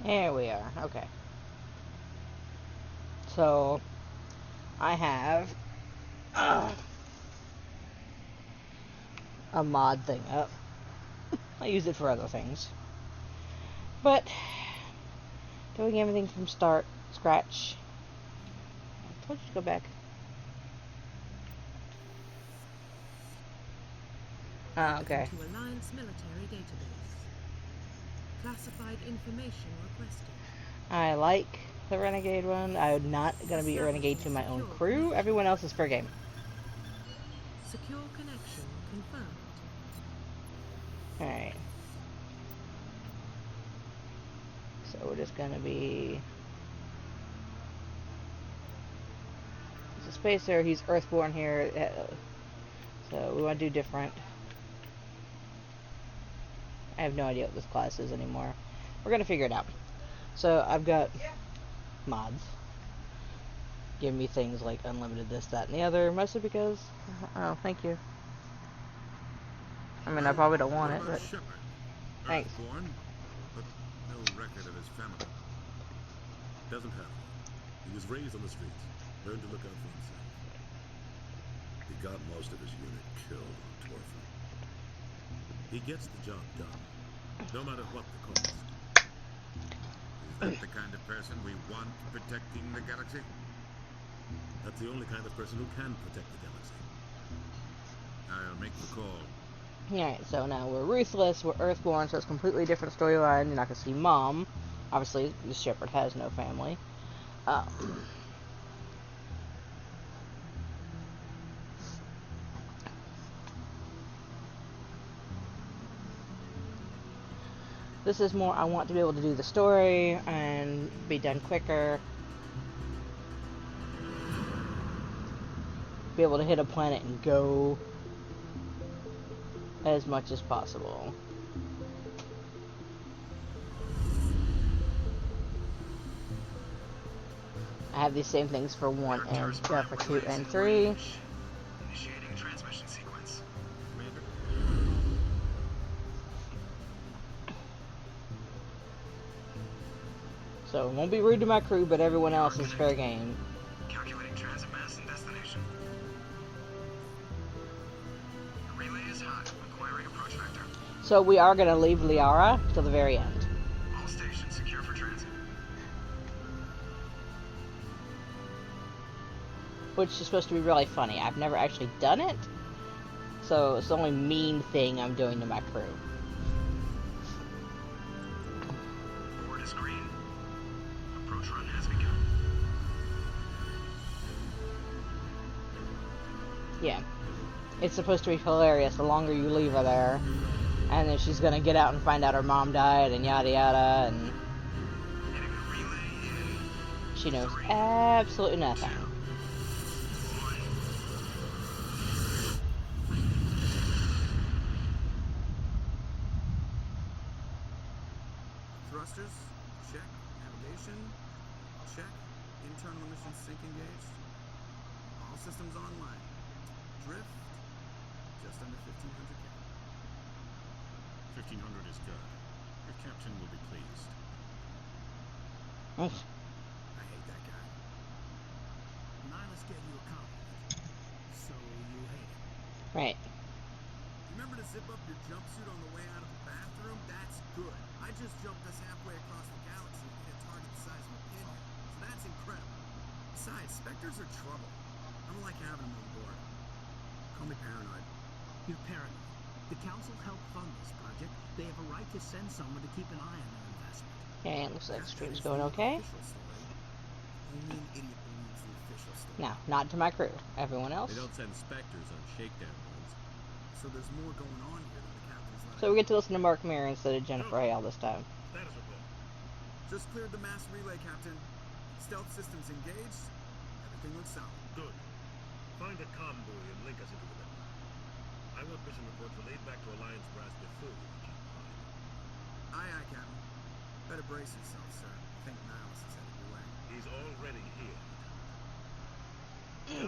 There we are. Okay. So, I have a mod thing up. I use it for other things. But, doing everything from scratch. I told you to go back. Okay. To Alliance military database. Classified information requested. I like the Renegade Run. I'm not going to be a Renegade to my own crew. Everyone else is fair game. Secure connection confirmed. Alright. So we're just going to be... He's a spacer. He's Earthborn here. So we want to do different. I have no idea what this class is anymore. We're going to figure it out. So I've got mods. Give me things like unlimited this, that, and the other. Mostly because... Oh, thank you. I mean, I probably don't want it, but... Thanks. Earthborn, but no record of his family. Doesn't have one. He was raised on the streets. Learned to look out for himself. He got most of his unit killed on Torfa. He gets the job done, no matter what the cost. Is that the kind of person we want protecting the galaxy? That's the only kind of person who can protect the galaxy. I'll make the call. Alright, so now we're ruthless, we're Earthborn, so it's a completely different storyline. You're not going to see Mom. Obviously, the Shepherd has no family. This is more, I want to be able to do the story and be done quicker. Be able to hit a planet and go as much as possible. I have these same things for 1 and for 2 and 3. Initiating transmission sequence. Commander. So, won't be rude to my crew, but everyone else is fair game. Calculating transit mass and destination. The relay is hot. Acquiring approach vector. So, we are going to leave Liara till the very end. All stations secure for transit. Which is supposed to be really funny. I've never actually done it, so it's the only mean thing I'm doing to my crew. Board is green. Approach run has begun. Yeah. It's supposed to be hilarious the longer you leave her there. And then she's gonna get out and find out her mom died and yada yada, and Hitting the relay in she knows absolutely nothing. Thrusters, check. Navigation, check. Internal emission sync engaged. All systems online. Drift, just under 1,500 K. 1,500 is good. Your captain will be pleased. I hate that guy. Nihilus gave you a compliment, so you hate him. Right. Remember to zip up your jumpsuit on the way out of the bathroom? That's good. I just jumped us halfway across the galaxy and hit a target the size of a pinhead, so that's incredible. Besides, Spectres are trouble. I don't like having them on board. Call me paranoid. You're paranoid. The Council helped fund this project. They have a right to send someone to keep an eye on their investment. Okay, it looks like the stream's going okay. Official story. Only an idiot believes the official story. Now, not to my crew. Everyone else. They don't send specters on shakedown runs. So there's more going on here than the captain's letting. So we get to listen to Mark Mir instead of Jennifer Hale this time. Status report. Just cleared the mass relay, Captain. Stealth systems engaged. Everything looks solid. Good. Find a comm buoy and link us into the network. I want mission reports relayed back to Alliance brass before we reach you. Aye, aye, Captain. Better brace yourself, sir. I think Nihilus is headed your way. He's already here.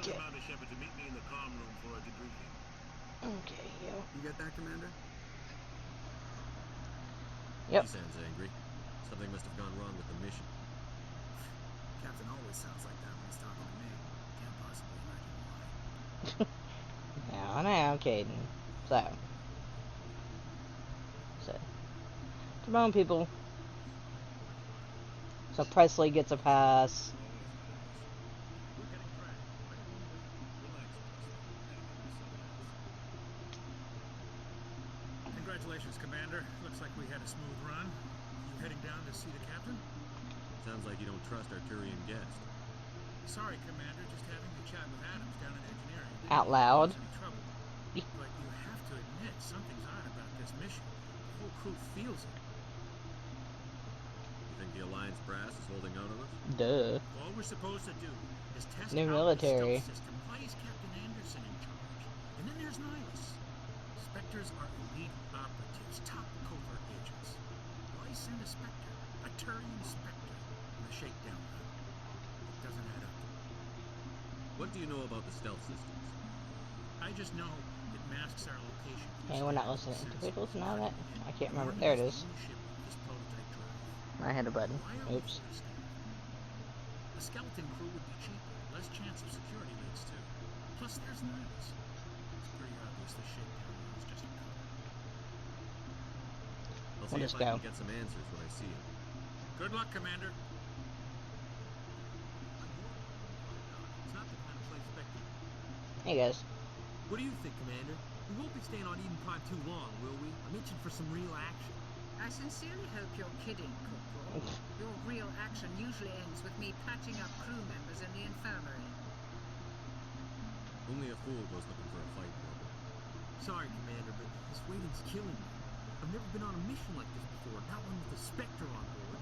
Tell Commander Shepard to meet me in the comm room for a debriefing. Okay, yo. You get that, Commander? Yep. He sounds angry. Something must have gone wrong with the mission. Captain always sounds like that when he's talking to me. Can't possibly imagine why. Now, Caden. So, come on, people. So Presley gets a pass. We're getting tracked. Relax, Congratulations, Commander. Looks like we had a smooth run. You heading down to see the captain? Sounds like you don't trust our Turian guest. Sorry, Commander. Just having a chat with Adams down in engineering. Didn't Out loud. cause any trouble. But you have to admit, something's odd about this mission. The whole crew feels it. You think the Alliance brass is holding out on us? Duh. All we're supposed to do is test New out military. the stealth system. Why is Captain Anderson in charge? And then there's Nihilus. Spectres are elite operatives, top covert agents. Why send a Spectre, a Turian Spectre, on a shakedown run? It doesn't add up. What do you know about the stealth systems? I just know it masks our location. Hey, we're not listening. Did we listen to all that? I can't remember. There it is. I had a button. Oops. A skeleton crew would be cheaper, less chance of security leaks too. Plus, there's Nihilus. It's pretty obvious the shakedown run is just a cover. I'll We'll see just if I go. can get some answers when I see him. Good luck, Commander. It's not the kind of place Spectre. Hey, guys. What do you think, Commander? We won't be staying on Eden Prime too long, will we? I'm itching for some real action. I sincerely hope you're kidding, Corporal. Your real action usually ends with me patching up crew members in the infirmary. Only a fool goes looking for a fight, Corporal. Sorry, Commander, but this waiting's killing me. I've never been on a mission like this before, not one with a Spectre on board.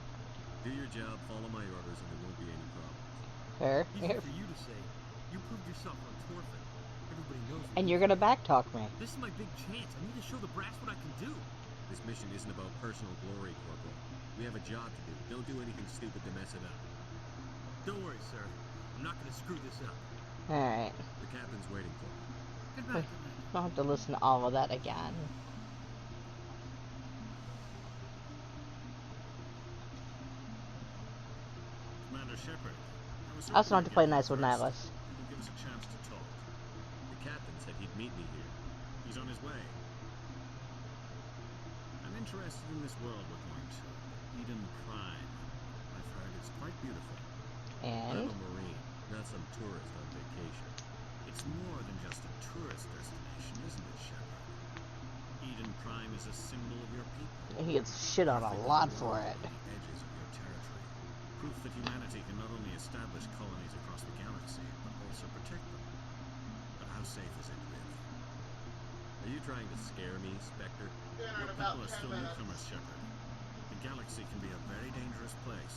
Do your job, follow my orders, and there won't be any problems. Fair. Easy for you to say. You proved yourself on Torfin. Everybody knows what And you you're gonna backtalk me. This is my big chance. I need to show the brass what I can do. This mission isn't about personal glory, Corporal. We have a job to do. Don't do anything stupid to mess it up. Don't worry, sir. I'm not going to screw this up. Alright. The captain's waiting for me. Goodbye, Commander. I'll have to listen to all of that again. Commander Shepard. I also want to play nice with Nihilus. He'll give us a chance to talk. The captain said he'd meet me here. He's on his way. I'm interested in this world we're going to. Eden Prime. I've heard it's quite beautiful. I'm And a Marine, not some tourist on vacation. It's more than just a tourist destination, isn't it, Shepard? Eden Prime is a symbol of your people. he gets shit on a lot for it. The edges of your territory. Proof that humanity can not only establish colonies across the galaxy, but also protect them. But how safe is it, really? Are you trying to scare me, Spectre? Your people are still newcomers, Shepard. The galaxy can be a very dangerous place.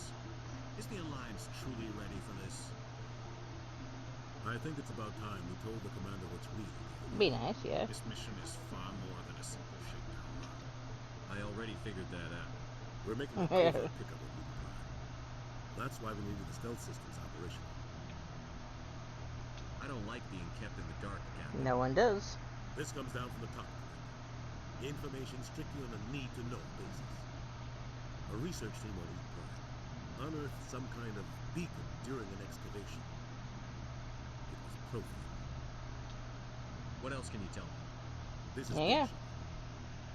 Is the Alliance truly ready for this? I think it's about time we told the commander what's real. Be nice, yeah. This mission is far more than a simple shakedown run. I already figured that out. We're making a covert pickup of Eden Prime. That's why we needed the stealth systems operational. I don't like being kept in the dark, Captain. No one does. This comes down from the top, Commander. Information strictly on a need-to-know basis. A research team on Eden Prime unearthed some kind of beacon during an excavation. It was Prothean. What else can you tell me? This is Yeah. bullshit.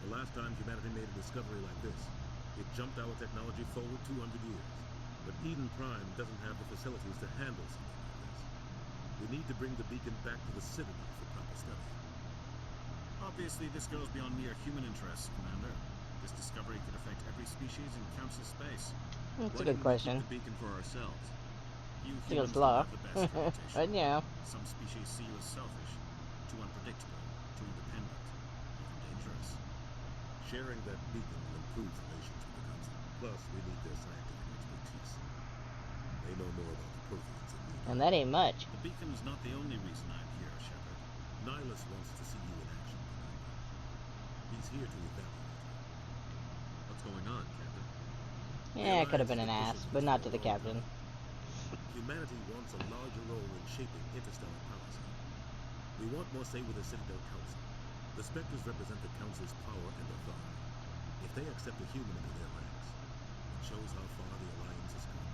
The last time humanity made a discovery like this, it jumped our technology forward 200 years. But Eden Prime doesn't have the facilities to handle something like this. We need to bring the beacon back to the Citadel for proper study. Obviously, this goes beyond mere human interests, Commander. This discovery could affect every species in council space. That's a Why good didn't we question. keep the beacon for ourselves? You Because humans law. don't have the best reputation. But yeah. Some species see you as selfish, too unpredictable, too independent, even dangerous. Sharing that beacon will improve relations with the Council. Plus, we need their scientific expertise. They know more about the Protheans than we do. And that ain't much. The beacon's not the only reason I'm here, Shepard. Nihilus wants to see you in action, Commander. He's here to evaluate you. What's going on, Captain? Yeah, it could have been an ass, but not to the captain. Humanity wants a larger role in shaping interstellar policy. We want more say with the Citadel Council. The Spectres represent the Council's power and authority. If they accept a human into their ranks, the Shows how far the Alliance has come.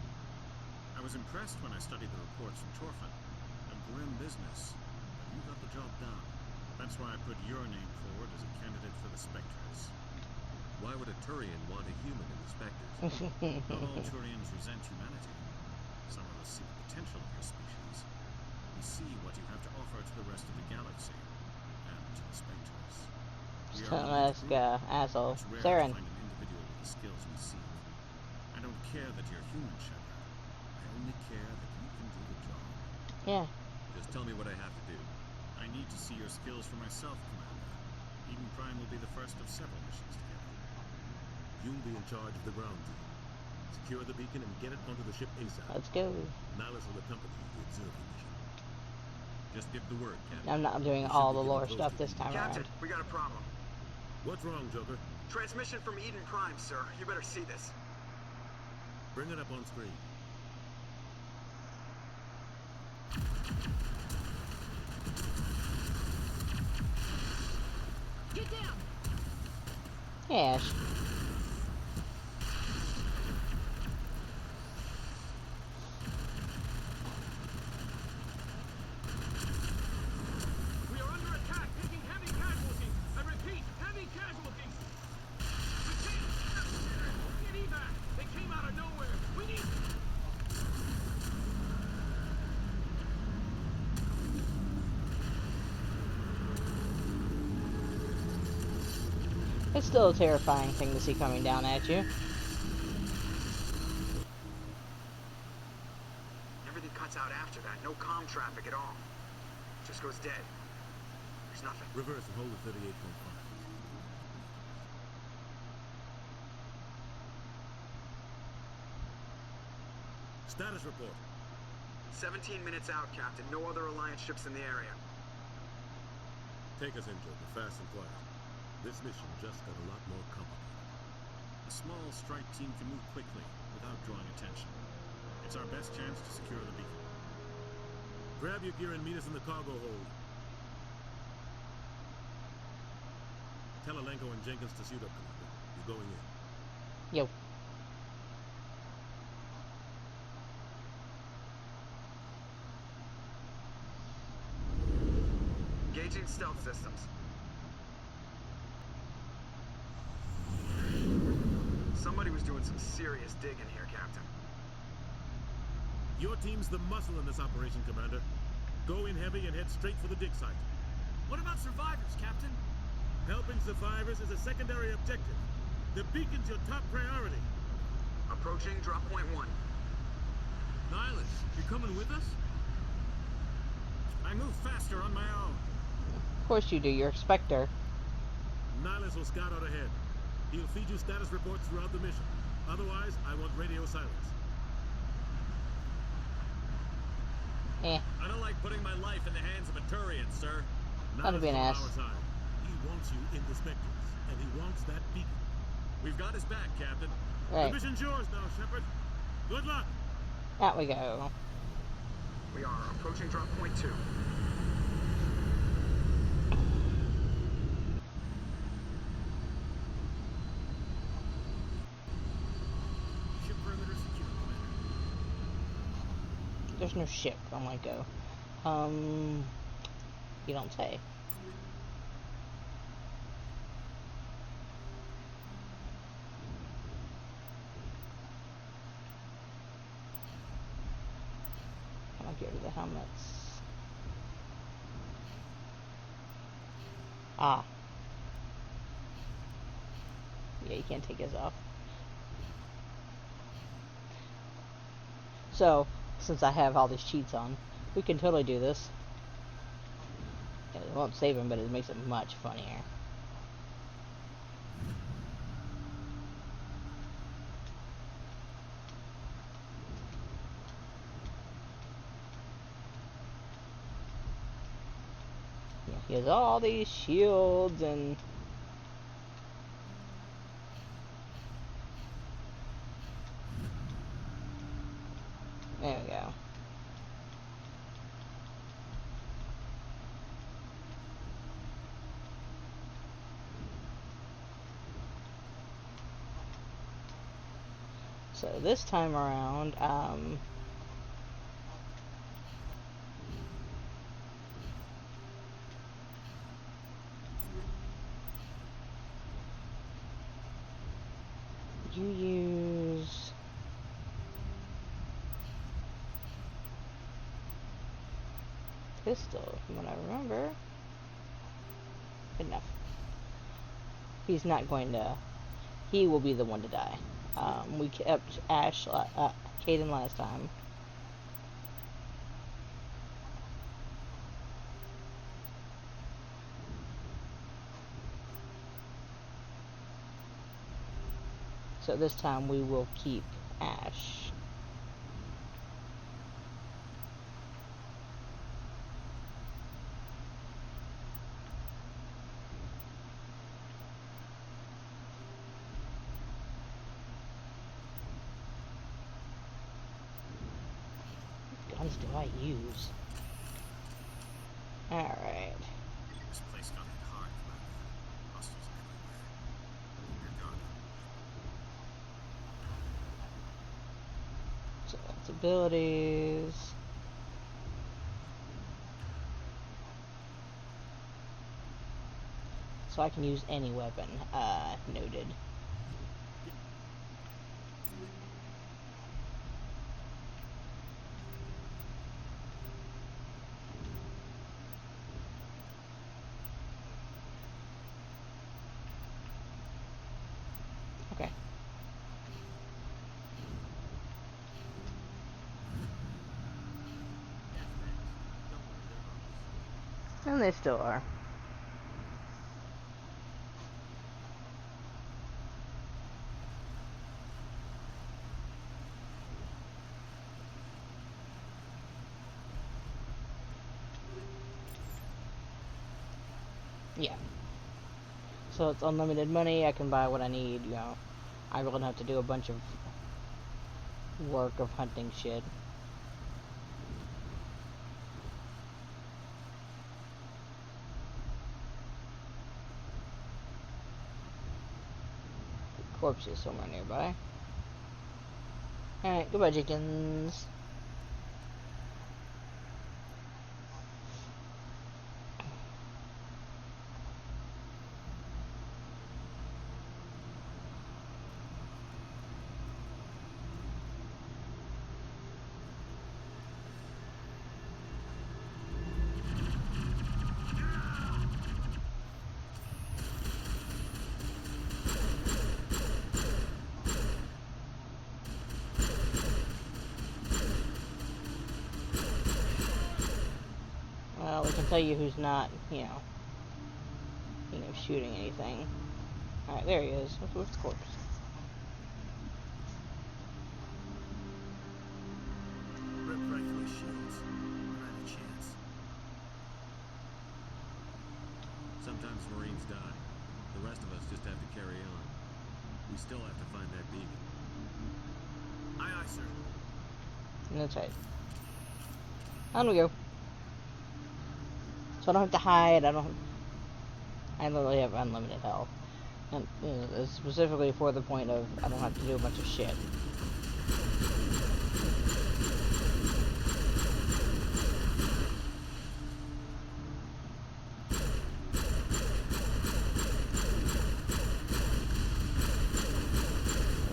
I was impressed when I studied the reports from Torfin. A grim business, but you got the job done. That's why I put your name forward as a candidate for the Spectres. Why would a Turian want a human in the Spectres? Not all Turians resent humanity. Some of us see the potential of your species. We see what you have to offer to the rest of the galaxy, and to the Spectres. We Just are a ask elite group. asshole. It's rare Saren. to find an individual with the skills we seek. I don't care that you're human, Shepard. I only care that you can do the job. Yeah. Just tell me what I have to do. I need to see your skills for myself, Commander. Eden Prime will be the first of several missions together. You'll be in charge of the ground team. Secure the beacon and get it onto the ship ASAP. Let's go. Nihilus will accompany you to observe the mission. Just give the word, Captain. I'm not doing You all should the be lore getting stuff close this to time Captain, around. we got a problem. What's wrong, Joker? Transmission from Eden Prime, sir. You better see this. Bring it up on screen. Get down! Yes. We are under attack, taking heavy casualties. I repeat, heavy casualties. Get evac. They came out of nowhere. We need... It's still a terrifying thing to see coming down at you. Everything cuts out after that. No comm traffic at all. Just goes dead. There's nothing. Reverse and hold at 38.5. Status report. 17 minutes out, Captain. No other Alliance ships in the area. Take us in, Joker, fast and quiet. This mission just got a lot more complicated. A small strike team can move quickly without drawing attention. It's our best chance to secure the beacon. Grab your gear and meet us in the cargo hold. Tell Alenko and Jenkins to suit up, Commander. You're going in. Yo. Engaging stealth systems. Somebody was doing some serious digging here, Captain. Your team's the muscle in this operation, Commander. Go in heavy and head straight for the dig site. What about survivors, Captain? Helping survivors is a secondary objective. The beacon's your top priority. Approaching drop point 1. Nihilus, you coming with us? I move faster on my own. Of course you do. You're a Spectre. Nihilus will scout out ahead. He'll feed you status reports throughout the mission. Otherwise, I want radio silence. Eh. I don't like putting my life in the hands of a Turian, sir. That'd be an Nihilus ass. is on our side. He wants you in the Spectres, and he wants that beacon. We've got his back, Captain. Right. The mission's yours now, Shepard. Good luck. Out we go. We are approaching drop point 2. Ship perimeter secure, Commander. There's no ship. Oh my go. You don't say. Can I get rid of the helmets? Ah. Yeah, you can't take his off. So, since I have all these cheats on, we can totally do this. Yeah, it won't save him, but it makes it much funnier. Yeah, he has all these shields and... There we go. So this time around, you use pistol, from what I remember. Good enough. He's not going to. He will be the one to die. We kept Caden last time. So this time we will keep Ash. What guns do I use? Alright. This place got hit hard, but hostiles everywhere. You're gone. So that's abilities. So I can use any weapon. Noted. Okay. And they still are. Yeah. So it's unlimited money, I can buy what I need, you know. I really don't have to do a bunch of work of hunting shit. Corpses somewhere nearby. Alright, goodbye chickens. Well, we can tell you who's not, you know, shooting anything. Alright, there he is. Where's the corpse? Rip right through his shields. Not a chance. Sometimes Marines die. The rest of us just have to carry on. We still have to find that beacon. Aye, aye, sir. That's right. On we go. So I don't have to hide, I literally have unlimited health. And it's specifically for the point of I don't have to do a bunch of shit.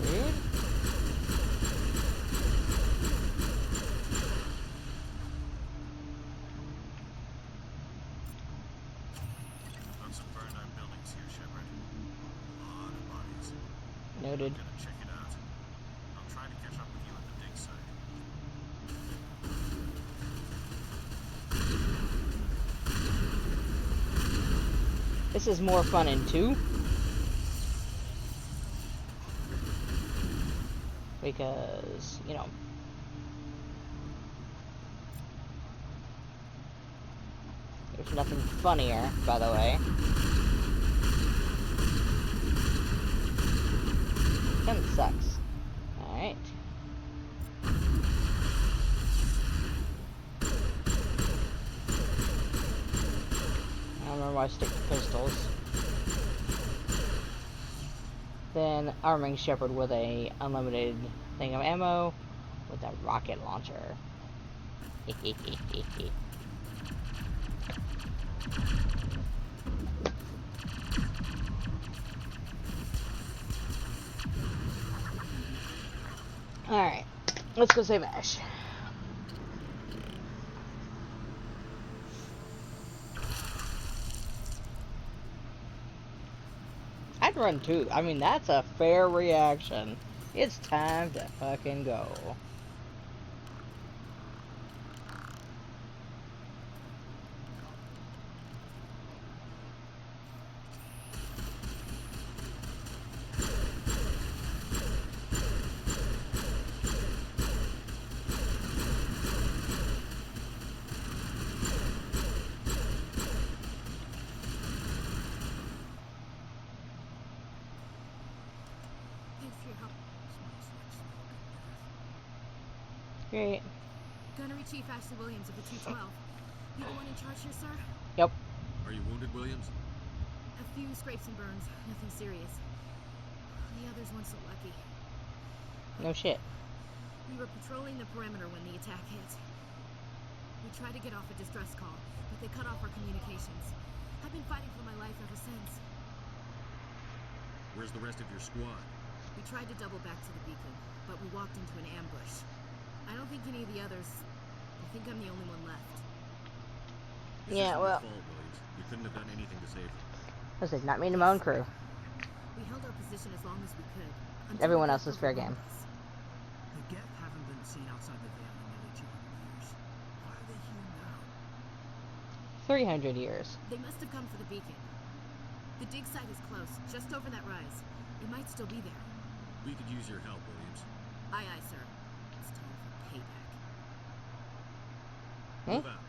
Weird. Found some burned out buildings here, Shepard. A lot of bodies. Noted. I'm gonna check it out. I'll try to catch up with you at the dig site. This is more fun in 2. Because, you know, there's nothing funnier, by the way. Kind of sucks. Alright. I don't remember why I stick to pistols. Then and arming Shepard with a unlimited thing of ammo with a rocket launcher. Alright, let's go save Ash. I'd run too. I mean, that's a fair reaction. It's time to fucking go. Great. Gunnery Chief Ashley Williams of the 212. You the one in charge here, sir? Yep. Are you wounded, Williams? A few scrapes and burns, nothing serious. The others weren't so lucky. No shit. We were patrolling the perimeter when the attack hit. We tried to get off a distress call, but they cut off our communications. I've been fighting for my life ever since. Where's the rest of your squad? We tried to double back to the beacon, but we walked into an ambush. I don't think any of the others... I think I'm the only one left. This Yeah, isn't well... your fault, Williams. You couldn't have done anything to save them. This is not me and my own crew. We held our position as long as we could. Everyone else is fair game. The Geth haven't been seen outside the Veil in nearly 200 years. Why are they here now? 300 years. They must have come for the beacon. The dig site is close, just over that rise. It might still be there. We could use your help, Williams. Aye, aye, sir. It's time for payback. Move out.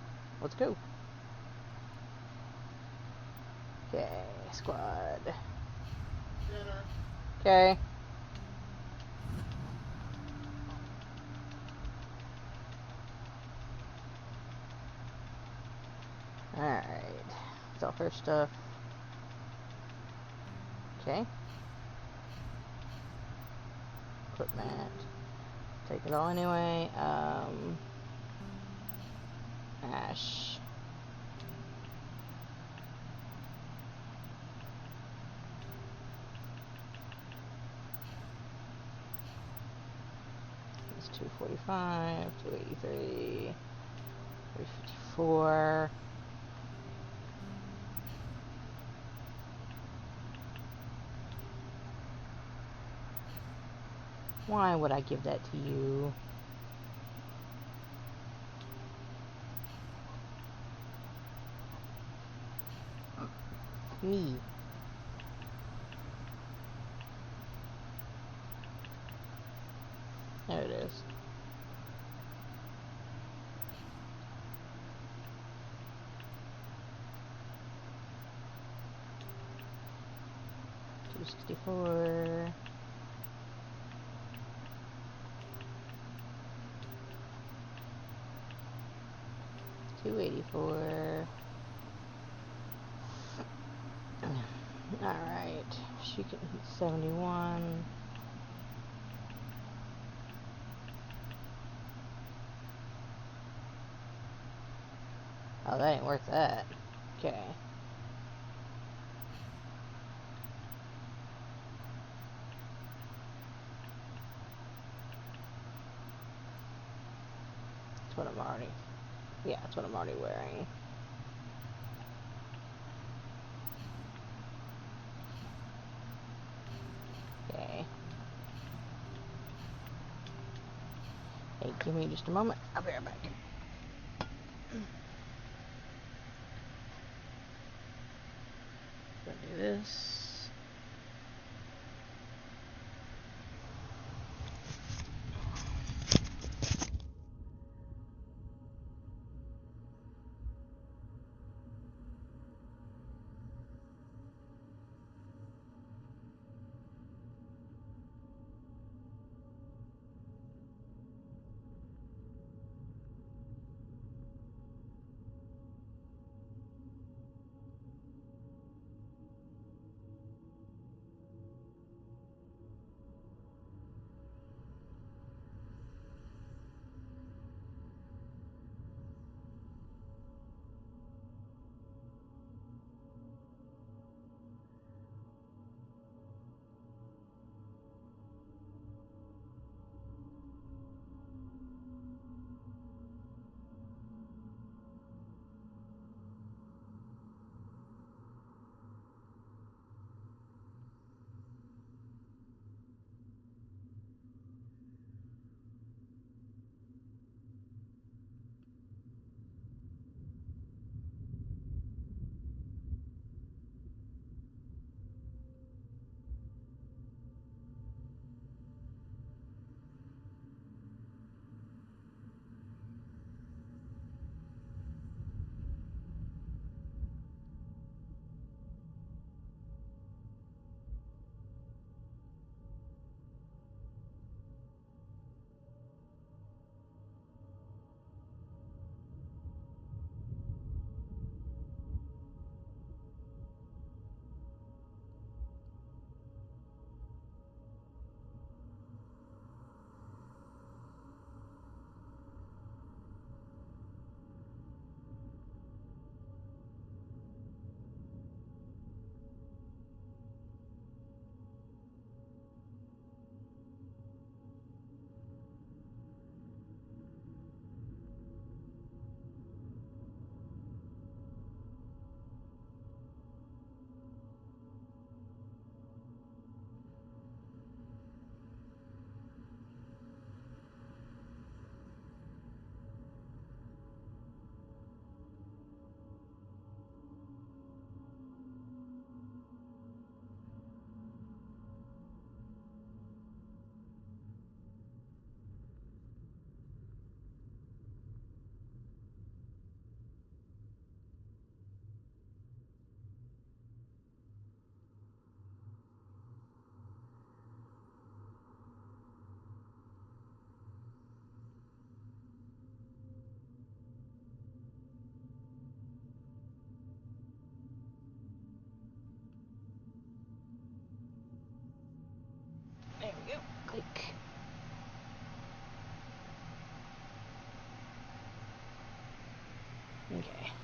Let's go. Okay, squad. Okay. Alright. That's all her stuff. Okay. Equipment. Take it all anyway. Ash. It's 245, 283, 354. Why would I give that to you? Me. There it is. $264. $284. Alright, she can hit 71. Oh, that ain't worth that. Okay. That's what I'm already... Yeah, that's what I'm already wearing. Okay. Hey, give me just a moment. I'll be right back. Gonna do this.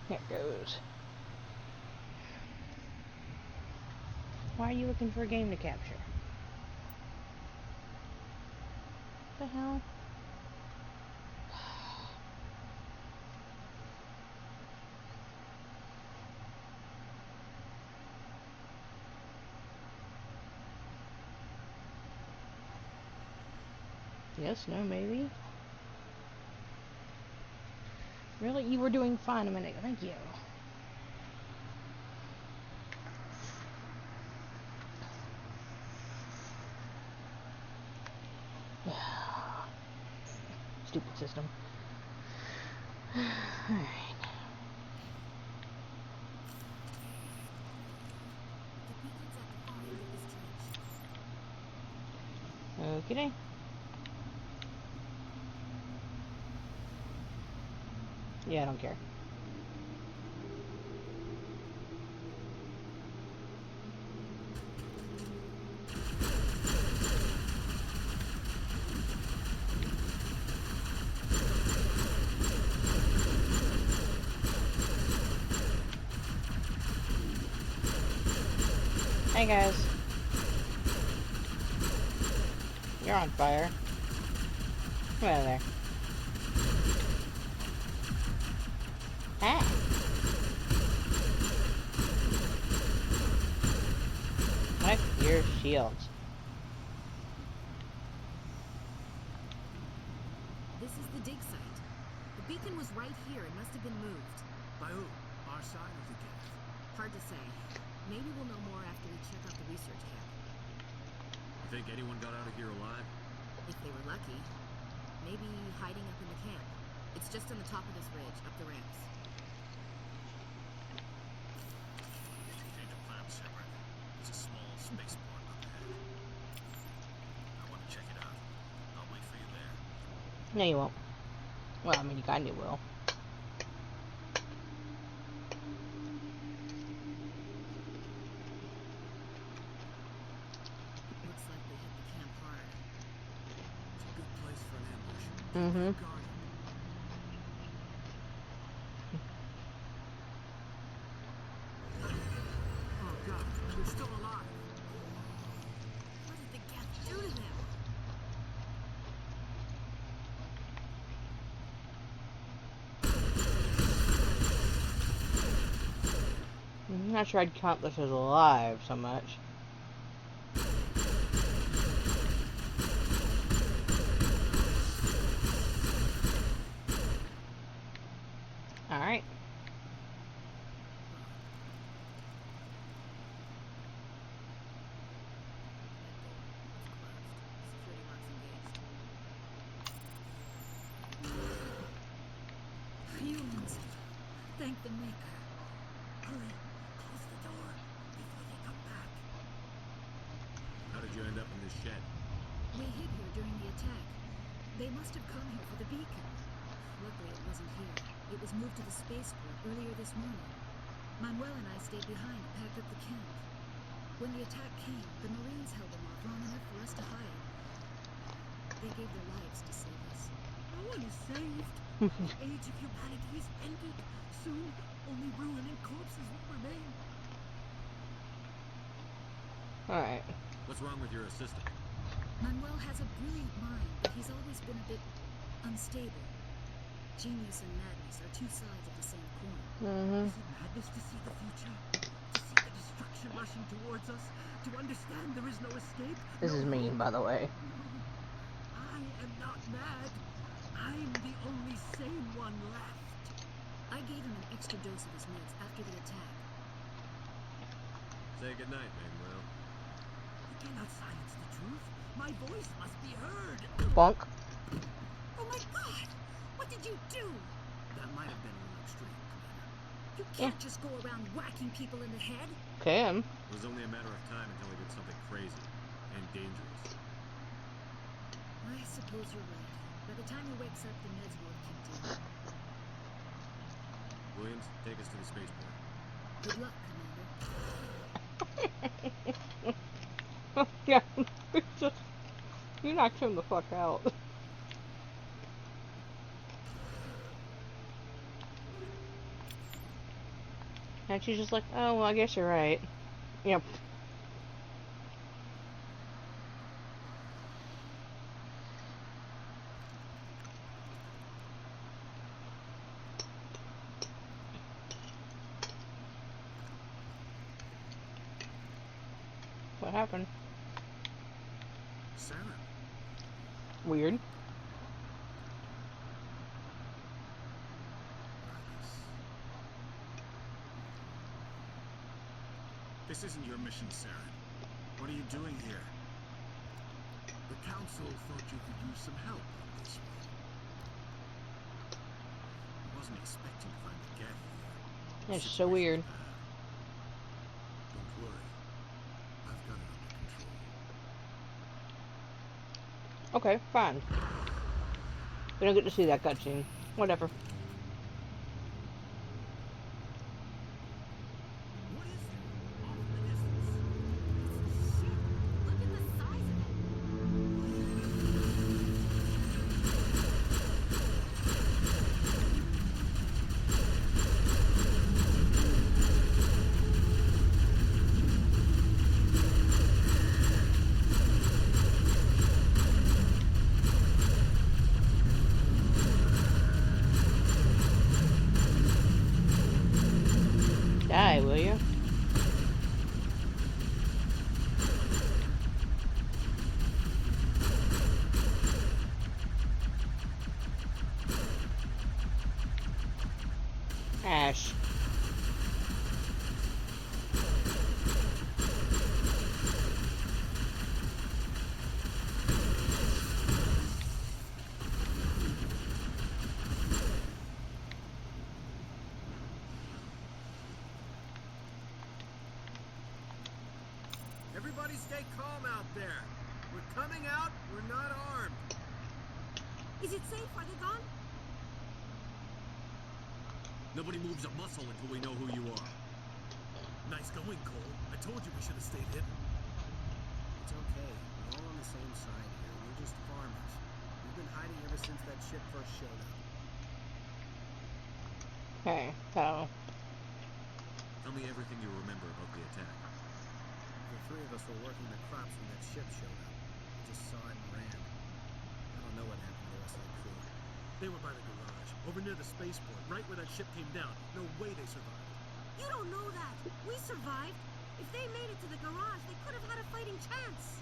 There it goes. Why are you looking for a game to capture? What the hell? Yes, no, maybe. Really? You were doing fine a minute. Thank you. Stupid system. Alright. The beacon's at the far end of this trench. Okay. Yeah, I don't care. Hey guys. You're on fire. Come out of there. Ah. What? Your shields. This is the dig site. The beacon was right here. It must have been moved. By who? Our side or the Geth? Hard to say. Maybe we'll know more after we check out the research camp. You think anyone got out of here alive? If they were lucky. Maybe hiding up in the camp. It's just on the top of this ridge, up the ramps. Change of plan, Shepard. There's a small spaceport up ahead. I want to check it out. I'll wait for you there. No, you won't. Well, I mean, you kinda will. Looks like they hit the camp hard. It's a good place for an ambush. Mm-hmm. Guard it. Oh god, they're still alive. What did the Geth do to them? I'm not sure I'd count this as alive so much. Alright. Security lock's engaged. Humans. Thank the Maker. Hurry, close the door before they come back. How did you end up in this shed? We hid here during the attack. They must have come here for the beacon. Luckily, it wasn't here. It was moved to the spaceport earlier this morning. Manuel and I stayed behind and packed up the camp. When the attack came, the Marines held them off long enough for us to hide. They gave their lives to save us. No one is saved. The age of humanity is ended. Soon, only ruin and corpses will remain. Alright. What's wrong with your assistant? Manuel has a brilliant mind, but he's always been a bit unstable. Genius and madness are two sides of the same coin. Mm-hmm. Is it madness to see the future? To see the destruction rushing towards us? To understand there is no escape? This no is mean, hope? by the way. I am not mad. I'm the only sane one left. I gave him an extra dose of his meds after the attack. Say goodnight, Manuel. You cannot silence the truth. My voice must be heard. Bonk. Oh my god! What did you do? That might have been a little extreme, Commander. You can't just go around whacking people in the head. Can. It was only a matter of time until he did something crazy and dangerous. I suppose you're right. By the time he wakes up, the meds will have kicked in. Williams, take us to the spaceport. Good luck, Commander. Yeah. Just, you knocked him the fuck out. And she's just like, oh, well, I guess you're right. Yep. What happened? Sarah. Weird. Nice. This isn't your mission, Saren. What are you doing here? The council thought you could use some help on this one. I wasn't expecting to find the gap here. That's so weird. Don't worry. I've got it under control. Okay, fine. We don't get to see that cutscene. Whatever. What is it? Off in the distance. Shit! Look at the size of it. Die, will you? Ash. Everybody stay calm out there. We're coming out. We're not armed. Is it safe? Are they gone? Nobody moves a muscle until we know who you are. Nice going, Cole. I told you we should have stayed hidden. It's okay. We're all on the same side here. We're just farmers. We've been hiding ever since that ship first showed up. Okay, so. Tell me everything you remember about the attack. The three of us were working the crops when that ship showed up. We just saw it and ran. I don't know what happened to the rest of the crew. They were by the garage, over near the spaceport, right where that ship came down. No way they survived. You don't know that. We survived. If they made it to the garage, they could have had a fighting chance.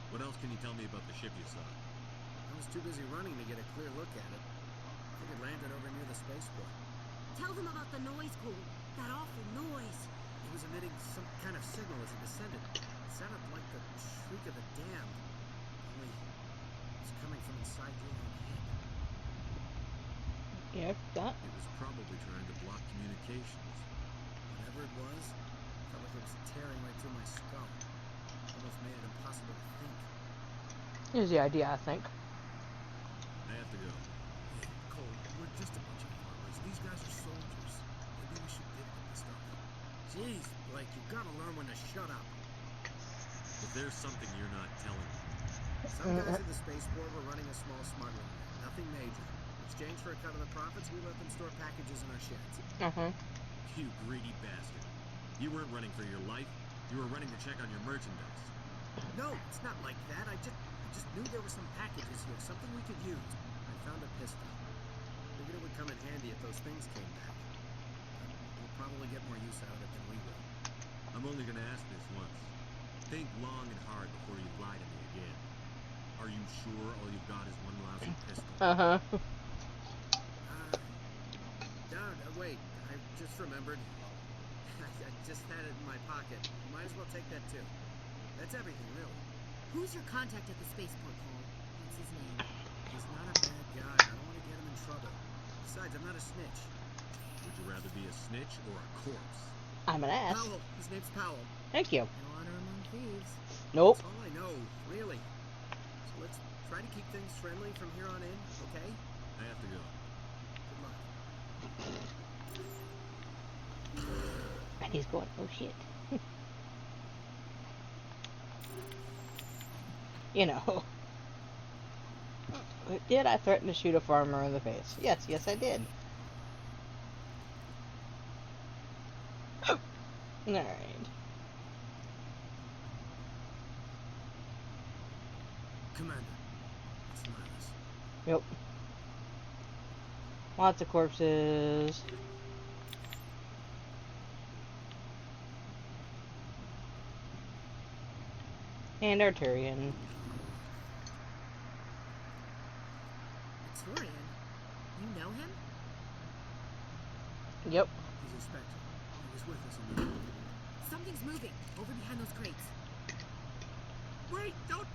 What else can you tell me about the ship you saw? I was too busy running to get a clear look at it. I think it landed over near the spaceport. Tell them about the noise, Cole. That awful noise. It was emitting some kind of signal as it descended. It sounded like the shriek of the damned. Only it was coming from inside your own head. Yeah, that. It was probably trying to block communications. Whatever it was, felt like it was tearing right through my skull. Almost made it impossible to think. Here's the idea, I think. I have to go. Hey, Cole, we're just a bunch of farmers. These guys are soldiers. Maybe we should give them the stuff. Jeez, Blake, you gotta learn when to shut up. But there's something you're not telling me. Some guys at the spaceport were running a small smuggling ring. Nothing major. In exchange for a cut of the profits, we let them store packages in our sheds. You greedy bastard. You weren't running for your life. You were running to check on your merchandise. No, it's not like that. I just knew there were some packages here, something we could use. I found a pistol. Figured it would come in handy if those things came back. We'll probably get more use out of it than we will. I'm only gonna ask this once. Think long and hard before you lie to me again. Are you sure all you've got is one lousy pistol? Wait, I just remembered. I just had it in my pocket. Might as well take that too. That's everything, really. Who's your contact at the spaceport, Cole? What's his name? He's not a bad guy. I don't want to get him in trouble. Besides, I'm not a snitch. Would you rather be a snitch or a corpse? I'm an ass. Powell. His name's Powell. Thank you. No honor among thieves. Nope. That's all I know, really. So let's try to keep things friendly from here on in, okay? I have to go. Good luck. And he's going, oh shit. You know. Did I threaten to shoot a farmer in the face? Yes, I did. Alright. Commander, it's Linus. Yep. Lots of corpses. And Arturian. Arturian? You know him? Yep. He's a Spectre. He was with us in the... Something's moving over behind those crates. Wait! Don't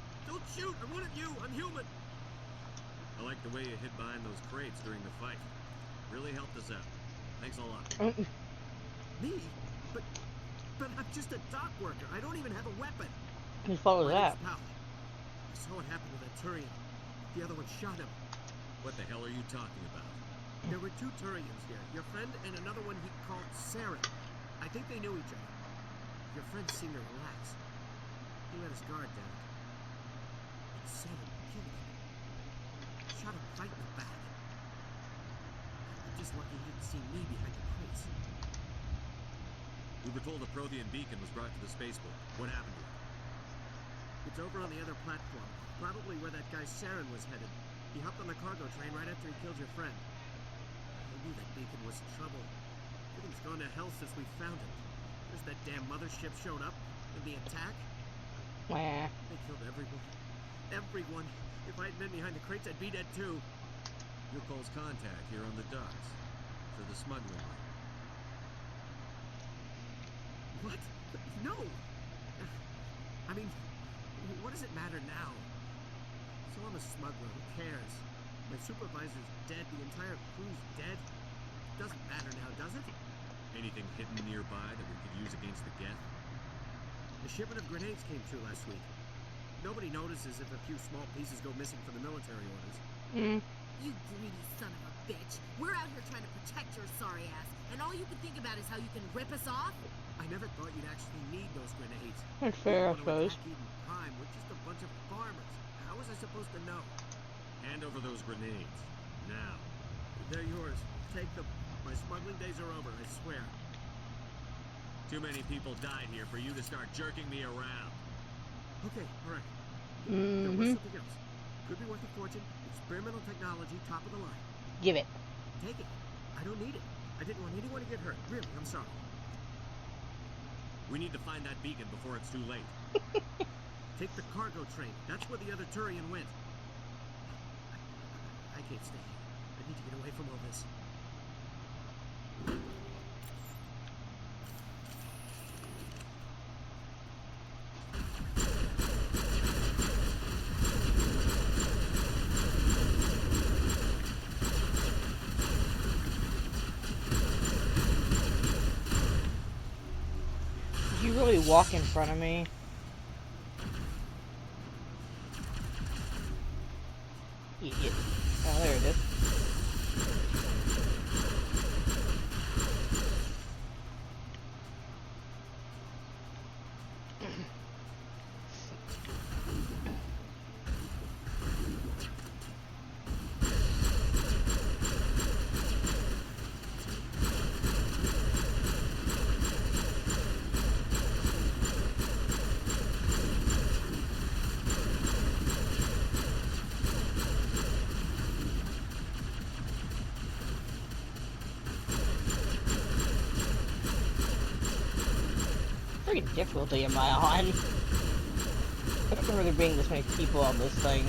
shoot! I'm one of you! I'm human! I like the way you hid behind those crates during the fight. Really helped us out. Thanks a lot. Me? But I'm just a dock worker. I don't even have a weapon. Who follows My that? name's Powell. I saw what happened to that Turian. The other one shot him. What the hell are you talking about? There were 2 Turians here. Your friend and another one he called Saren. I think they knew each other. Your friend seemed to relax. He let his guard down. But Saren killed him. Shot him right in the back. I'm just lucky he didn't see me behind the crates. We were told a Prothean beacon was brought to the spaceport. What happened to it? It's over on the other platform. Probably where that guy Saren was headed. He hopped on the cargo train right after he killed your friend. I knew that beacon was trouble. Everything's gone to hell since we found it. There's that damn mothership showed up in the attack. Wah. They killed everyone. Everyone. If I'd been behind the crates, I'd be dead too. Your Cole's contact here on the docks. For the smuggling ring. What? No! I mean, what does it matter now? So I'm a smuggler, who cares? My supervisor's dead, the entire crew's dead. Doesn't matter now, does it? Anything hidden nearby that we could use against the Geth? A shipment of grenades came through last week. Nobody notices if a few small pieces go missing from the military orders. You greedy son of a bitch. We're out here trying to protect your sorry ass, and all you can think about is how you can rip us off? I never thought you'd actually need those grenades. That's fair, I You suppose. attack Eden Prime, we're just a bunch of farmers. How was I supposed to know? Hand over those grenades. Now. They're yours. Take them. My smuggling days are over, I swear. Too many people died here for you to start jerking me around. Okay, alright. There was something else. Could be worth a fortune. Experimental technology, top of the line. Give it. Take it. I don't need it. I didn't want anyone to get hurt. Really, I'm sorry. We need to find that beacon before it's too late. Take the cargo train. That's where the other Turian went. I can't stay here. I need to get away from all this. Did you really walk in front of me? Idiot. Oh, there it is. Freaking difficulty am I on? I don't remember there being this many people on this thing.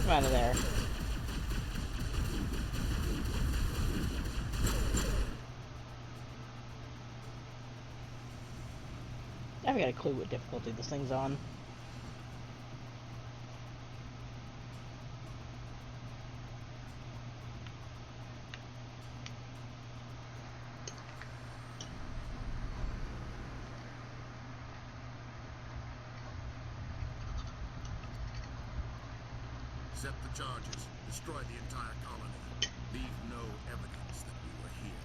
Come out of there. I haven't got a clue what difficulty this thing's on. Set the charges. Destroy the entire colony. Leave no evidence that we were here.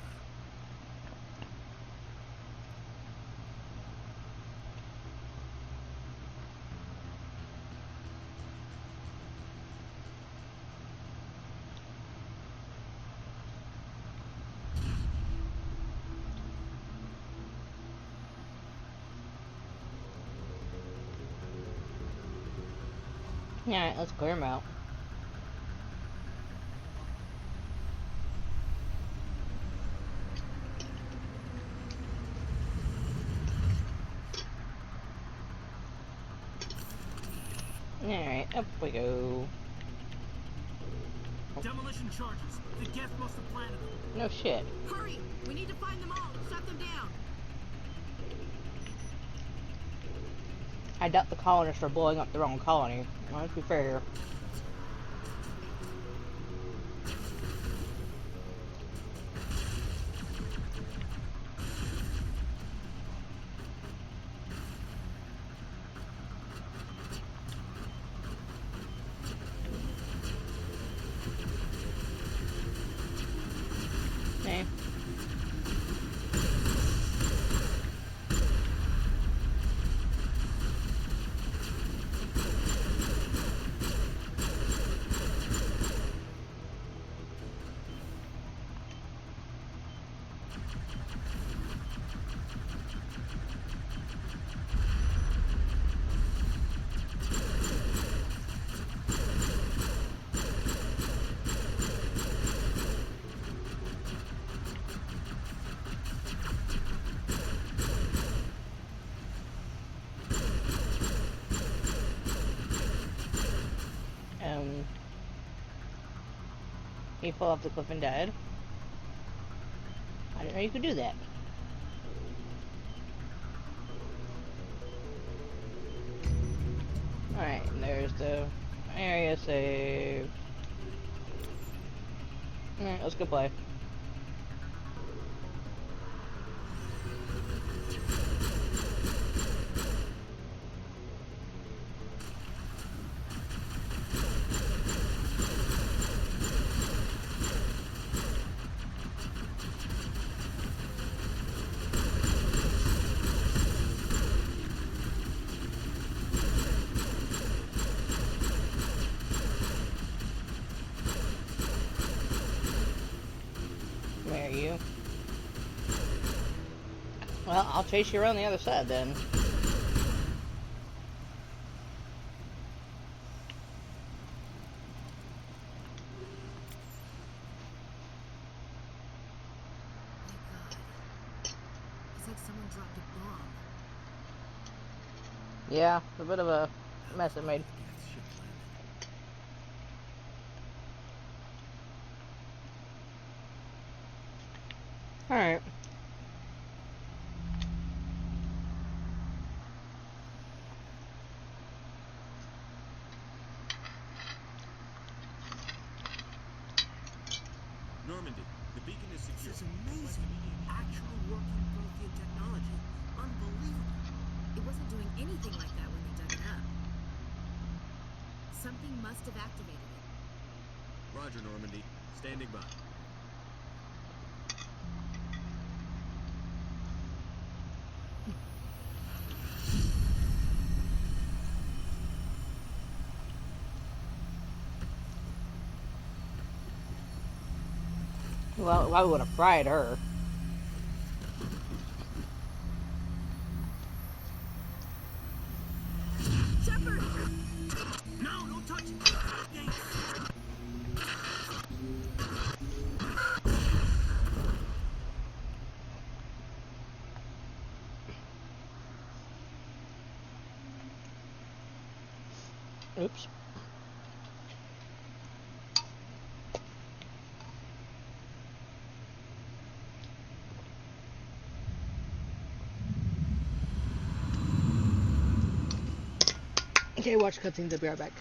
Alright, let's clear him out. Alright, up we go. Demolition charges. The Geth must have planted them. No shit. Hurry! We need to find them all and shut them down. I doubt the colonists are blowing up their own colony. Well, let's be fair. Okay. He fell off the cliff and died. I didn't know you could do that. Alright, there's the area save. Alright, let's go play. Where are you? Well, I'll chase you around the other side then. It's like someone dropped a bomb. Yeah, it's a bit of a mess it made. Alright. Normandy, the beacon is secure. This is amazing. Actual working Prothean technology. Unbelievable. It wasn't doing anything like that when they dug it up. Something must have activated it. Roger, Normandy. Standing by. Well, I would have fried her. Shepard! No, don't touch it. Thanks. Oops. Okay, watch cutscenes. I'll be right back.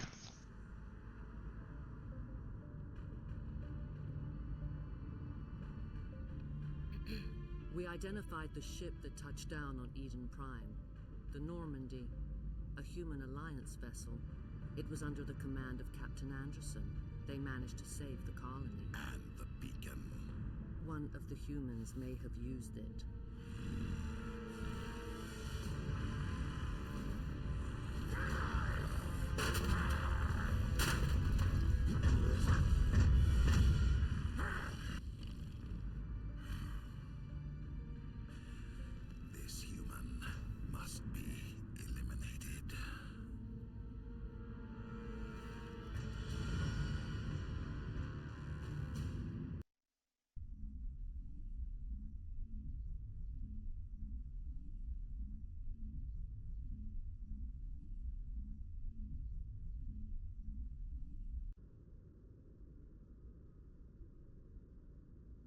We identified the ship that touched down on Eden Prime. The Normandy, a human alliance vessel. It was under the command of Captain Anderson. They managed to save the colony. And the beacon. One of the humans may have used it. This human must be eliminated.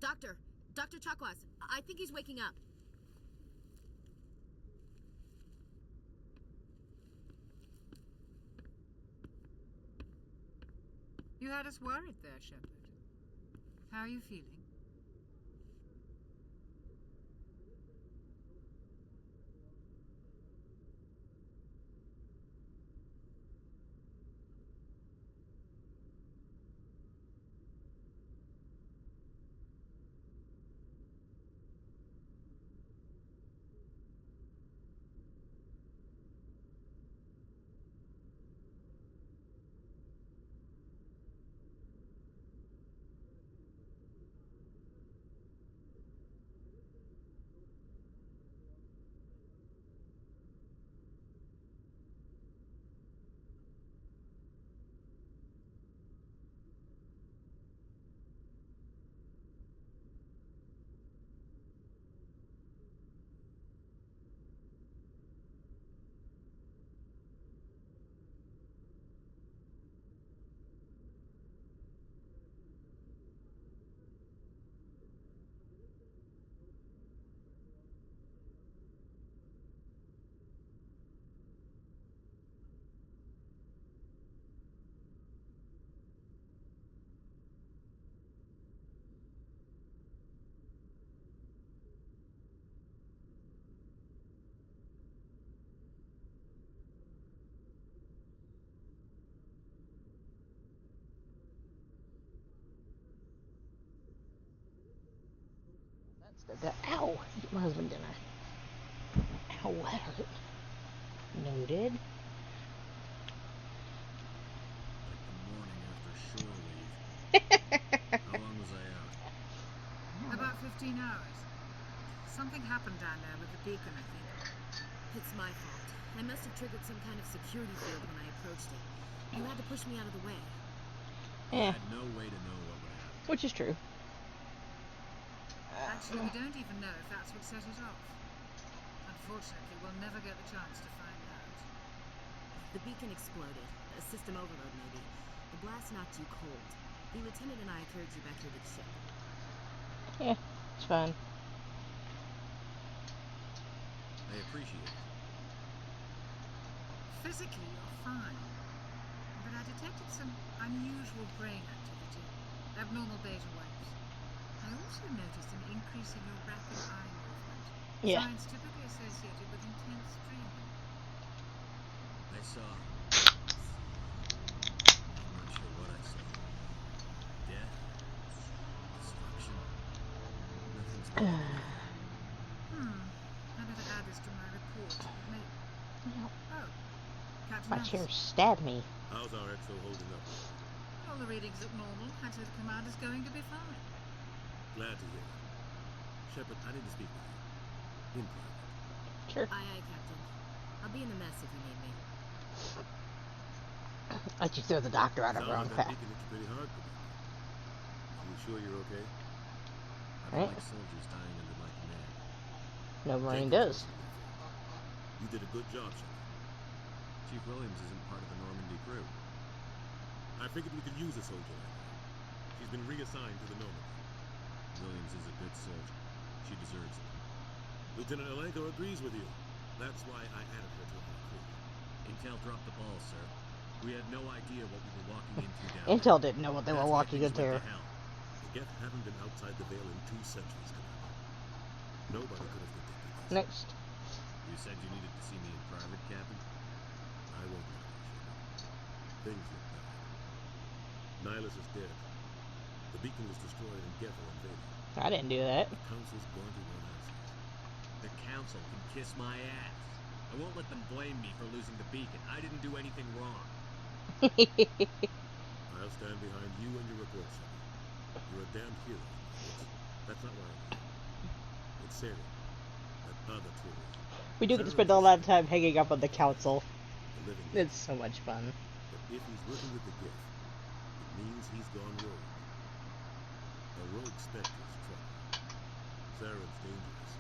Dr. Chakwas, I think he's waking up. You had us worried there, Shepard. How are you feeling? Ow! Hit my husband dinner. Ow, that hurt. Noted. Like the morning after shore leave. How long was I out? About 15 hours. Something happened down there with the beacon, I think. It's my fault. I must have triggered some kind of security field when I approached it. You had to push me out of the way. I had no way to know what would happen. Which is true. Actually, we don't even know if that's what set it off. Unfortunately, we'll never get the chance to find out. The beacon exploded. A system overload, maybe. The blast knocked you cold. The lieutenant and I carried you back to the ship. Yeah, it's fine. I appreciate it. Physically, you're fine. But I detected some unusual brain activity. Abnormal beta waves. I also noticed an increase in your rapid eye movement. Yeah. Signs typically associated with intense dreaming. I saw. I'm not sure what I saw. Death. Destruction. Nothing's really clear. I better add this to my report. Oh, Captain My chair Anderson. stabbed me. How's our EXO holding up? All the readings look normal. I'd say the commander's going to be fine. Glad to hear it. Shepard, I need to speak with you. In private. Sure. Aye, Captain. I'll be in the mess if you need me. Let you throw the doctor out of her own Sounds like path. that beacon hit you pretty hard, Commander. Are you sure you're okay? I don't Right. like soldiers dying under my command. No Marine Thank you does. for listening, Phil. You did a good job, Shepard. Chief Williams isn't part of the Normandy crew. I figured we could use a soldier like her. She's been reassigned to the Normandy. Williams is a good soldier. She deserves it. Lieutenant Alenko agrees with you. That's why I added her to our crew. Intel dropped the ball, sir. We had no idea what we were walking into down Intel there. didn't know what they were That's why walking things into. went to hell. The Geth haven't been outside the Veil in 2 centuries, Commander. Nobody could have predicted this. Next. You said you needed to see me in private, Captain? I won't lie, Shepard. Things look bad. Nihilus is dead. The beacon was destroyed and Geth are invaded. I didn't do that. The Council's going to want answers. The Council can kiss my ass. I won't let them blame me for losing the beacon. I didn't do anything wrong. I'll stand behind you and your report, Shepard. You're a damned hero. That's not why I'm here. It's Sarah. That other tool. We do get to spend a lot of time hanging up on the council. The living It's so much fun. But if he's working with the Geth, it means he's gone rogue. A rogue Spectre's trouble. Saren's dangerous.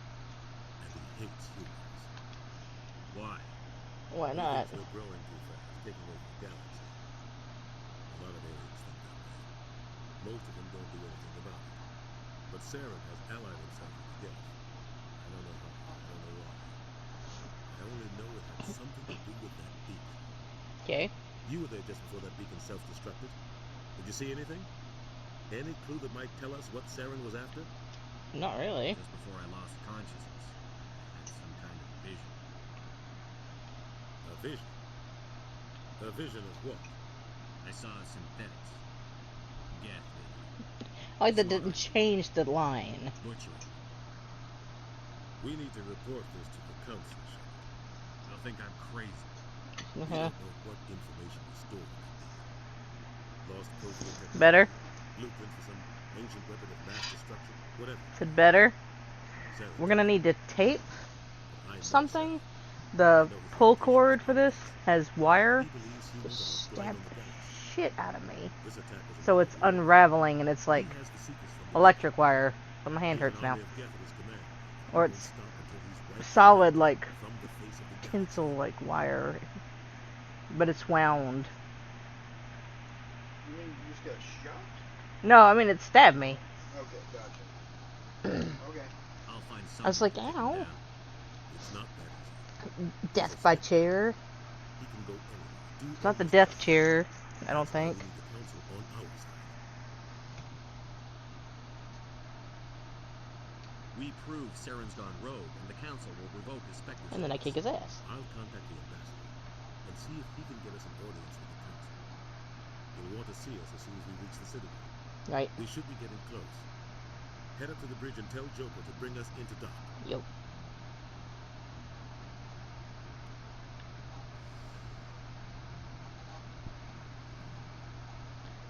And he hates humans. Why? Why He not? thinks we're growing too fast, taking over the galaxy. A lot of aliens think that way. Most of them don't do anything about it. But Saren has allied himself with the Geth. I don't know how, I don't know why. I only know it had something to do with that beacon. Okay. You were there just before that beacon self-destructed. Did you see anything? Any clue that might tell us what Saren was after? Not really. Just before I lost consciousness, I had some kind of vision. A vision? A vision of what? I saw synthetics. Geth, maybe. I like that didn't change the line. Butchering. We need to report this to the council, Shepard. They'll think I'm crazy. We don't know what information is stored in that beacon. Lost Prothean technology. Better? Blueprint for some ancient weapon of mass destruction. Whatever. Is it better? Saren, We're gonna need to tape I know something. Saren. The pull cord for this has wire. He believes To humans are stab blind on the the galaxy. shit out of me. This attack was So it's unraveling and it's like He has the secrets from the electric wire. But my hand He has hurts an now. army of Geth at his command. Or He won't it's stop until he's wiped solid like from the face of the galaxy. tinsel like wire. But it's wound. You mean you just got shot? No, I mean it stabbed me. Okay, gotcha. Okay. I'll find something. I was like, to take him ow. down. It's not that easy. Death by chair. He can go anywhere. Do It's not the anything. death chair, I don't That's why think. we need the council on our side. We prove Saren's gone rogue, and the council will revoke his Spectre And then I kick his ass. I'll contact the ambassador and see if he can get us an audience with the council. He'll want to see us as soon as we reach the citadel. Right. We should be getting close. Head up to the bridge and tell Joker to bring us into dock. Yo.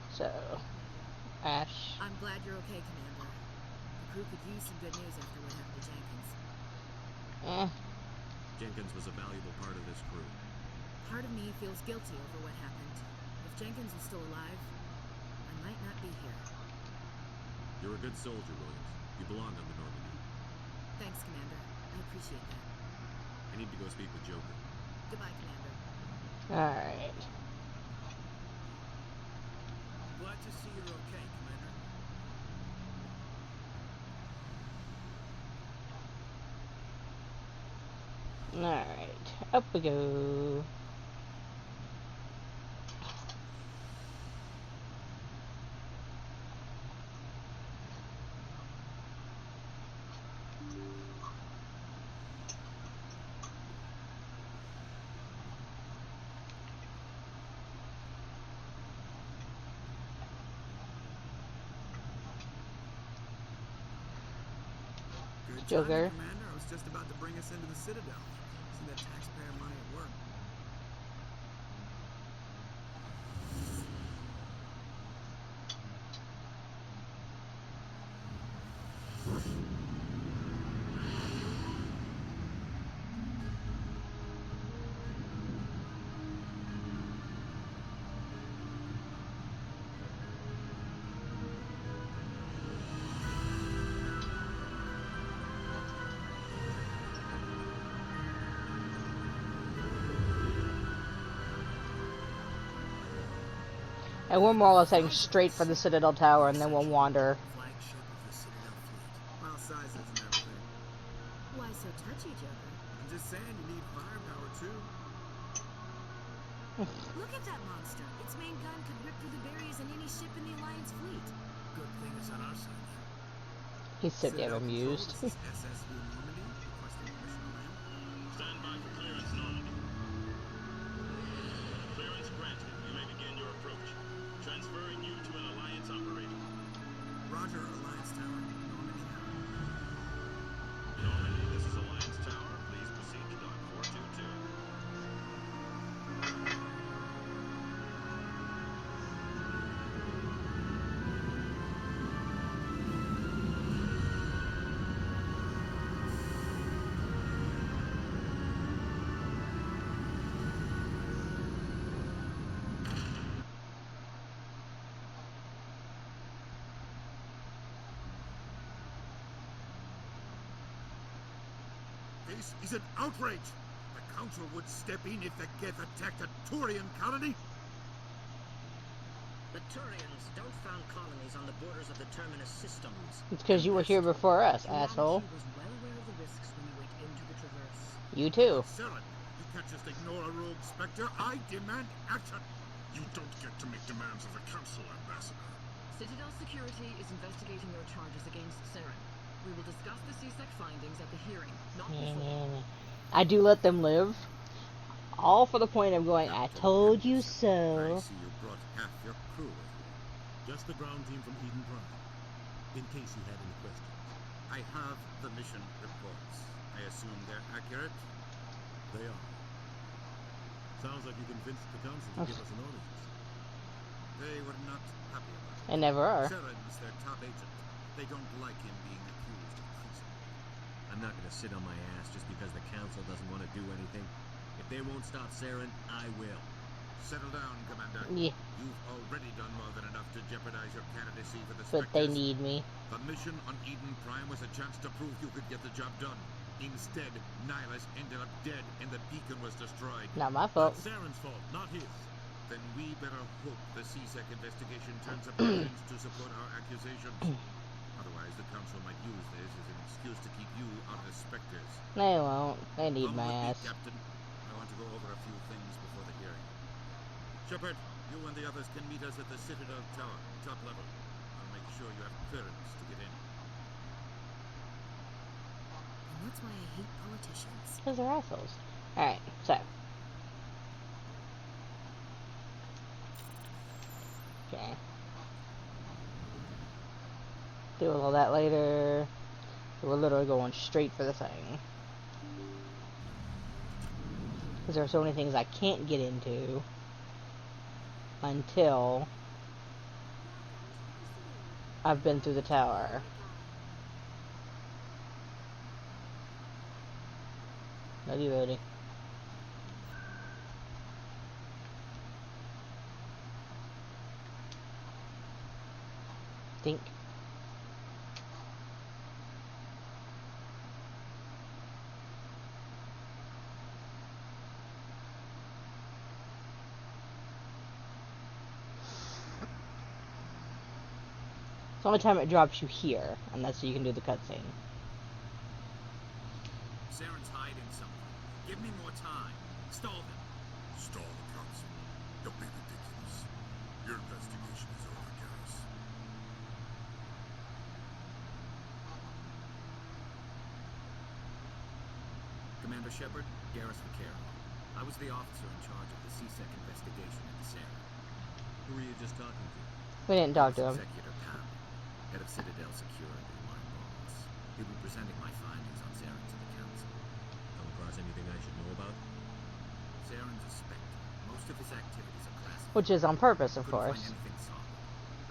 So, Ash. I'm glad you're okay, Commander. The crew could use some good news after what happened to Jenkins. Jenkins was a valuable part of this crew. Part of me feels guilty over what happened. If Jenkins was still alive, I might not be here. You're a good soldier, Williams. You belong on the Normandy. Thanks, Commander. I appreciate that. I need to go speak with Joker. Goodbye, Commander. Alright. Glad to see you're okay, Commander. Alright. Up we go. Good Joker. timing, Commander. I was just about to bring us into the Citadel. See that taxpayer money at work. And we're more or less heading straight for the Citadel Tower, and then we'll wander. Flagship of the Citadel fleet. Well, sizes and everything. Why so touchy, Joker? I'm just saying you need firepower too. Look at that monster. Its main gun could rip through the barriers in any ship in the Alliance fleet. Good thing it's on our side. He's so damn Citadel Control, amused. this is SSV Normandy, requesting permission to land. Stand by for clearance, Normandy. Clearance granted. You may begin your approach. Transferring you to an Alliance operator. Roger, Alliance Tower. Normandy out. Normandy, this is Alliance Tower. Please proceed to dock 422. This is an outrage! The council would step in if the Geth attacked a Turian colony? The Turians don't found colonies on the borders of the Terminus systems. It's because you were here before us, asshole. Humanity was well aware of the risks when we went into the Traverse. You too. Saren, you can't just ignore a rogue Spectre. I demand action. You don't get to make demands of the Council, Ambassador. Citadel Security is investigating your charges against Saren. We will discuss the CSEC findings at the hearing, not before. I do let them live. All for the point of going, I told you so. I see you brought half your crew with you. Just the ground team from Eden Prime. In case you had any questions. I have the mission reports. I assume they're accurate? They are. Sounds like you convinced the Council to give us an audience. They were not happy about it. They never are. Saren's their top agent. They don't like him being accused of treason. I'm not gonna sit on my ass just because the Council doesn't want to do anything. If they won't stop Saren, I will. Settle down, Commander. Yeah. You've already done more than enough to jeopardize your candidacy for the But Spectres. they need me. The mission on Eden Prime was a chance to prove you could get the job done. Instead, Nihilus ended up dead and the beacon was destroyed. Not my fault. That's Saren's fault, not his. Then we better hope the CSEC investigation turns up evidence to support our accusations. Otherwise, the Council might use this as an excuse to keep you out of the Spectres. They won't. They need Come my with me, ass. Captain. I want to go over a few things before the hearing. Shepard, you and the others can meet us at the Citadel Tower, top level. I'll make sure you have clearance to get in. And that's why I hate politicians. Because they're assholes. Alright, so. Okay. Deal with all that later. So we're literally going straight for the thing. Because there are so many things I can't get into until I've been through the tower. Ready, ready. Think. It's the only time it drops you here, and that's so you can do the cutscene. Saren's hiding something. Give me more time. Stall them. Stall the Council. Don't be ridiculous. Your investigation is over, Garrus. Commander Shepard, Garrus Vaquero. I was the officer in charge of the CSEC investigation at the Saren. Who were you just talking to? We didn't talk to him. Executor Pam, head of Citadel Security, my boss. He'll be presenting my findings on Saren to the Council. Come across anything I should know about? Saren's a Spectre. Most of his activities are classified. Which is on purpose, of Couldn't course. find anything solid.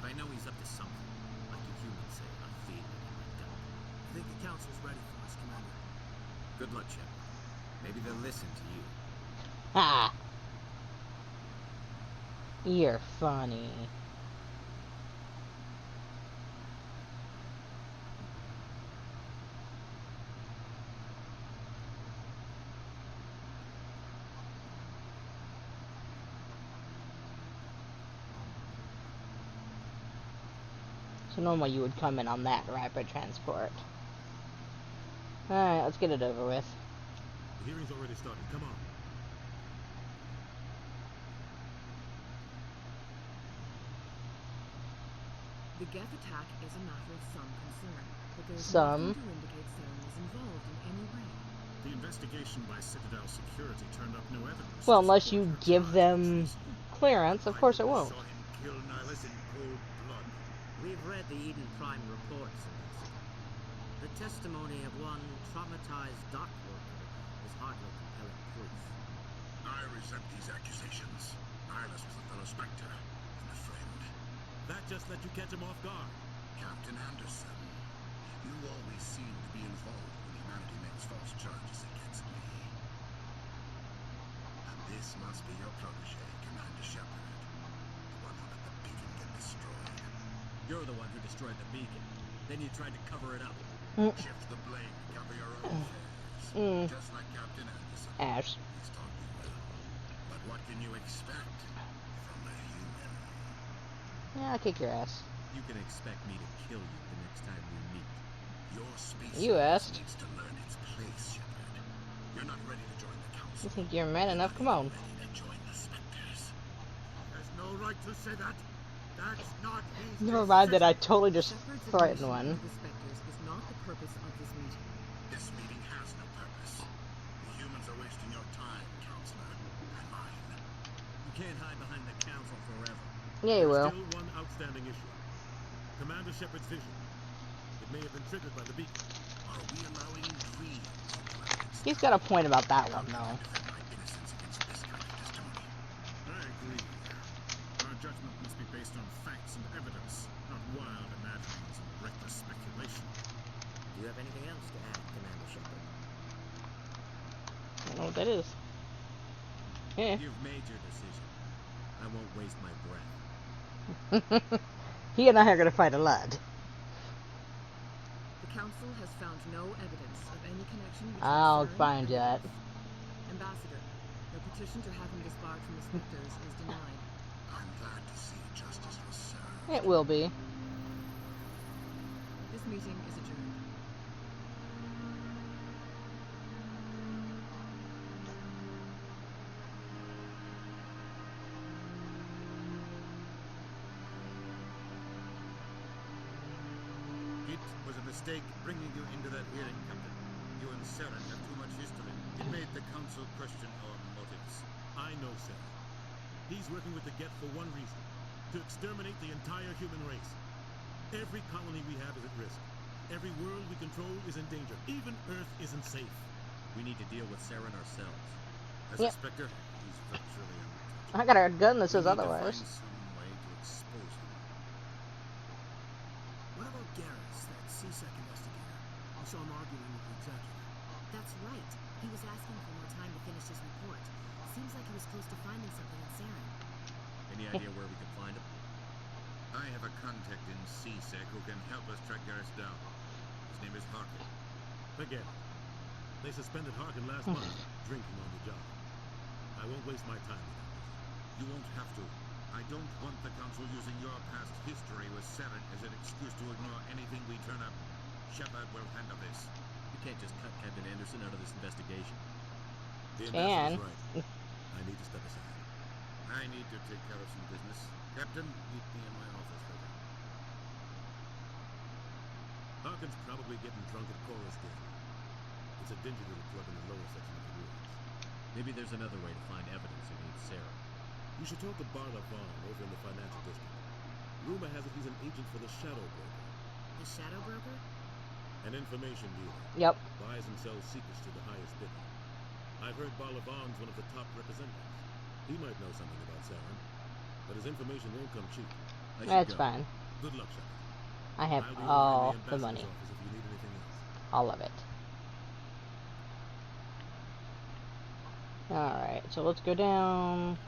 But I know he's up to something. Like the humans say, a feeling in my gut. I think the Council's ready for us, Commander. Good luck, Shepard. Maybe they'll listen to you. Ha! You're funny. So normally you would come in on that rapid transport. Alright, let's get it over with. The hearing's already started. Come on. The Geth attack is a matter of some concern, but there is Some. nothing to indicate Saren was involved in any way. The investigation by Citadel Security turned up no evidence. Well, to unless support you her give charges. them clearance, of course it won't. Saw him kill Nihilus in cold blood. We've read the Eden Prime reports, Ambassador. The testimony of one traumatized dock worker is hardly compelling proof. I resent these accusations. Nihilus was a fellow Spectre and a friend. That just let you catch him off guard. Captain Anderson, you always seem to be involved when humanity makes false charges against me. And this must be your protege, Commander Shepard. The one who let the beacon get destroyed. You're the one who destroyed the beacon. Then you tried to cover it up. Shift the blame to cover your own affairs. Just like Captain Anderson. Ash. He's taught me well. But what can you expect from a human? Yeah, I'll kick your ass. You can expect me to kill you the next time we meet. Your species You asked. needs to learn its place, Shepard. You're not ready to join the council. You think you're man enough? Come on. Ready to join the Spectres. There's no right to say that. That's not his Never mind that I decision. totally just Shepard's threatened admission one. to the Spectres is not the purpose of this meeting. This meeting has no purpose. The humans are wasting your time, Counselor, and mine. You can't hide behind the council forever. Yeah, you will. Still one outstanding issue. Commander Shepard's vision. It may have been triggered by the beacon. Are we allowing dreams into evidence? He's got a point about that one, though. Defend my innocence against this kind of testimony. I agree. Our judgment must be based on facts and evidence, not wild imaginings and reckless speculation. Do you have anything else to add, Commander Shepard? I don't know what that is. Yeah. You've made your decision. I won't waste my breath. He and I are gonna fight a lot. The Council has found no evidence of any connection between I'll Saren find and the that. Beacons. Ambassador, your petition to have him disbarred from the Spectres is denied. I'm glad to see justice was served. It will be. This meeting is adjourned. It was a mistake bringing you into that hearing, Captain. You and Saren have too much history. It made the Council question our motives. I know Saren. He's working with the Geth for one reason. To exterminate the entire human race. Every colony we have is at risk. Every world we control is in danger. Even Earth isn't safe. We need to deal with Saren ourselves. As Yep. a Spectre, he's virtually untouchable. I got a gun that says We need to otherwise. find some way to expose him. What about Garrus, that CSEC investigator? I saw him arguing with the executive. That's right. He was asking for more time to finish his report. Seems like he was close to finding something in Saren. Any idea where we could find him? I have a contact in CSEC who can help us track Garrus down. His name is Harkin. Forget it. They suspended Harkin last month, drinking on the job. I won't waste my time with him. You won't have to. I don't want the Council using your past history with Saren as an excuse to ignore anything we turn up. Shepard will handle this. You can't just cut Captain Anderson out of this investigation. The Can. ambassador's right. I need to step aside. I need to take care of some business. Captain, meet me in my office later. Harkin's probably getting drunk at Chorus Game. It's a dingy little club in the lower section of the ruins. Maybe there's another way to find evidence against Saren. You should talk to Barla Vaughn over in the financial district. Rumor has it he's an agent for the Shadow Broker. The Shadow Broker? An information dealer. Yep. Buys and sells secrets to the highest bidder. I've heard Barla Vaughn's one of the top representatives. He might know something about Saren, but his information won't come cheap. That's fine. Good luck, Shepard. I have I'll be all over in the the money. ambassador's office if you need anything else. All of it. Alright, so let's go down.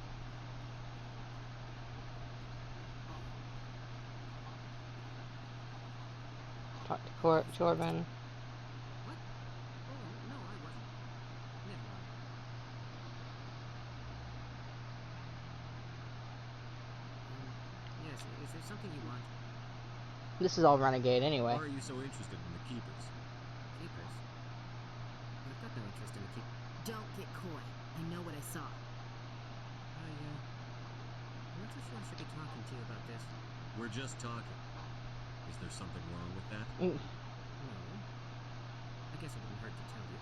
Talk to Corbin. What? Oh, no, I wasn't. Never mind. Yes, is there something you want? This is all Renegade anyway. Why are you so interested in the Keepers? Keepers? I've got no interest in the keep. Don't get coy. I know what I saw. I'm not so sure I should be talking to you about this. We're just talking. Is there something wrong with that? No. I guess it wouldn't hurt to tell you.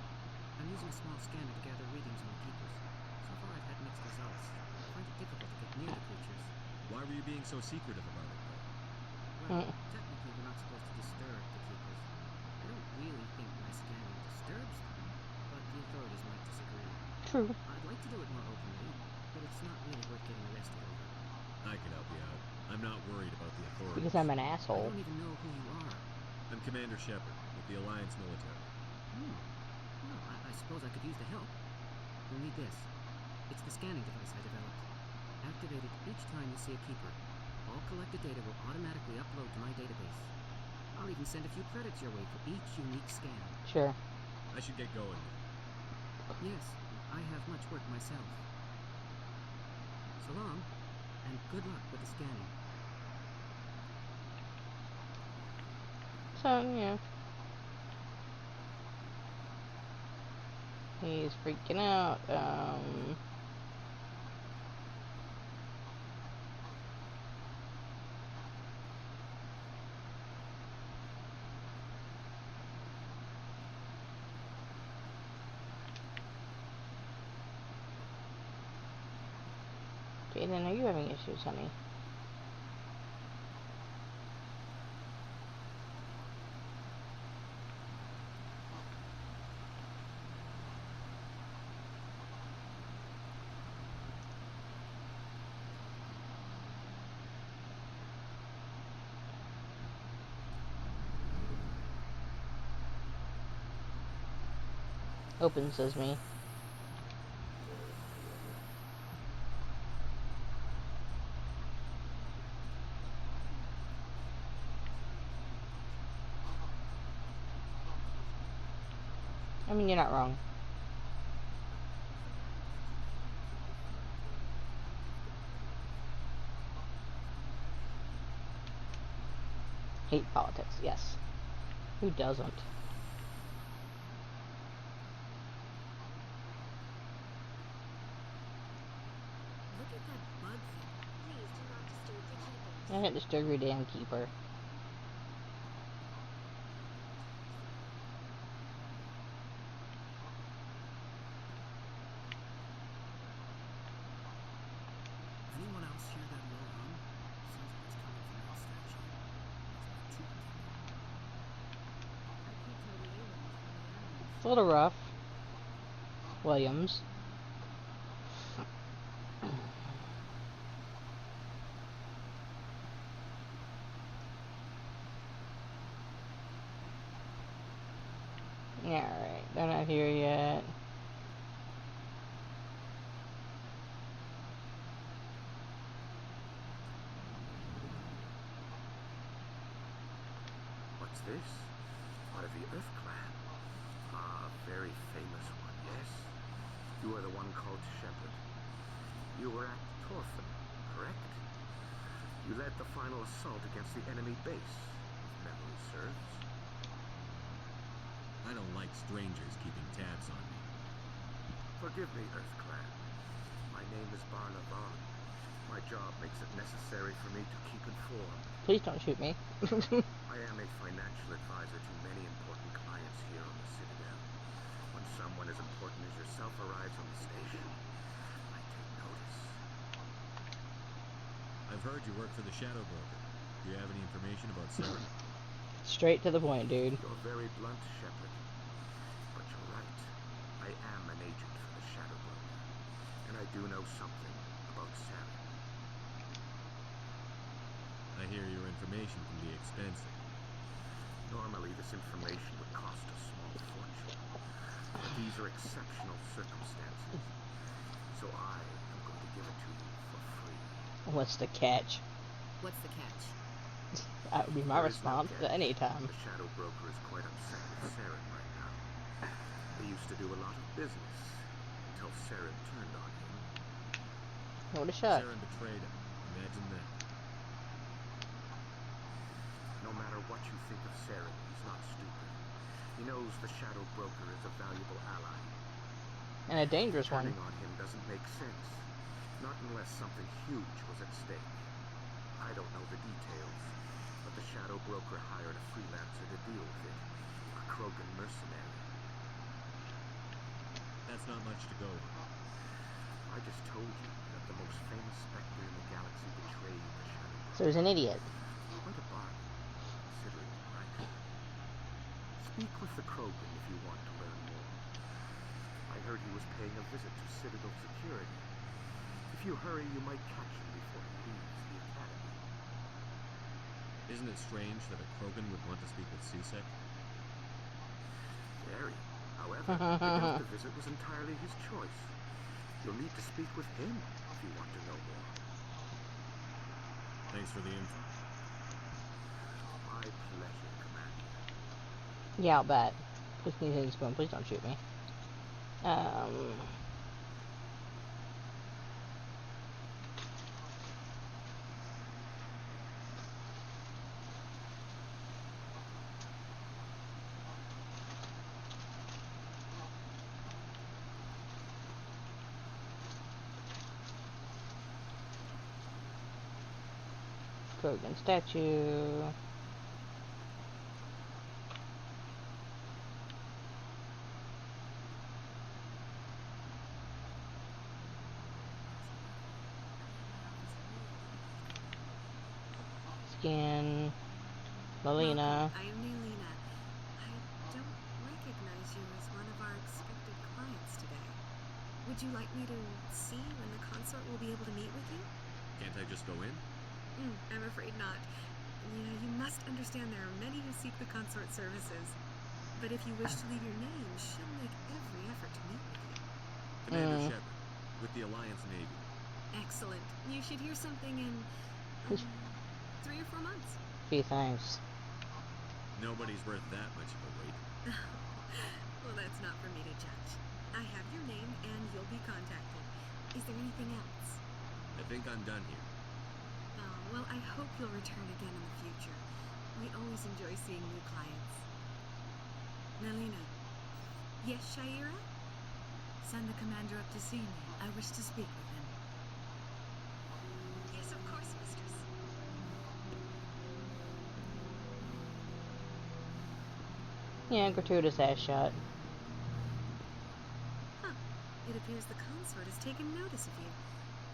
I'm using a small scanner to gather readings on the Keepers. So far I've had mixed results. I find it difficult to get near the creatures. Why were you being so secretive about it, though? Well, technically we're not supposed to disturb the Keepers. I don't really think my scanning disturbs them, but the authorities might disagree. True. I'd like to do it more openly, but it's not really worth getting arrested over. I can help you out. I'm not worried about the authorities. Because I'm an I asshole. don't even know who you are. I'm Commander Shepard, with the Alliance military. Well, I suppose I could use the help. You'll need this. It's the scanning device I developed. Activate it each time you see a keeper. All collected data will automatically upload to my database. I'll even send a few credits your way for each unique scan. Sure. I should get going. Yes, I have much work myself. So long, and good luck with the scanning. yeah. He's freaking out. Jaden, are you having issues, honey? Open sesame. I mean, you're not wrong. Hate politics, yes. Who doesn't? Look at that bug thing. Please do not disturb the keepers. I didn't disturb your damn keeper. Anyone else hear that low hum? Sounds like it's coming from that statue. It's like I can't tell the aliens from the animals. It's a little rough. Williams. Alright, they're not here yet. What's this? Part of the Earth Clan. Ah, a very famous one, yes? You are the one called Shepherd. You were at Torfin, correct? You led the final assault against the enemy base, if memory serves. I don't like strangers keeping tabs on me. Forgive me, Earth Clan. My name is Barla Vaughn. My job makes it necessary for me to keep informed. Please don't shoot me. I am a financial advisor to many important clients here on the Citadel. When someone as important as yourself arrives on the station, I take notice. I've heard you work for the Shadow Broker. Do you have any information about Sarah? Straight to the point, dude. You're very blunt, Shepard. But you're right. I am an agent for the Shadow Broker. And I do know something about Sarah. I hear your information can be expensive. Normally, this information would cost a small fortune. But these are exceptional circumstances. So I am going to give it to you for free. What's the catch? What's the catch? That would be my There is no response catch. at any time. The Shadow Broker is quite upset with Saren right now. They used to do a lot of business until Saren turned on him. What a shot. Saren betrayed him. Imagine that. No matter what you think of Saren, he's not stupid. He knows the Shadow Broker is a valuable ally. And a dangerous one. Turning on him doesn't make sense. Not unless something huge was at stake. I don't know the details, but the Shadow Broker hired a freelancer to deal with it. A Krogan mercenary. That's not much to go on. I just told you that the most famous specter in the galaxy betrayed the Shadow Broker. So he's an idiot. Quite a bargain, considering the price. Speak with the Krogan if you want to learn more. I heard he was paying a visit to Citadel security. If you hurry, you might catch him before he leaves the Academy. Isn't it strange that a Krogan would want to speak with C-Sec? Very. However, I doubt the visit was entirely his choice. You'll need to speak with him if you want to know more. Thanks for the info. My pleasure, Commander. Yeah, I'll bet. Please need his phone. Please don't shoot me. Kogan statue. Skin. Melina. Welcome. I am Melina. I don't recognize you as one of our expected clients today. Would you like me to see when the consort will be able to meet with you? Can't I just go in? I'm afraid not. Yeah, you must understand there are many who seek the consort services. But if you wish to leave your name, she'll make every effort to meet with you. Commander Shepard, with the Alliance Navy. Excellent. You should hear something in 3 or 4 months. Gee, thanks. Nobody's worth that much of a wait. Well, that's not for me to judge. I have your name and you'll be contacted. Is there anything else? I think I'm done here. Oh, well, I hope you'll return again in the future. We always enjoy seeing new clients. Melina. Yes, Shaira? Send the commander up to see me. I wish to speak with him. Yes, of course, mistress. Yeah, gratuitous ass shot. Huh. It appears the consort has taken notice of you.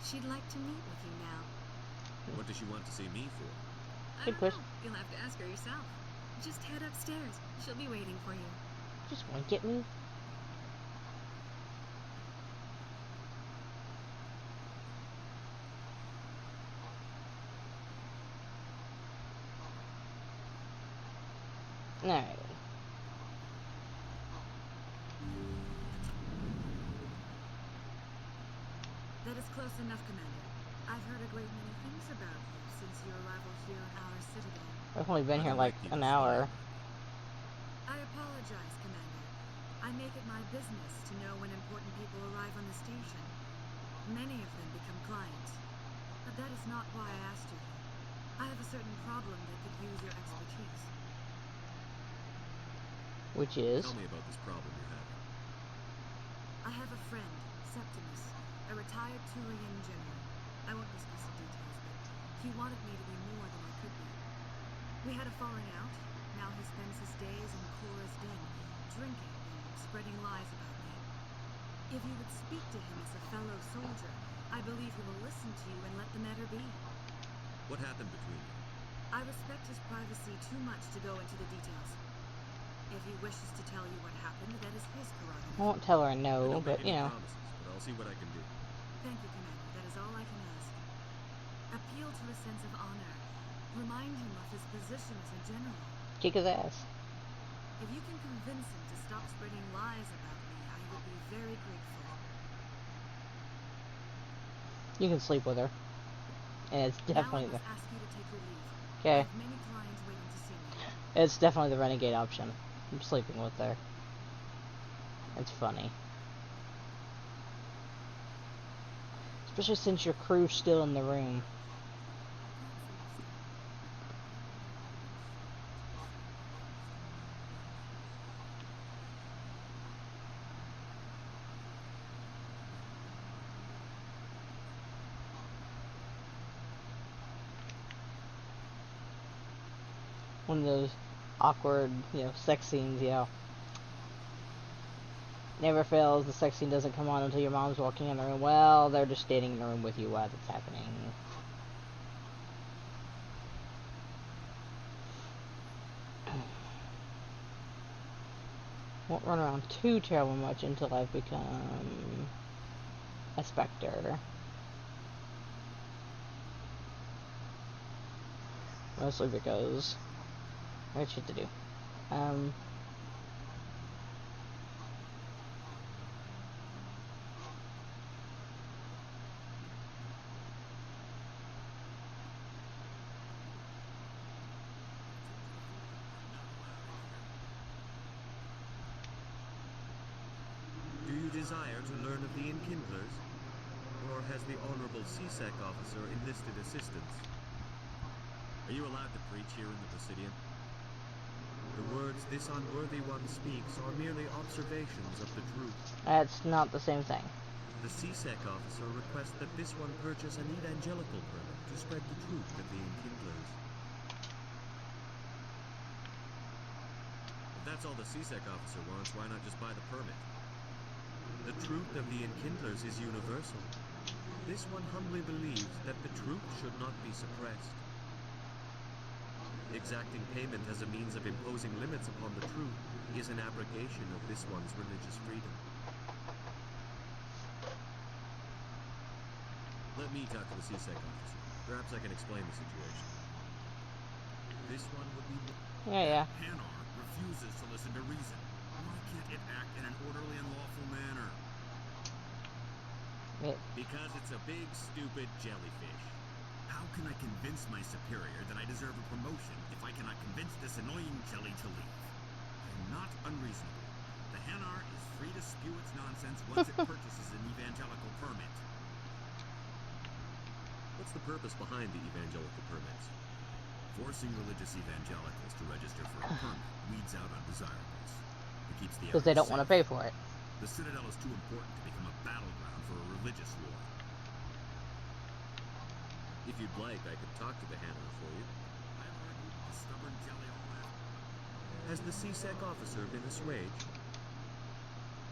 She'd like to meet with you now. What does she want to see me for? I don't know. You'll have to ask her yourself. Just head upstairs. She'll be waiting for you. Just wink at me. Alright. That is close enough, Commander. I've heard a great many things about you since your arrival here in our citadel. I've only been here like an hour. I apologize, Commander. I make it my business to know when important people arrive on the station. Many of them become clients. But that is not why I asked you here. I have a certain problem that could use your expertise. Which is? Tell me about this problem you're having. I have a friend, Septimus, a retired Turian general. I won't discuss the details, but he wanted me to be more than I could be. We had a falling out. Now he spends his days in Cora's den, drinking and spreading lies about me. If you would speak to him as a fellow soldier, I believe he will listen to you and let the matter be. What happened between you? I respect his privacy too much to go into the details. If he wishes to tell you what happened, that is his prerogative. I won't tell her I no, don't but make you any know. promises, but I'll see what I can do. Thank you, Commander. That is all I can ask. Appeal to a sense of honor. Remind him of his position as a general. Kick his ass. If you can convince him to stop spreading lies about me, I would be very grateful. You can sleep with her. And it's definitely now I must ask you to take your leave. Okay. I have many clients waiting to see me. It's definitely the renegade option. I'm sleeping with her. It's funny. Especially since your crew's still in the room. One of those awkward, sex scenes, Never fails, the sex scene doesn't come on until your mom's walking in the room. Well, they're just standing in the room with you while it's happening. Won't run around too terribly much until I've become a Spectre. Mostly because I have shit to do. Do you desire to learn of the Enkindlers? Or has the Honorable CSEC officer enlisted assistance? Are you allowed to preach here in the Presidium? The words this unworthy one speaks are merely observations of the truth. That's not the same thing. The CSEC officer requests that this one purchase an evangelical permit to spread the truth of the Enkindlers. If that's all the CSEC officer wants, why not just buy the permit? The truth of the Enkindlers is universal. This one humbly believes that the truth should not be suppressed. Exacting payment as a means of imposing limits upon the truth is an abrogation of this one's religious freedom. Let me talk to the CSEC officer. Perhaps I can explain the situation. This one would be... Yeah. Hanar refuses to listen to reason. Why can't it act in an orderly and lawful manner? Because it's a big, stupid jellyfish. How can I convince my superior that I deserve a promotion if I cannot convince this annoying jelly to leave? I am not unreasonable. The Hanar is free to spew its nonsense once it purchases an evangelical permit. What's the purpose behind the evangelical permits? Forcing religious evangelicals to register for a permit weeds out undesirables. It keeps the Because they don't want to pay for it. The Citadel is too important to become a battleground for a religious war. If you'd like, I could talk to the Hanar for you. I've argued with the stubborn jelly all that. Has the CSEC officer been assuaged?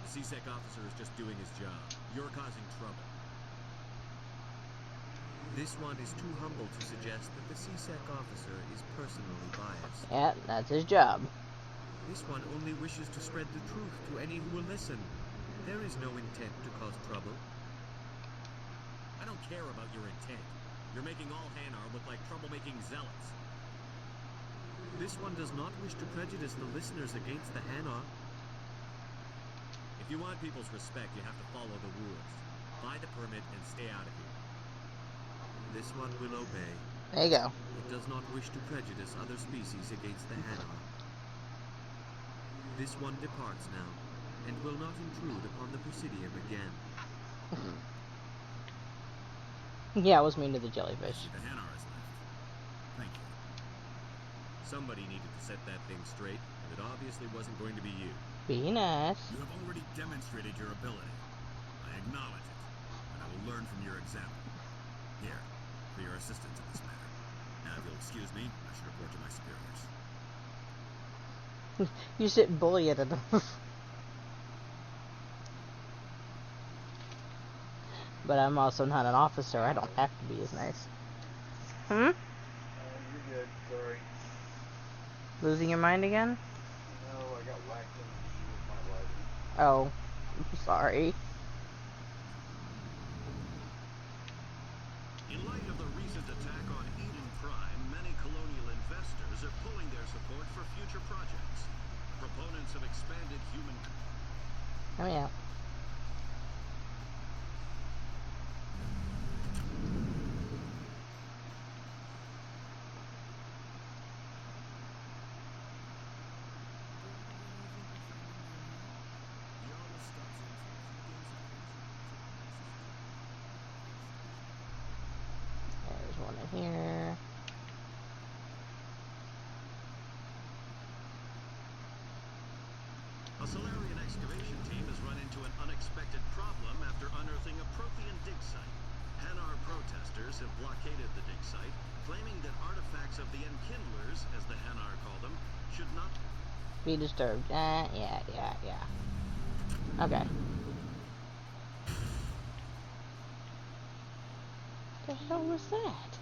The CSEC officer is just doing his job. You're causing trouble. This one is too humble to suggest that the CSEC officer is personally biased. Yeah, that's his job. This one only wishes to spread the truth to any who will listen. There is no intent to cause trouble. I don't care about your intent. You're making all Hanar look like troublemaking zealots. This one does not wish to prejudice the listeners against the Hanar. If you want people's respect, you have to follow the rules. Buy the permit and stay out of here. This one will obey. There you go. It does not wish to prejudice other species against the Hanar. This one departs now, and will not intrude upon the Presidium again. Yeah, I was mean to the jellyfish. The Hanar is left. Thank you. Somebody needed to set that thing straight, and it obviously wasn't going to be you. Be nice. You have already demonstrated your ability. I acknowledge it, and I will learn from your example. Here, for your assistance in this matter. Now, if you'll excuse me, I should report to my superiors. You shouldn't bully it enough. But I'm also not an officer. I don't have to be as nice. You're good. Sorry. Losing your mind again? No, I got whacked in the knee with my lighter. Oh, I'm sorry. In light of the recent attack on Eden Prime, many colonial investors are pulling their support for future projects. Proponents of expanded human... Oh yeah. There's one in here. A Solarian excavation team has run into an unexpected problem after unearthing a Prothean dig site. Hanar protesters have blockaded the dig site, claiming that artifacts of the Enkindlers, as the Hanar call them, should not Be disturbed. Yeah. Okay. What the hell was that?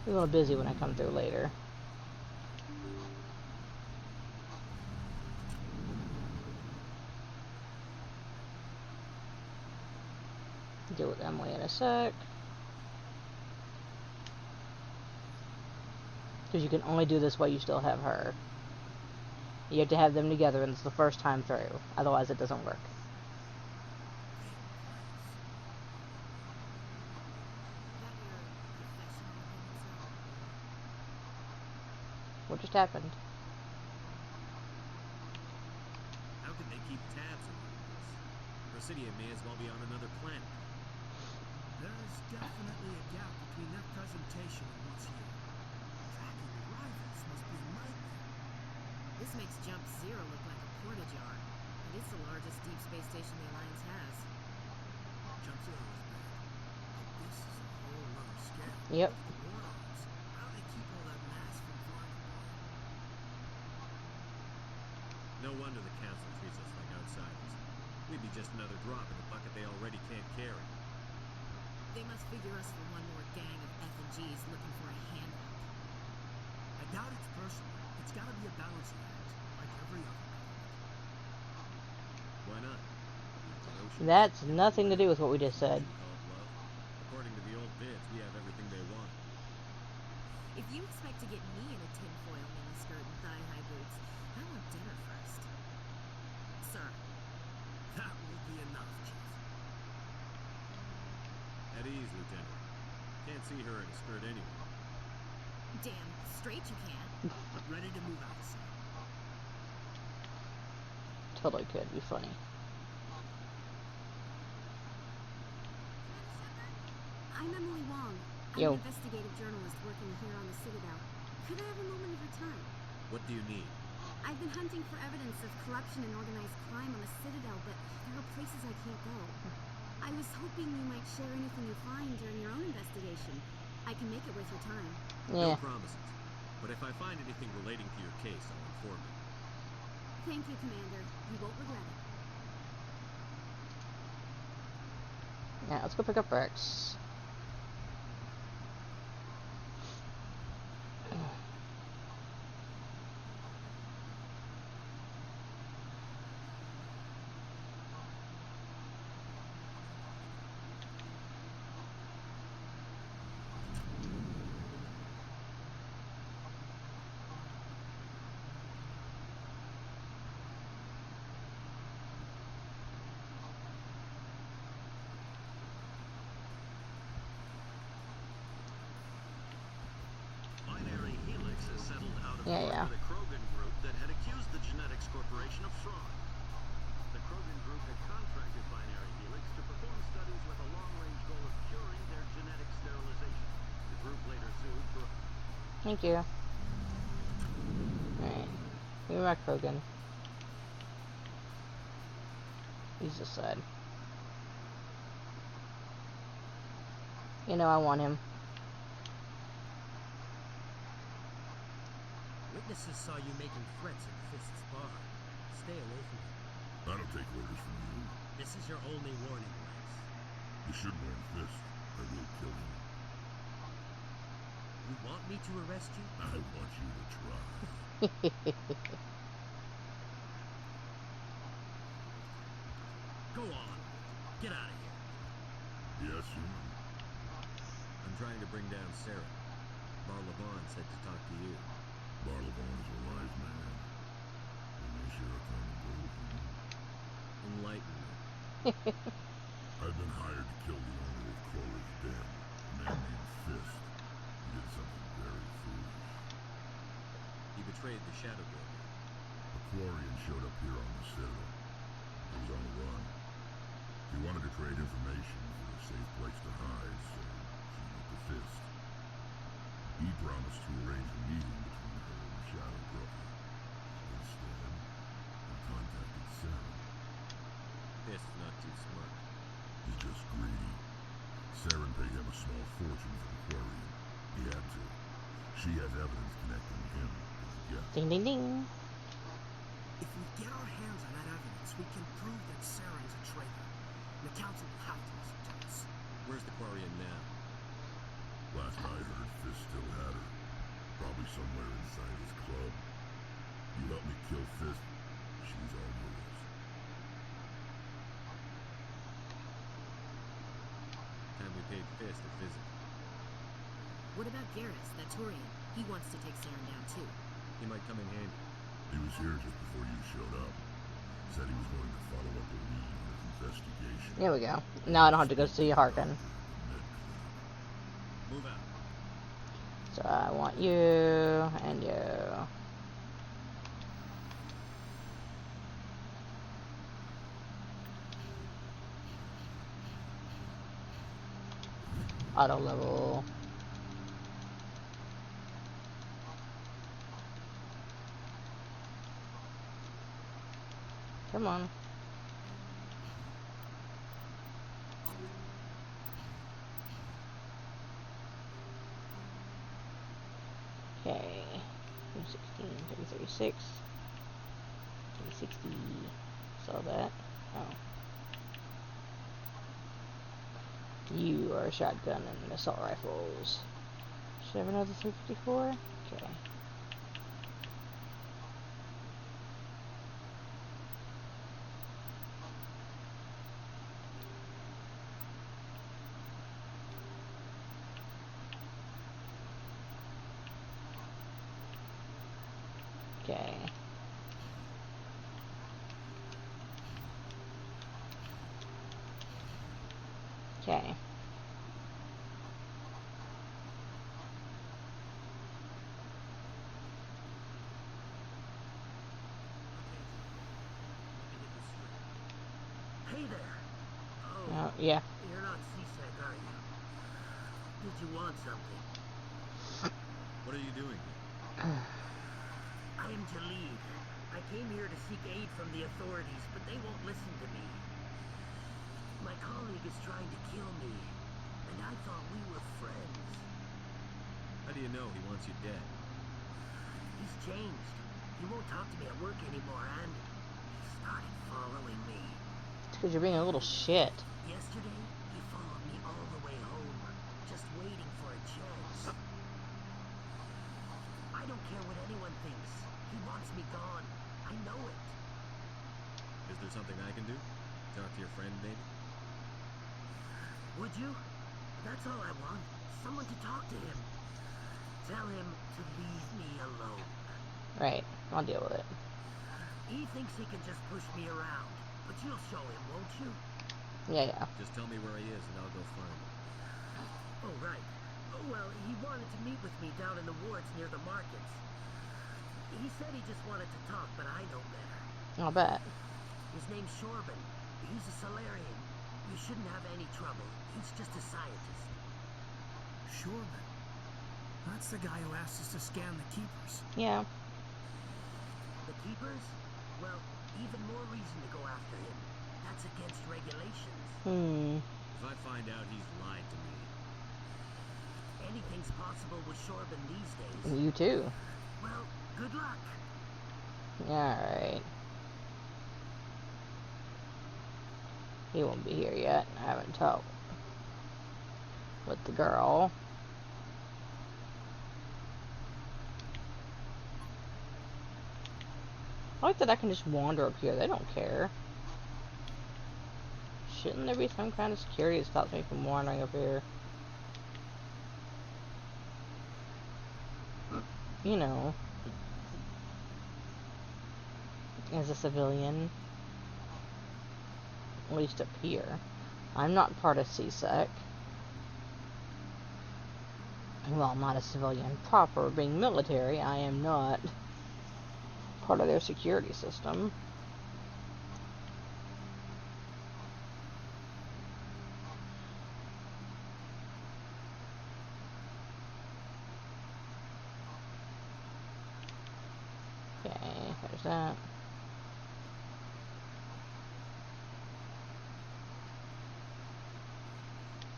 Be a little busy when I come through later. Deal with Emily in a sec. Because you can only do this while you still have her. You have to have them together, and it's the first time through. Otherwise, it doesn't work. What just happened? How can they keep tabs on all this? Presidium may as well be on another planet. There's definitely a gap between their presentation and what's here. Tracking the rivals must be a nightmare. This makes Jump Zero look like a porta-jar. And it's the largest deep space station the Alliance has. Jump Zero is bad. But this is a whole other scale. Yep. Look at the warlords. How do they keep all that mass from flying apart? No wonder the council treats us like outsiders. We'd be just another drop in the bucket they already can't carry. They must figure us for one more gang of F&Gs looking for a handout. I doubt it's personal. It's gotta be a balancing act, like every other government. Why not? We've got oceans. That's nothing to do with what we just said. Called love. According to the old bids, we have everything they want. If you expect to get me in a tinfoil miniskirt and thigh-high boots, I want dinner first. Sir. That will be enough, Chief. At ease, Lieutenant. Can't see her in a skirt anyway. Damn straight you can. Ready to move out, sir. Totally could be funny. I'm Emily Wong. I'm Yo. an investigative journalist working here on the Citadel. Could I have a moment of your time? What do you need? I've been hunting for evidence of corruption and organized crime on the Citadel, but there are places I can't go. I was hoping you might share anything you find during your own investigation. I can make it worth your time. Yeah. No promises. But if I find anything relating to your case, I'll inform you. Thank you, Commander. You won't regret it. Yeah, let's go pick up Rex. Binary Helix has settled out of Yeah, court yeah. with a Krogan group that had accused the Genetics Corporation of fraud. The Krogan group had contracted Binary Helix to perform studies with a long-range goal of curing their genetic sterilization. The group later sued for... Thank you. Alright. Give me my Krogan. He's this side. You know I want him. Witnesses saw you making threats at Fist's bar. Stay away from him. I don't take orders from you. This is your only warning, Rex. You should warn Fist. I will kill him. You want me to arrest you? I want you to try. Go on. Get out of here. Yes, human. I'm trying to bring down Sarah. Barlavon said to talk to you. Barlavon is a wise man. We may share a common goal. Enlighten me. I've been hired to kill the owner of Chlora's Den, a man named Fist. He did something very foolish. He betrayed the Shadow Broker. A Quarian showed up here on the Citadel. He was on the run. He wanted to trade information for a safe place to hide, so she went to Fist. He promised to arrange a meeting between her and the Shadow Broker. Instead, he contacted Sarah. Fist's not too smart. He's just greedy. Saren paid him a small fortune for the Quarian. He had to. She has evidence connecting him to the Geth. Ding ding ding. If we get our hands on that evidence, we can prove that Saren's a traitor. The council will have to listen to us. Where's the Quarian now? Last I heard, Fist still had her. Probably somewhere inside his club. You help me kill Fist, she's all yours. Time we paid Fist a visit. What about Garrus, that Turian? He wants to take Saren down too. He might come in handy. He was here just before you showed up. Said he was going to follow up a lead on his investigation. There we go. Now I don't have to go see Harkin. Move out. So I want you and you. Auto level. Come on. Okay. 216, 336, 360. Saw that. Oh. You are a shotgun and assault rifles. Should I have another 354? Okay. Okay. Okay. Hey there. Oh, yeah. You're not CSEC, are you? Did you want something? What are you doing here? I am Jalid. I came here to seek aid from the authorities, but they won't listen to me. My colleague is trying to kill me, and I thought we were friends. How do you know he wants you dead? He's changed. He won't talk to me at work anymore, and he started following me. It's because you're being a little shit. Yesterday, he followed me all the way home, just waiting for a chance. I don't care what anyone thinks. He wants me gone. I know it. Is there something I can do? Talk to your friend, maybe? Would you? That's all I want. Someone to talk to him. Tell him to leave me alone. Right. I'll deal with it. He thinks he can just push me around, but you'll show him, won't you? Yeah. Just tell me where he is and I'll go find him. Oh, right. Oh, well, he wanted to meet with me down in the wards near the markets. He said he just wanted to talk, but I know better. I'll bet. His name's Shorban. He's a Solarian. You shouldn't have any trouble. He's just a scientist. Shorban? That's the guy who asked us to scan the keepers. Yeah. The keepers? Well, even more reason to go after him. That's against regulations. If I find out he's lied to me... Anything's possible with Shorban these days. You too. Well, good luck. Alright. He won't be here yet. I haven't talked with the girl. I like that I can just wander up here. They don't care. Shouldn't there be some kind of security that stops me from wandering up here? You know. As a civilian. At least up here. I'm not part of CSEC. Well, I'm not a civilian proper. Being military, I am not part of their security system. Okay, there's that.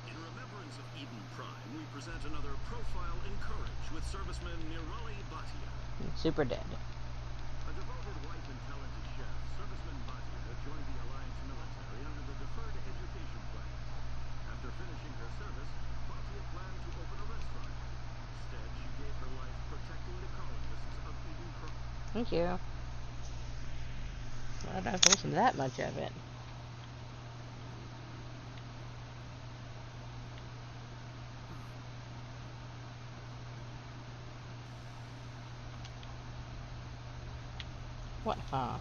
In remembrance of Eden Prime, we present another profile in courage with serviceman Nirali Bhatia. Super dead. A devoted wife and talented chef, serviceman Bhatia joined the Alliance military under the Deferred Education Plan. After finishing her service, Bhatia planned to open a restaurant. Instead, she gave her life protecting the colonists of Eden Prime. Thank you. I don't have to listen to that much of it. What, huh?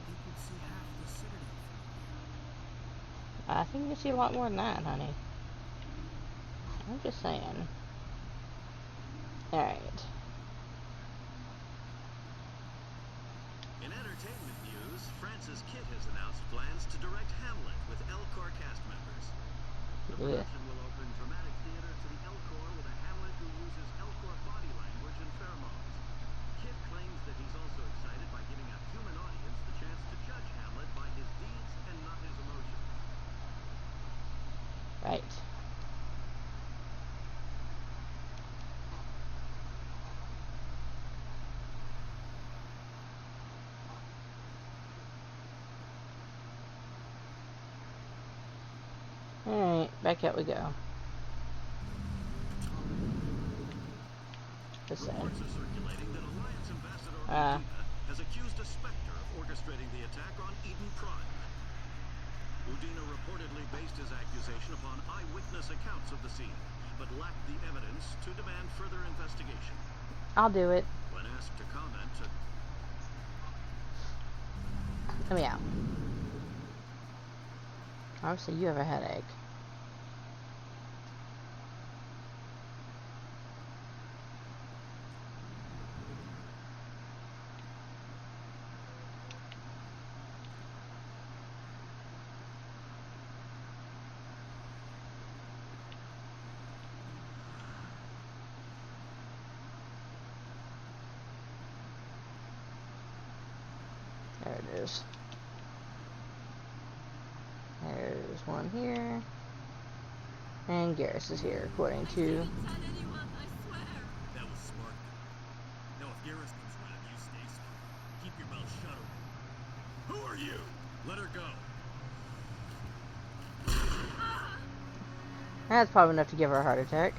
You can see half the citadel from here. I think you can see a lot more than that, honey. I'm just saying. Alright. In entertainment news, Francis Kidd has announced plans to direct Hamlet with Elcor cast members. The production will open dramatic theater to the Elcor with a Hamlet who uses Elcor body language and pheromones. Kidd claims that he's also excited by giving a human audience the chance to judge Hamlet by his deeds and not his emotions. Right. Alright, back out we go. Just sad. Reports are circulating that Alliance Ambassador Udina has accused a Spectre of orchestrating the attack on Eden Prime. Udina reportedly based his accusation upon eyewitness accounts of the scene, but lacked the evidence to demand further investigation. I'll do it. When asked to comment, Let me out. Obviously, you have a headache. There it is. There's one here. And Garrus is here, according to... That was smart. Now if Garrus comes around, you stay smart. Keep your mouth shut over. Who are you? Let her go. That's probably enough to give her a heart attack.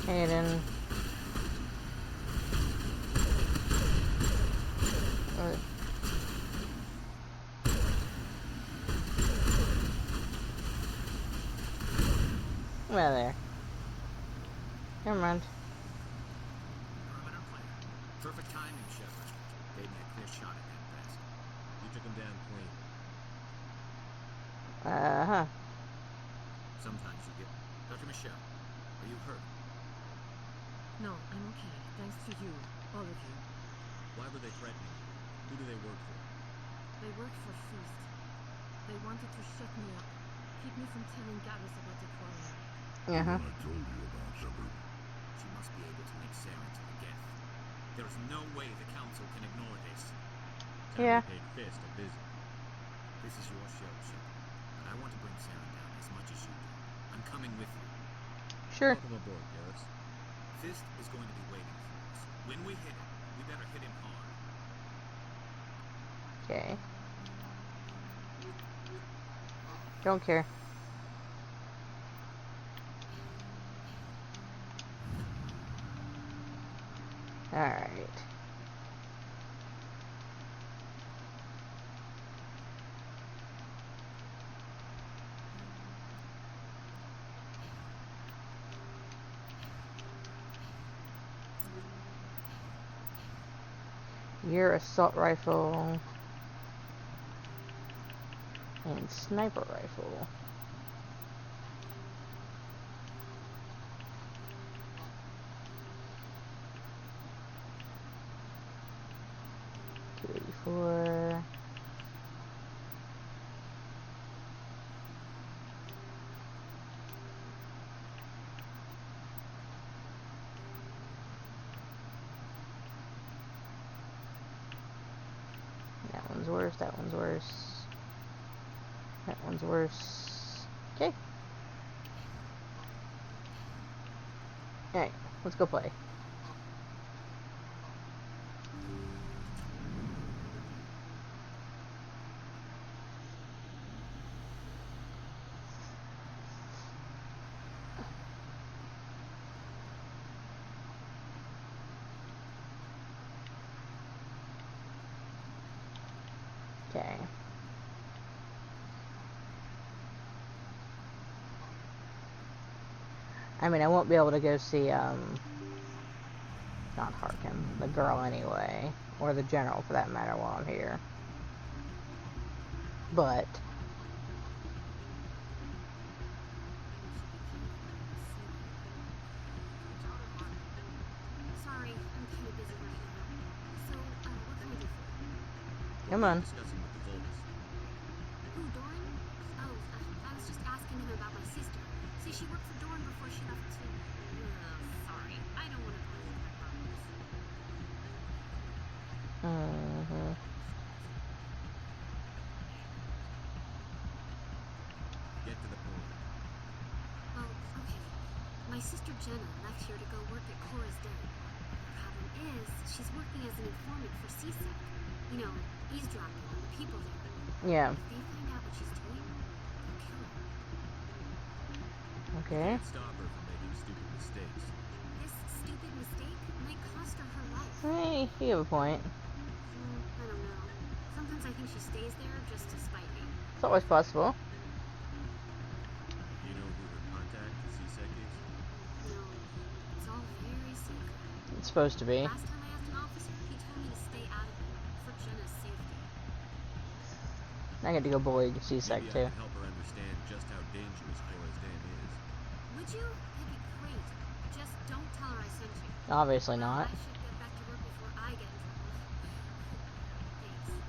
Aiden. Well, there. Never mind. Perimeter clear. Perfect timing, Shepard. Gave me a clear shot at that best. You took him down clean. Uh-huh. Sometimes you get... Dr. Michelle, are you hurt? No, I'm okay. Thanks to you. All of you. Why were they threatening you? Who do they work for? They worked for Feast. They wanted to shut me up. Keep me from telling Garrus about the quarrel. Uh-huh. I told you about Shepard. She must be able to link Saren to the Geth. There's no way the Council can ignore this. Yeah. Big Fist a visit. This is your show, Shepard. But I want to bring Saren down as much as you do. I'm coming with you. Sure. Welcome aboard, Garrus. Fist is going to be waiting for us. When we hit him, we better hit him hard. Okay. Don't care. Alright. Your assault rifle and sniper rifle. $284. That one's worse, that one's worse. That one's worse. Okay. Alright, let's go play. Okay. I mean, I won't be able to go see, not Harkin, the girl anyway, or the general for that matter while I'm here. But Sorry, I'm kind of busy right now. So, what can I do for you? come on. Discussing with the Volvis. Who, Doran? Oh, I was just asking him about my sister. See, she worked for Doran before she left to... sorry, I don't want to bother you with my problems. Get to the point. Well, okay. My sister Jenna left here to go work at Cora's Den. The problem is, she's working as an informant for CSEC. You know, eavesdropping on the people there. Yeah. If they find out what she's doing, they'll kill her. Okay. Can't stop her from making stupid mistakes. This stupid mistake might cost her her life. Hey, you have a point. I don't know. Sometimes I think she stays there just to spite me. It's always possible. Do you know who her contact at CSEC is? No, it's all very secret. It's supposed to be. Last time I asked an officer, he told me to stay out of it for Jenna's safety. I get to go bully CSEC Maybe I too. can help her understand just how dangerous Cora's Den is. Would you? That'd be great. Just don't tell her I sent you. Obviously not. I should get back to work before I get in trouble. Thanks.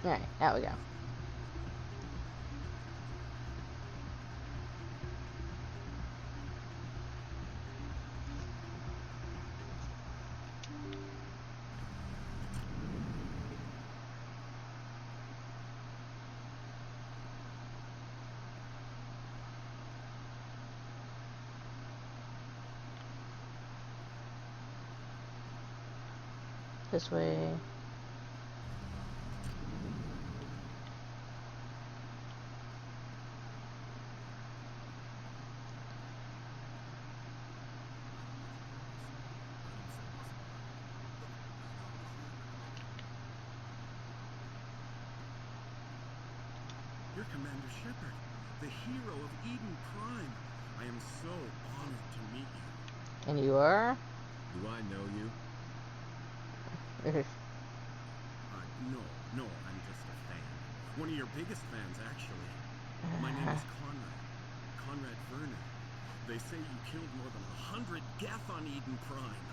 Alright, out we go. This way. You're Commander Shepard, the hero of Eden Prime. I am so honored to meet you. And you are? Do I know you? No, I'm just a fan. One of your biggest fans, actually. My name is Conrad Werner. They say you killed more than 100 Geth on Eden Prime.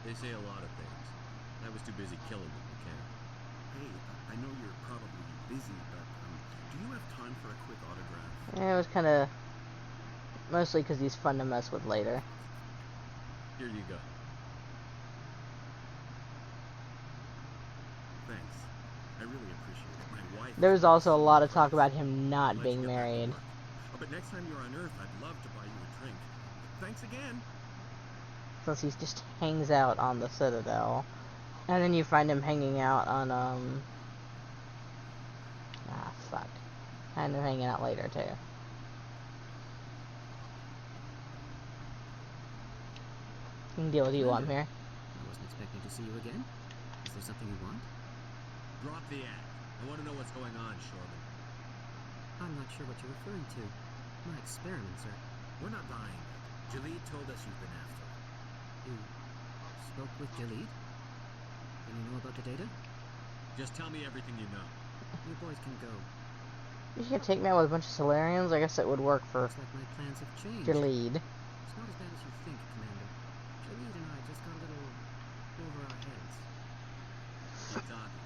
They say a lot of things. I was too busy killing them to care. Hey, I know you're probably busy, but do you have time for a quick autograph? Yeah, it was kind of mostly because he's fun to mess with later. Here you go. Thanks. I really appreciate it. My wife... There was also a lot of talk about him not being married. But next time you're on Earth, I'd love to buy you a drink. Thanks again. Since he just hangs out on the Citadel. And then you find him hanging out on, fuck. Find him hanging out later, too. You can deal with you, I'm here. I wasn't expecting to see you again. Is there something you want? Drop the act. I want to know what's going on, Shoreman. I'm not sure what you're referring to. My experiments are... We're not dying. Jalid told us you've been after. You spoke with Jalid? And you know about the data? Just tell me everything you know. You boys can go. You can take me out with a bunch of Solarians? I guess it would work for Looks like my plans have changed. your lead. It's not as bad as you think, Commander. Jalid and I just got a little over our heads. Keep talking.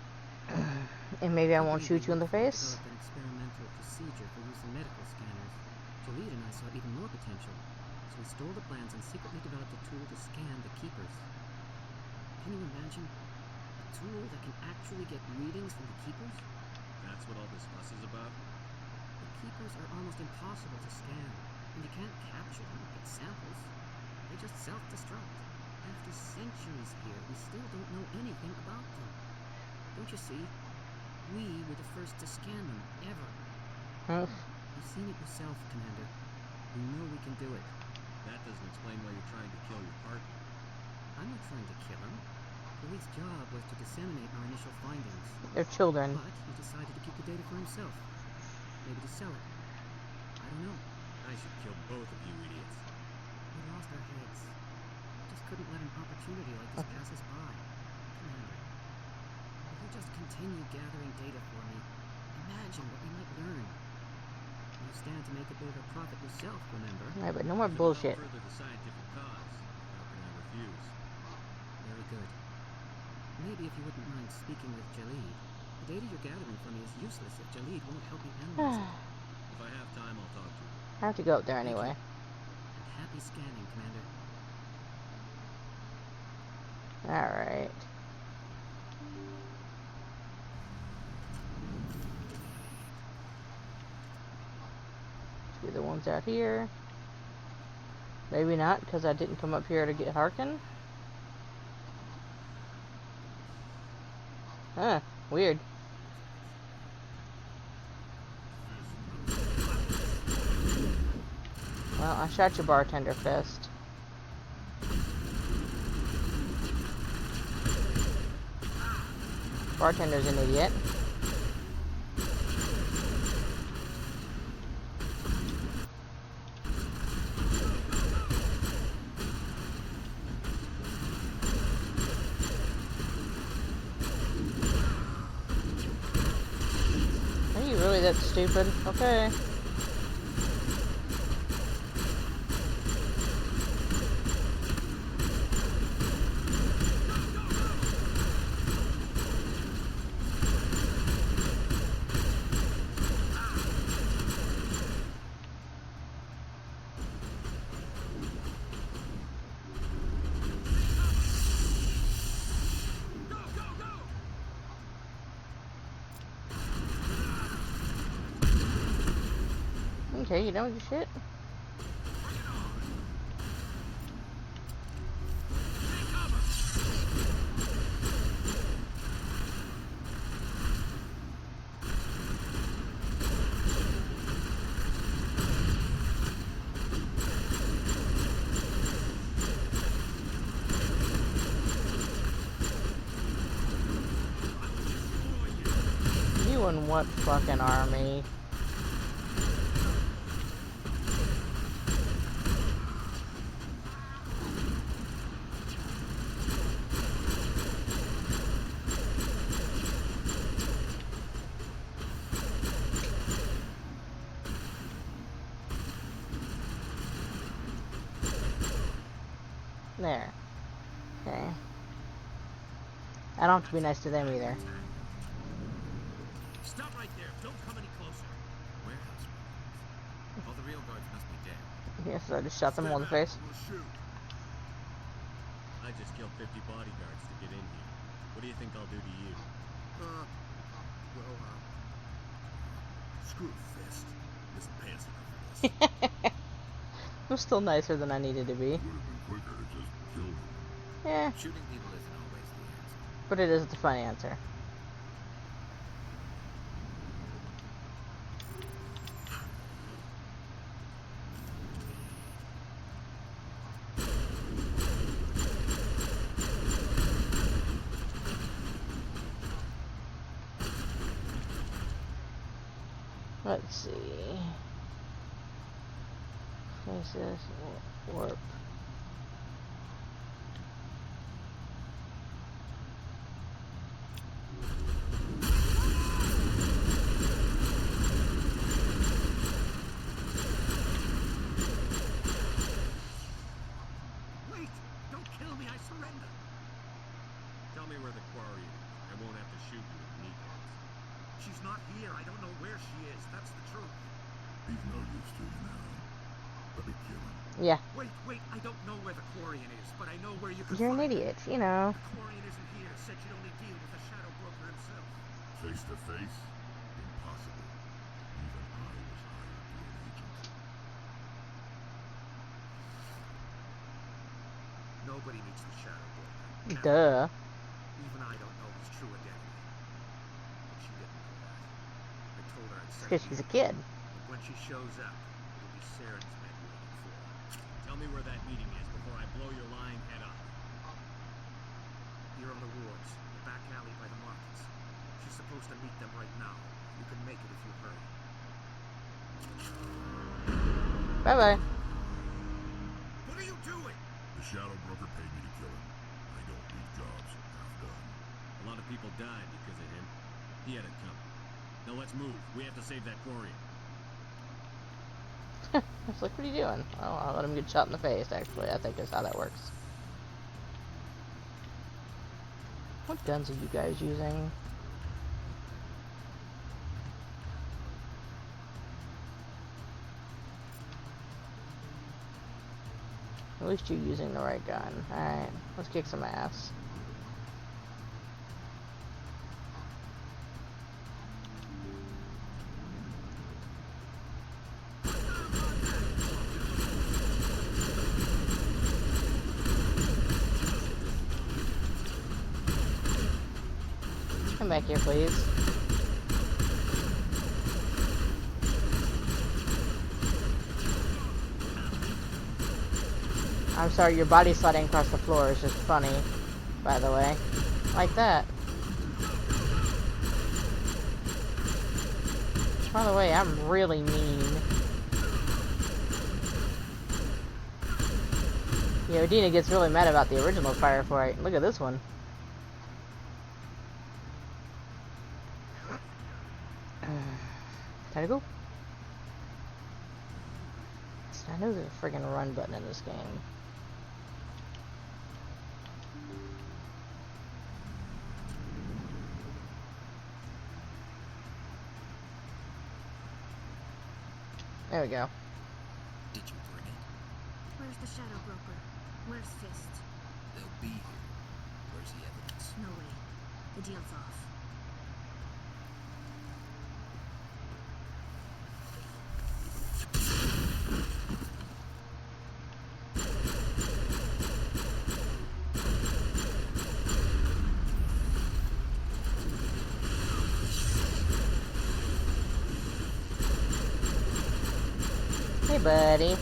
And maybe I won't shoot you in the face? Developed an experimental procedure for use in medical scanners. Jalid and I saw even more potential, so we stole the plans and secretly developed a tool to scan the Keepers. Can you imagine? A tool that can actually get readings from the Keepers? That's what all this fuss is about? The Keepers are almost impossible to scan, and you can't capture them or get samples. They just self-destruct. After centuries here, we still don't know anything about them. Don't you see? We were the first to scan them, ever. Huh? You've seen it yourself, Commander. You know we can do it. That doesn't explain why you're trying to kill your partner. I'm not trying to kill him. Police job was to disseminate our initial findings. They're children. But he decided to keep the data for himself. Maybe to sell it. I don't know. I should kill both of you idiots. We lost our heads. We just couldn't let an opportunity like this pass us by. Commander, if you just continue gathering data for me, imagine what we might learn. You stand to make a bit of a profit yourself, remember? Yeah, but no more If it will bullshit. further the scientific cause, how can I refuse? Very good. Maybe if you wouldn't mind speaking with Jalid. The data you're gathering for me is useless if Jalid won't help me analyze it. If I have time, I'll talk to you. I have to go up there anyway. And happy scanning, Commander. Alright. Be the ones out here. Maybe not, because I didn't come up here to get Harkin. Huh, weird. Well, I shot your bartender fist. Bartender's an idiot. Are you really that stupid? Okay. Okay, you know your shit. You and what fucking army? There. Okay. I don't have to be nice to them either. Stop right there. Don't come any closer. Warehouse. All the real guards must be dead. Yes, I just shot them all in the face. I just killed 50 bodyguards to get in here. What do you think I'll do to you? Screw Fist. Doesn't pay us enough for this. I'm still nicer than I needed to be. Would have been quicker to just kill them. Yeah, Shooting people isn't always the answer. but it is the fun answer. Let's see. Places, warp. Wait! Don't kill me. I surrender. Tell me where the quarry is. I won't have to shoot you with kneecaps. She's not here. I don't know where she is. That's the truth. He's no use to you now. Let me kill him. Yeah, Wait. I don't know where the Quarian is, but I know where you can you're an find idiot, you know. The Quarian isn't here. Said you'd only deal with the Shadow Broker himself. Face to face? Impossible. Even I was hired to be an agent. Nobody meets the Shadow Broker. Duh. Even I don't know his true identity. But she didn't know that. I told her I'd send Because her she's a here. kid. But when she shows up, it'll be Saren's men waiting for her. Tell me where that meeting is before I blow your lying head off. You're on the now. You can make it if you hurry. Bye-bye. What are you doing? The Shadow Broker paid me to kill him. I don't leave jobs half done. A lot of people died because of him. He had it coming. Now let's move. We have to save that Quarian. It's like, what are you doing? Oh, I'll let him get shot in the face, actually. I think is how that works. What guns are you guys using? At least you're using the right gun. Alright, let's kick some ass. Come back here, please. I'm sorry, your body sliding across the floor is just funny, by the way. Like that. By the way, I'm really mean. Yeah, Odina gets really mad about the original firefight. Look at this one. Can I go? I know there's a friggin' run button in this game. There we go. Did you bring it? Where's the Shadow Broker? Where's Fist? They'll be here. Where's the evidence? No way. The deal's off. Hey, buddy.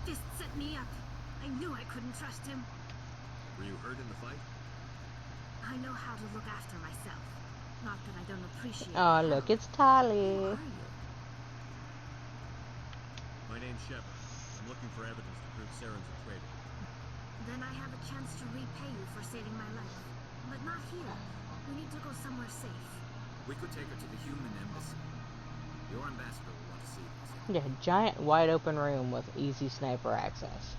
Fist set me up. I knew I couldn't trust him. Were you hurt in the fight? I know how to look after myself. Not that I don't appreciate Oh, help. look, it's Tali. Who are you? My name's Shepard. I'm looking for evidence to prove Saren's a traitor. Then I have a chance to repay you for saving my life. But not here. We need to go somewhere safe. We could take her to the human embassy. Your ambassador will want to see this. Yeah, giant wide open room with easy sniper access.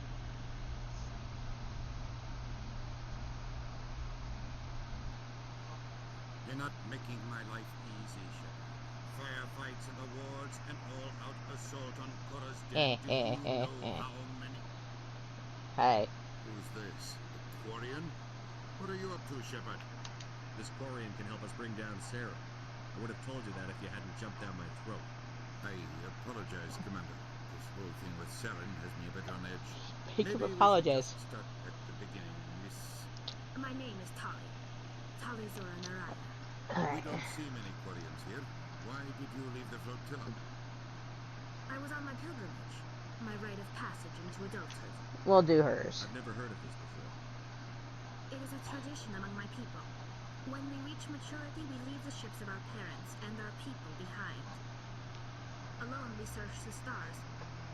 You're not making my life easy, Shepard. Firefights in the wards, an all-out assault on Korra's den. Do you know how many? Hey. Who's this? The Quarian? What are you up to, Shepard? This Quarian can help us bring down Saren. I would have told you that if you hadn't jumped down my throat. I apologize, Commander. This whole thing with Saren has me a bit on edge. Make him Maybe we apologize. should start at the beginning, Miss... My name is Tali. Tali Zora Naraya. We don't see many Quarians here. Why did you leave the flotilla? I was on my pilgrimage. My rite of passage into adulthood. We'll do hers. I've never heard of this before. It is a tradition among my people. When we reach maturity, we leave the ships of our parents and our people behind. Alone, we search the stars,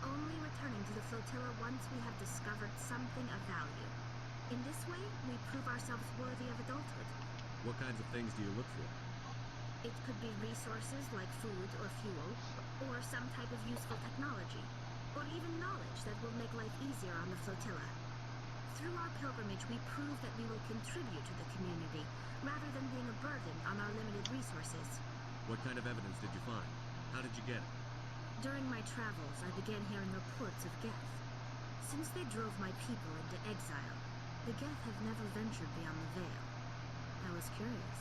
only returning to the flotilla once we have discovered something of value. In this way, we prove ourselves worthy of adulthood. What kinds of things do you look for? It could be resources like food or fuel, or some type of useful technology, or even knowledge that will make life easier on the flotilla. Through our pilgrimage, we prove that we will contribute to the community, rather than being a burden on our limited resources. What kind of evidence did you find? How did you get it? During my travels, I began hearing reports of Geth. Since they drove my people into exile, the Geth have never ventured beyond the Veil. I was curious.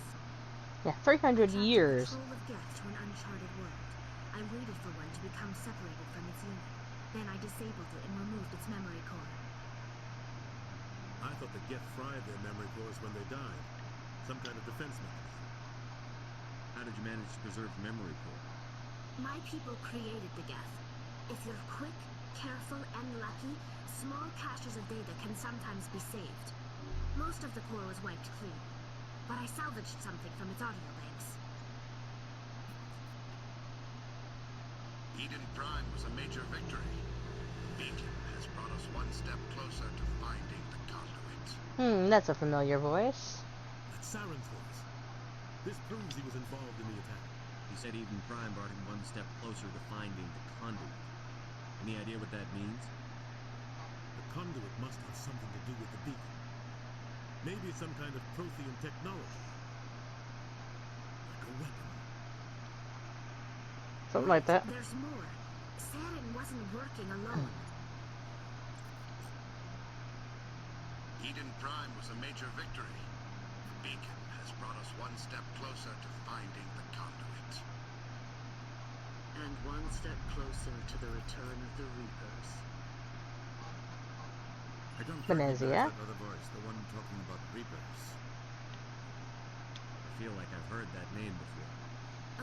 Yeah, 300 years. Control of Geth to an uncharted world. I waited for one to become separated from its unit. Then I disabled it and removed its memory core. I thought the Geth fried their memory cores when they died. Some kind of defense mechanism. How did you manage to preserve the memory core? My people created the Geth. If you're quick, careful, and lucky, small caches of data can sometimes be saved. Most of the core was wiped clean, but I salvaged something from its audio banks. Eden Prime was a major victory. Beacon has brought us one step closer to finding the conduit. That's a familiar voice. That's Saren's voice. This proves he was involved in the attack. He said Eden Prime brought him one step closer to finding the conduit. Any idea what that means? The conduit must have something to do with the beacon. Maybe some kind of Prothean technology. Like a weapon. Something like that. There's more. Saren wasn't working alone. Eden Prime was a major victory. The beacon has brought us one step closer to finding the conduit. And one step closer to the return of the Reapers. I don't Venezia? recognize that other voice, the one talking about Reapers. I feel like I've heard that name before.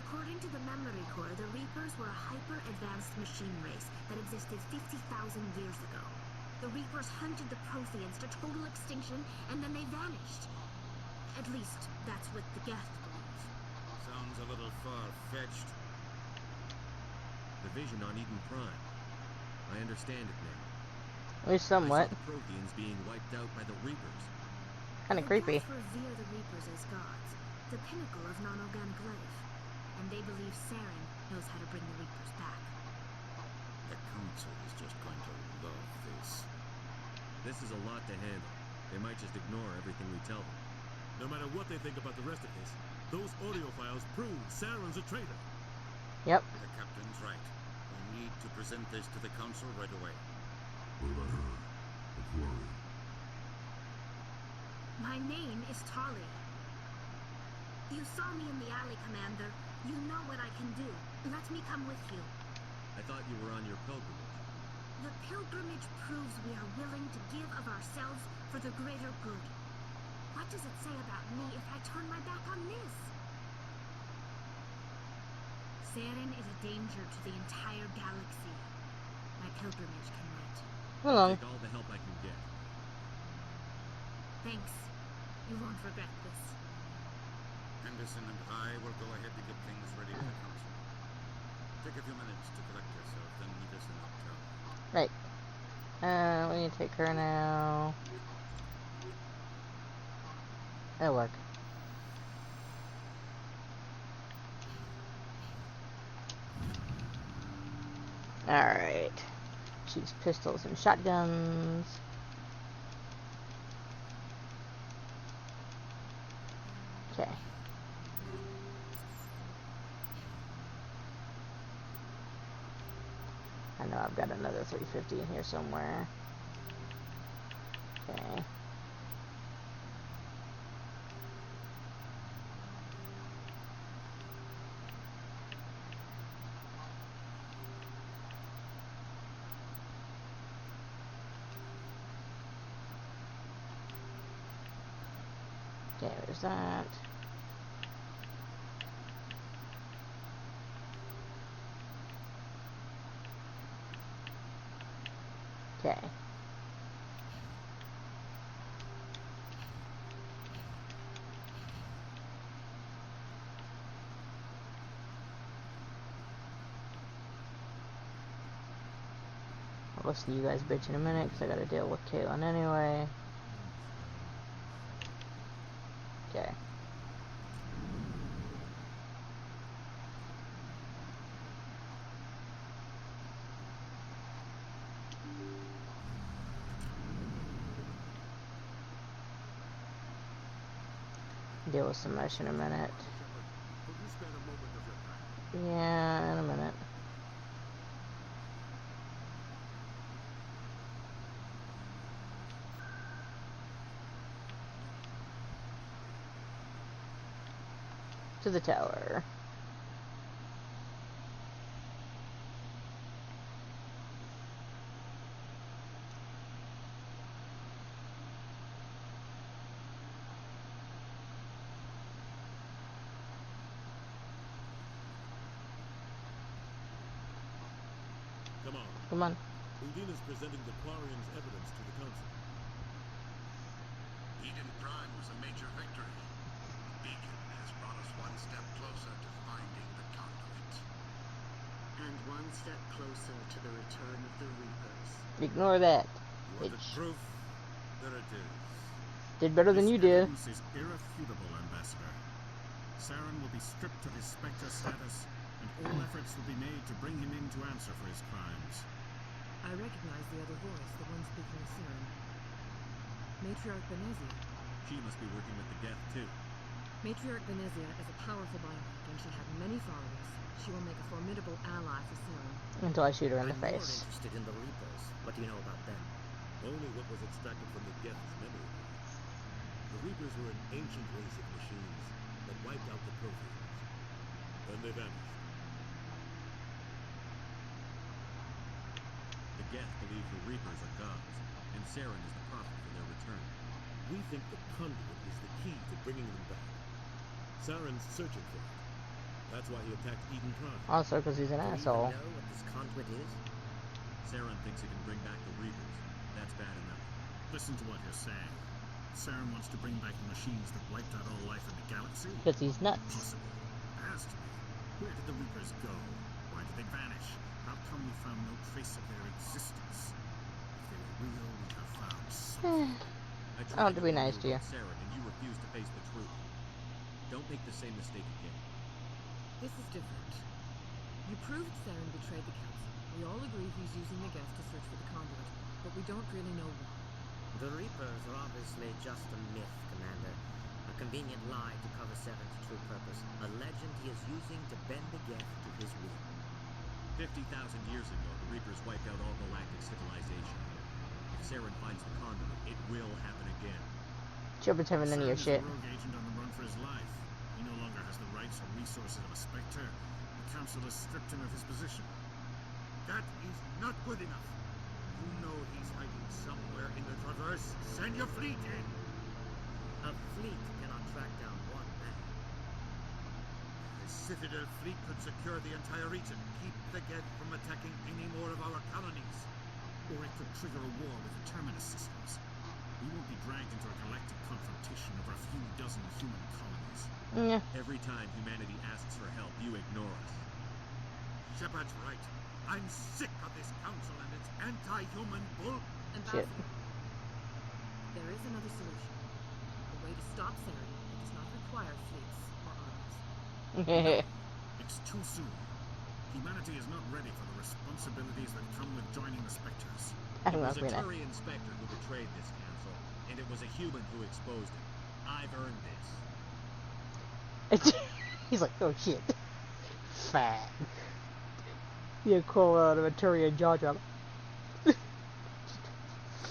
According to the memory core, the Reapers were a hyper-advanced machine race that existed 50,000 years ago. The Reapers hunted the Protheans to total extinction, and then they vanished. At least, that's what the Geth believe. Sounds a little far-fetched. The vision on Eden Prime. I understand it now. At least somewhat. I saw the Protheans being wiped out by the Reapers. Kinda creepy. The Geth revere the Reapers as gods, the pinnacle of non-organic life. And they believe Saren knows how to bring the Reapers back. The Council is just going to love this. This is a lot to handle. They might just ignore everything we tell them. No matter what they think about the rest of this, those audio files prove Saren's a traitor. Yep. The captain's right. We need to present this to the Council right away. What about her? The quarry? My name is Tali. You saw me in the alley, Commander. You know what I can do. Let me come with you. I thought you were on your pilgrimage. The pilgrimage proves we are willing to give of ourselves for the greater good. What does it say about me if I turn my back on this? Saren is a danger to the entire galaxy. My pilgrimage can wait. Hello. Take all the help I can get. Thanks. You won't regret this. Henderson and I will go ahead to get things ready for the Council. Take a few minutes to collect yourself, then meet us in the tower. Right. We need to take her now. That'll work. Alright. Choose pistols and shotguns. Okay. I know I've got another 350 in here somewhere. Okay. Okay, there's that. Okay. I'll listen to you guys bitch in a minute, because I gotta deal with Caitlin anyway. Okay. Deal with some mesh in a minute. Will you spare a moment of your time? Yeah, in a minute. To the tower. Come on. Come on. Udine is presenting the Quarians' evidence to the Council. Eden Prime was a major victory. The beacon has brought us one step closer to finding the conduit. And one step closer to the return of the Reapers. Ignore that. You wanted proof? There it is. Did better than you did. This evidence is irrefutable, Ambassador. Saren will be stripped of his Spectre status, and all efforts will be made to bring him in to answer for his crimes. I recognize the other voice, the one speaking of Saren. Matriarch Benezia. She must be working with the Geth, too. Matriarch Benezia is a powerful biohack, and she had many followers. She will make a formidable ally for Saren. Until I shoot her in the I'm more face. interested in the Reapers. What do you know about them? Only what was extracted from the Geth's memory. The Reapers were an ancient race of machines that wiped out the Protheans. Then they vanished. The Geth believe the Reapers are gods, and Saren is the prophet for their return. We think the conduit is the key to bringing them back. Saren's searching for it. That's why he attacked Eden Prime. Also, because he's an Do you asshole. even know what this conduit is? Saren thinks he can bring back the Reapers. That's bad enough. Listen to what you're saying. Saren wants to bring back the machines that wiped out all life in the galaxy? Because he's nuts. Impossible. It has to be. Where did the Reapers go? Why did they vanish? How come we found no trace of their existence? If they were real, we have found something. I want to be nice to you. Saren, and you refuse to face the truth. Don't make the same mistake again. This is different. You proved Saren betrayed the Council. We all agree he's using the Geth to search for the conduit, but we don't really know why. The Reapers are obviously just a myth, Commander. A convenient lie to cover Saren's true purpose. A legend he is using to bend the Geth to his will. 50,000 years ago, the Reapers wiped out all galactic civilization. If Saren finds the conduit, it will happen again. Jupiter's having none of your shit. Saren's a rogue agent on the run for his life. He no longer has the rights or resources of a Spectre. The Council has stripped him of his position. That is not good enough. You know he's hiding somewhere in the Traverse. Send your fleet in. A fleet cannot track down one man. The Citadel fleet could secure the entire region, keep the Geth from attacking any more of our colonies. Or it could trigger a war with the Terminus systems. We won't be dragged into a galactic confrontation over a few dozen human colonies. Yeah. Every time humanity asks for help, you ignore us. Shepard's right. I'm sick of this council and its anti-human bull. Shit. There is another solution. A way to stop Saren that does not require fleets or armies. It's too soon. Humanity is not ready for the responsibilities that come with joining the Spectres. I It don't know was if a we're gonna. Turian Spectre who betrayed this council, and it was a human who exposed it. I've earned this. He's like, oh shit. Fag. You call out of a Turian jaw drop.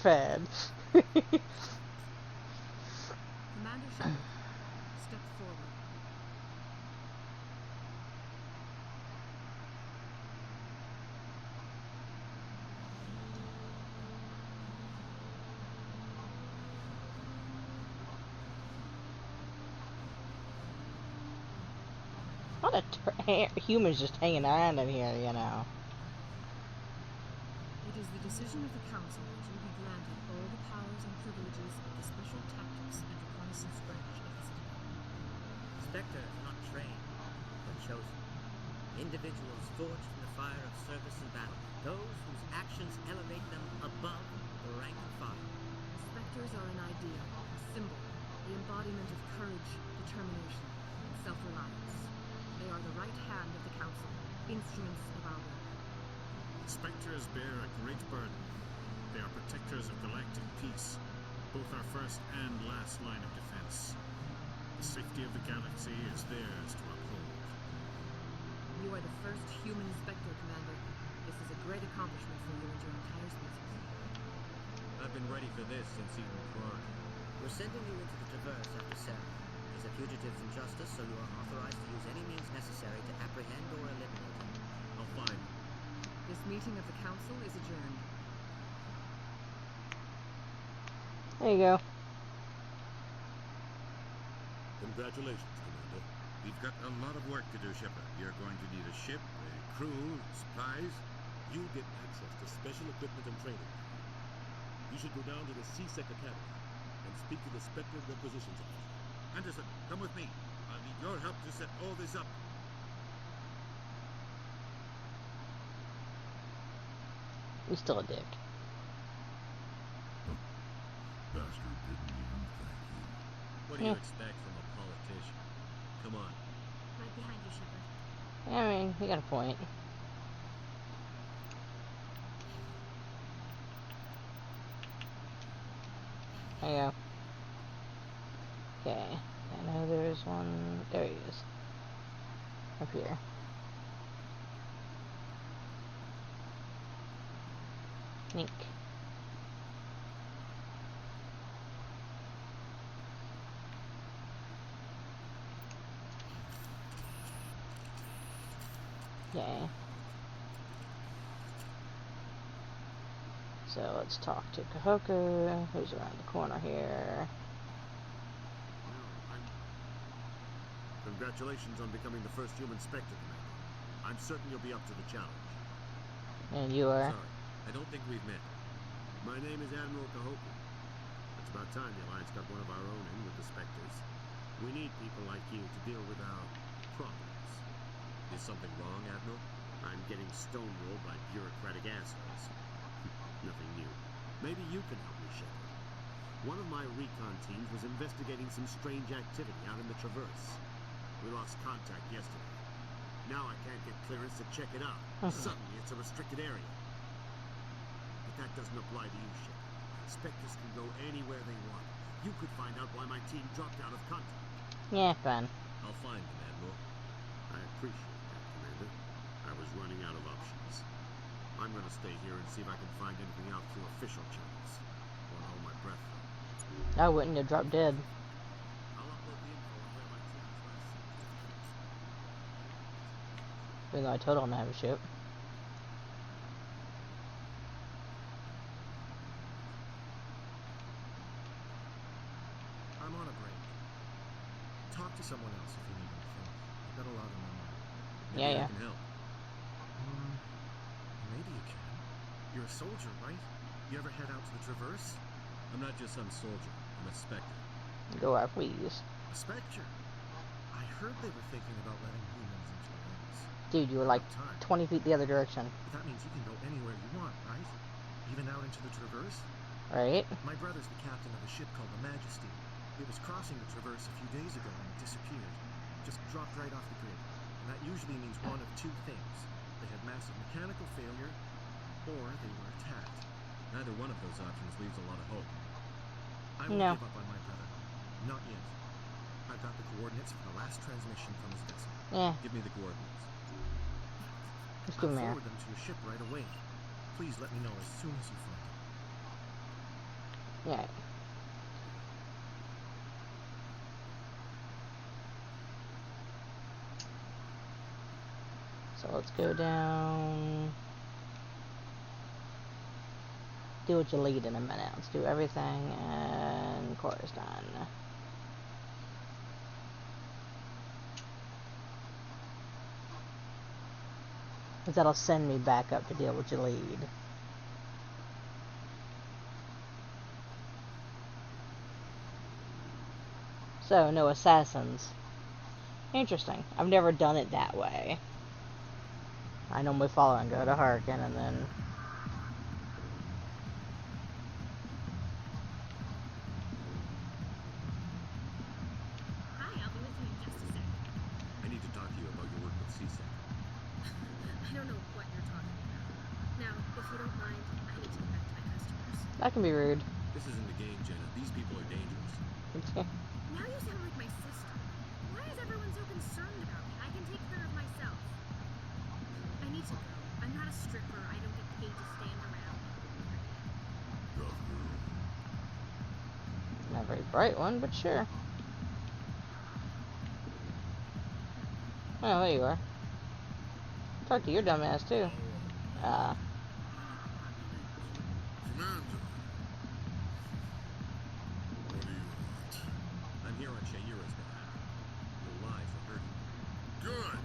Fad. Commander Shepard, step forward. What a humans just hanging around in here, you know. It is the decision of the Council that you be granted all the powers and privileges of the Special Tactics and Reconnaissance Branch of the Citadel. Spectres are not trained, but chosen. Individuals forged from the fire of service and battle. Those whose actions elevate them above the rank and file. Spectres are an ideal, a symbol, the embodiment of courage, determination, and self-reliance. They are the right hand of the Council, instruments of our work. Spectres bear a great burden. They are protectors of galactic peace, both our first and last line of defense. The safety of the galaxy is theirs to uphold. You are the first human Spectre, Commander. This is a great accomplishment for you and your entire species. I've been ready for this since Eden Prime. We're sending you into the Traverse after Saren. He's a fugitive from justice, so you are authorized to use any means necessary to apprehend or eliminate him. I'll find him. This meeting of the Council is adjourned. There you go. Congratulations, Commander. We've got a lot of work to do, Shepard. You're going to need a ship, a crew, supplies. You'll get access to special equipment and training. You should go down to the CSEC Academy and speak to the Spectre Requisitions Officer. Anderson, come with me. I'll need your help to set all this up. He's still a dick. Bastard didn't even thank you. What do you expect from a politician? Come on. Right behind you, Shepard. I mean, you got a point. There you go. Okay. I know there's one. There he is. Up here. Sneak. Okay. So let's talk to Kahoku, who's around the corner here. Congratulations on becoming the first human Spectre, Commander. I'm certain you'll be up to the challenge. And you are? Sorry, I don't think we've met. My name is Admiral Kahoku. It's about time the Alliance got one of our own in with the Spectres. We need people like you to deal with our problems. Is something wrong, Admiral? I'm getting stonewalled by bureaucratic assholes. Nothing new. Maybe you can help me, Shepard. One of my recon teams was investigating some strange activity out in the Traverse. We lost contact yesterday. Now I can't get clearance to check it out. Suddenly it's a restricted area. But that doesn't apply to you, Shepard. Spectres can go anywhere they want. You could find out why my team dropped out of contact. Yeah, fine. I'll find them, Admiral. I appreciate that, Commander. I was running out of options. I'm going to stay here and see if I can find anything out through official channels. Won't hold my breath, though. I wouldn't have dropped dead. I'll upload the info on where my team was last seen. Even though I told him to have a ship. I'm on a break. Talk to someone else if you need anything. I've got a lot on my mind. Yeah, yeah. I can help. Maybe you can. You're a soldier, right? You ever head out to the Traverse? I'm not just some soldier. I'm a Spectre. Go out, please. A Spectre? I heard they were thinking about letting humans into the rings. Dude, you were like 20 feet the other direction. But that means you can go anywhere you want, right? Even out into the Traverse? Right? My brother's the captain of a ship called the Majesty. It was crossing the Traverse a few days ago and it disappeared. Just dropped right off the grid. And that usually means one of two things. They had massive mechanical failure, or they were attacked. Neither one of those options leaves a lot of hope. I won't give up on my brother. Not yet. I've got the coordinates for the last transmission from his vessel. Yeah. Give me the coordinates. Just give I'll them forward them to your ship right away. Please let me know as soon as you find them. Yeah. So let's go down. Do what you lead in a minute. Let's do everything and chorus done. Because that'll send me back up to deal with your lead. So, no assassins. Interesting. I've never done it that way. I normally follow and go to Hurricane and then... Hi, I'll be with you in just a second. I need to talk to you about your work with CSEC. I don't know what you're talking about. Now, if you don't mind, I need to get back to my customers. That can be rude. This isn't a game, Jenna. These people are dangerous. Now you sound like my sister. Why is everyone so concerned about me? I can take care of myself. I need to go. I'm not a stripper. I don't get paid to stand around. Not a very bright one, but sure. Oh, there you are. Talk to your dumb ass, too. Commander. What do you want? I'm here on Shayura's behalf. Your lives are hurting. Good.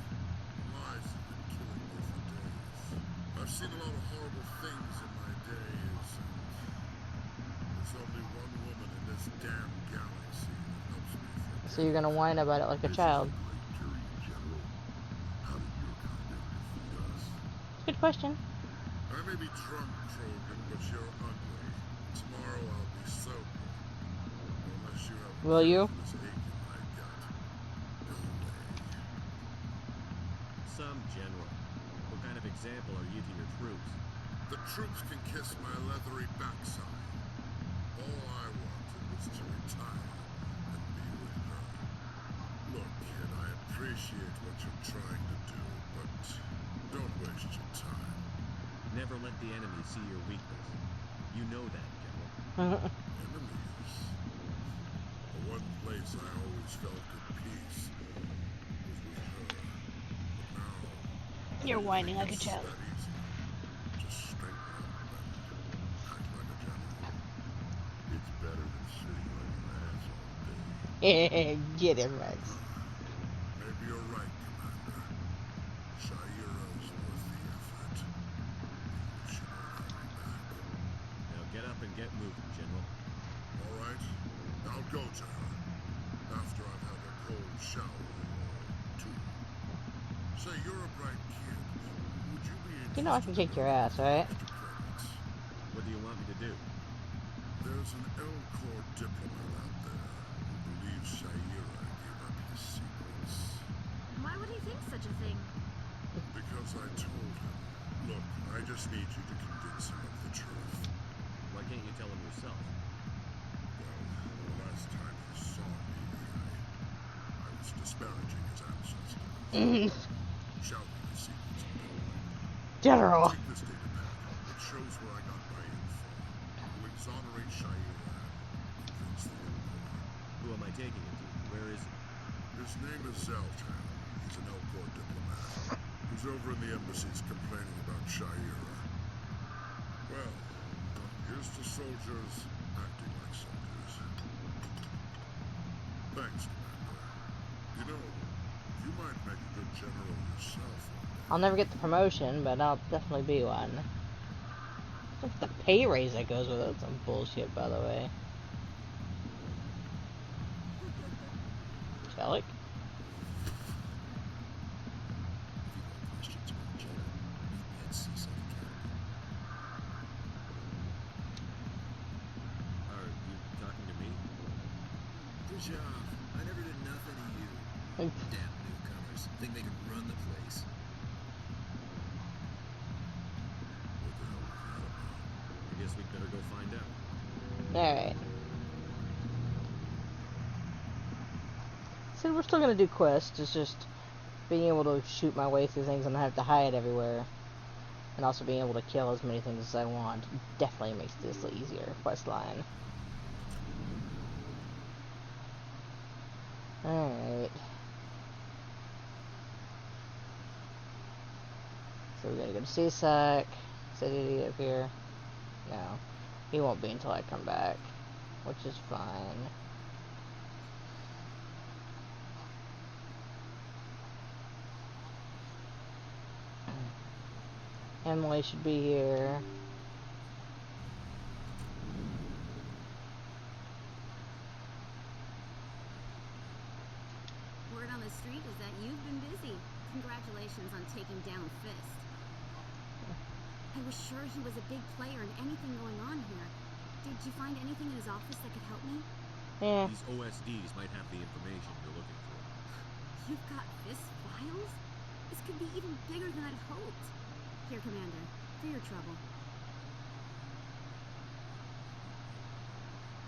Lies have been killing me for days. I've seen a lot of horrible things in my days, and there's only one woman in this damn galaxy that helps me forget. So you're gonna whine about it like a child. Jury in general. How did your kind ever defeat us? Good question. I may be drunk, Trogan, but you're ugly. Tomorrow I'll be sober. Unless you have Will you? this ache in my gut. No way. Some general. What kind of example are you to your troops? The troops can kiss my leathery backside. All I wanted was to retire and be with her. Look, kid, I appreciate what you're trying to do, but don't waste your time. Never let the enemy see your weakness. You know that, General. Enemies? The one place I always felt at peace was with her. But now... You're whining like a child. That easy. Just straighten up and act like a general. It's better than sitting on your ass all day. Get him, Rex. Maybe you're right, Commander. Shaira's worth the effort. You should have me back. Now get up and get moving, General. All right, I'll go to her. After I've had a cold shower or two. Say, you're a bright kid. Would you be interested? You know I can kick your ass, right? What do you want me to do? There's an L-Corps diplomat out there who believes Shaira gave up his secrets. Why would he think such a thing? Because I told him. Look, I just need you to convince him of the truth. Why can't you tell him yourself? Well, the last time he saw me, I was disparaging his ancestors. Shouting his secrets in public. General. Take this data pad. It shows where I got my info. To exonerate Shaira and convince the L-Corps. Who am I taking it to? Where is he? His name is Zoltan. He's an L-Corps diplomat. He's over in the embassies complaining about Shaira. Well, here's to soldiers acting like soldiers. Thanks, Commander. You know, you might make a good general yourself. I'll never get the promotion, but I'll definitely be one. What's the pay raise that goes with it? That's some bullshit, by the way. Shellick? Questions about Jenna, meet me at CSEC Academy. Are you talking to me? Good job. I never did nothing to you. Damn newcomers. Think they can run the place. What the hell was that about? I guess we'd better go find out. Alright. So we're still gonna do quests, it's just being able to shoot my way through things and not have to hide everywhere. And also being able to kill as many things as I want definitely makes this the easier quest line. Alright. So we gotta go to CSEC. Is that idiot up here? No. He won't be until I come back. Which is fine. Emily should be here. Word on the street is that you've been busy. Congratulations on taking down Fist. I was sure he was a big player in anything going on here. Did you find anything in his office that could help me? Yeah. These OSDs might have the information you're looking for. You've got Fist files? This could be even bigger than I'd hoped. Here, Commander, for your trouble.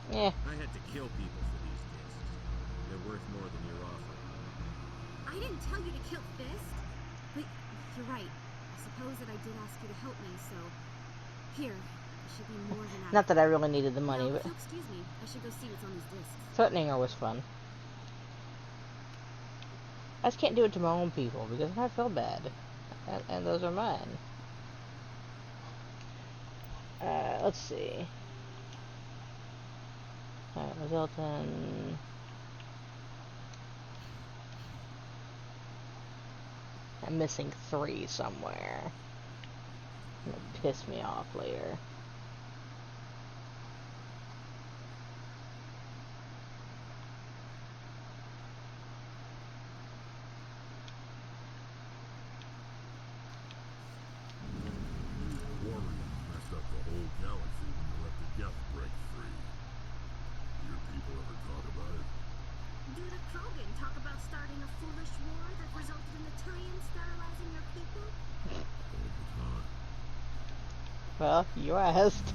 Yeah. I had to kill people for these discs. They're worth more than you're offering. I didn't tell you to kill Fist. But you're right. I suppose that I did ask you to help me, so... Here, it should be more than Not that I really needed the money, now, but... if you'll excuse me, I should go see what's on these discs. Threatening her was fun. I just can't do it to my own people, because I feel bad. And those are mine. Let's see. Alright, Zoltan. I'm missing 3 somewhere. It'll piss me off later. Warriors messed up the whole galaxy when you let the Geth break free. Your people ever talk about it? Did a Krogan talk about starting a foolish war that resulted in the Turians sterilizing your people? All the time. Well, you asked.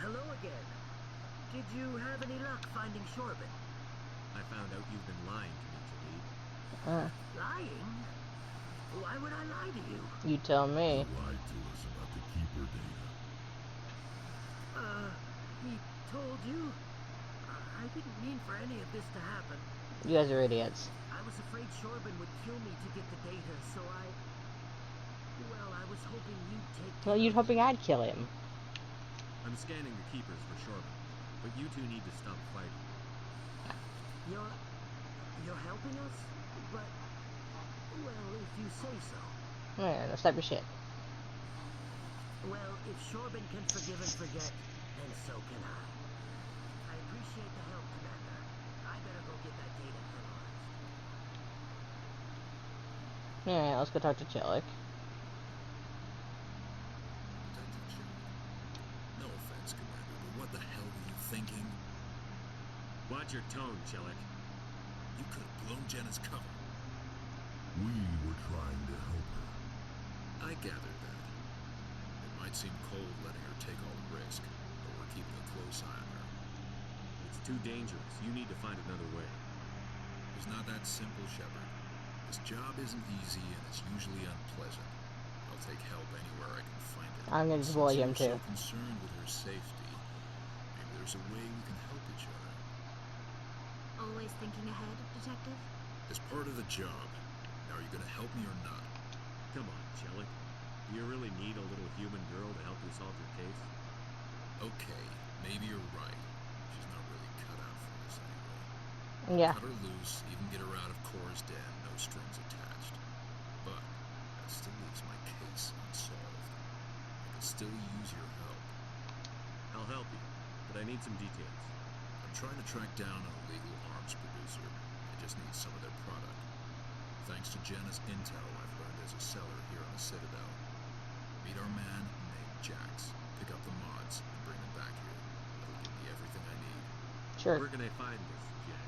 Hello again. Did you have any luck finding Shorbin? I found out you've been lying to me, Jalid. Lying? Why would I lie to you? You tell me. You lied to us about the Keeper data. He told you? I didn't mean for any of this to happen. You guys are idiots. I was afraid Shorbin would kill me to get the data, so well, I was hoping you'd take Well, you're hoping I'd kill him. I'm scanning the Keepers for Shorbin, but you two need to stop fighting. You're helping us? But, well, if you say so. Yeah, stop your shit. Well, if Shorbin can forgive and forget, then so can I. I appreciate the help, Commander. I better go get that data analyzed. Alright, let's go talk to Chelik. Detective Chelik. No offense, Commander, but what the hell were you thinking? Watch your tone, Chelik. You could have blown Jenna's cover. We were trying to help her. I gathered that. It might seem cold letting her take all the risk, but we're keeping a close eye on her. It's too dangerous. You need to find another way. It's not that simple, Shepard. This job isn't easy, and it's usually unpleasant. I'll take help anywhere I can find it. I'm gonna deploy him too. So concerned with her safety, maybe there's a way we can help each other. Always thinking ahead, Detective? It's part of the job. Now, are you gonna help me or not? Come on, Chelik. Do you really need a little human girl to help you solve your case? Okay, maybe you're right. She's not really cut out for this anyway. Yeah. Cut her loose, even get her out of Cora's den, no strings attached. But that still leaves my case unsolved. I could still use your help. I'll help you, but I need some details. I'm trying to track down an illegal arms producer. I just need some of their product. Thanks to Jenna's intel, I've learned there's a cellar here on the Citadel. Meet our man named Jax. Pick up the mods and bring them back here. That'll give me everything I need. Sure. Where can I find this, Jax?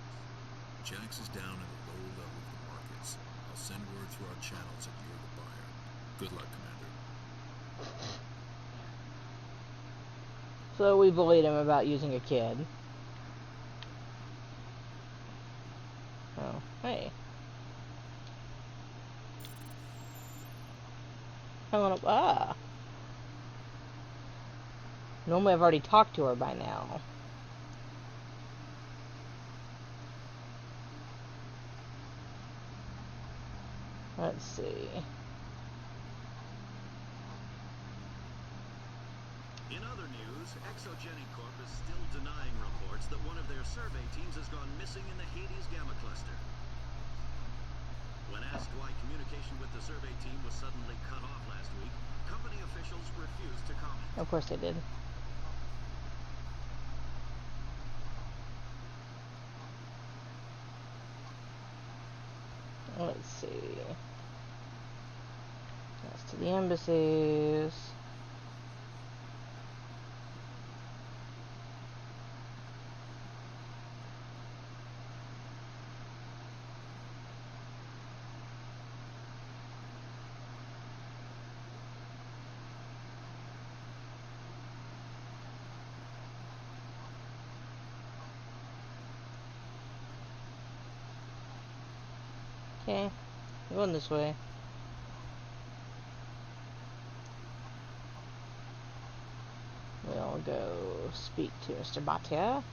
Jax is down in the lower level of the markets. I'll send word through our channels that you're the buyer. Good luck, Commander. So we bullied him about using a kid. Oh, hey. Hello. Normally I've already talked to her by now. Let's see. In other news, Exogenic Corp is still denying reports that one of their survey teams has gone missing in the Hades Gamma Cluster. When asked why communication with the survey team was suddenly cut off last week, company officials refused to comment. Of course they did. Let's see. That's to the embassies. Okay, going this way. We'll go speak to Mr. Bhatia.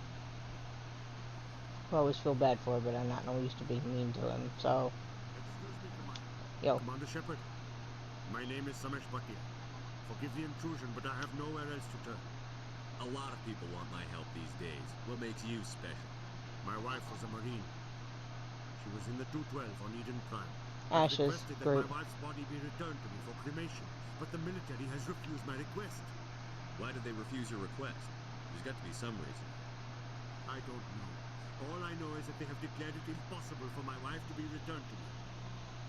I always feel bad for her, but I'm not used to being mean to him, so. Yo. Commander Shepard, my name is Samesh Bhatia. Forgive the intrusion, but I have nowhere else to turn. A lot of people want my help these days. What makes you special? My wife was a Marine. She was in the 212 on Eden Prime. Ashes. I requested that Great. my wife's body be returned to me for cremation, but the military has refused my request. Why did they refuse your request? There's got to be some reason. I don't know. All I know is that they have declared it impossible for my wife to be returned to me.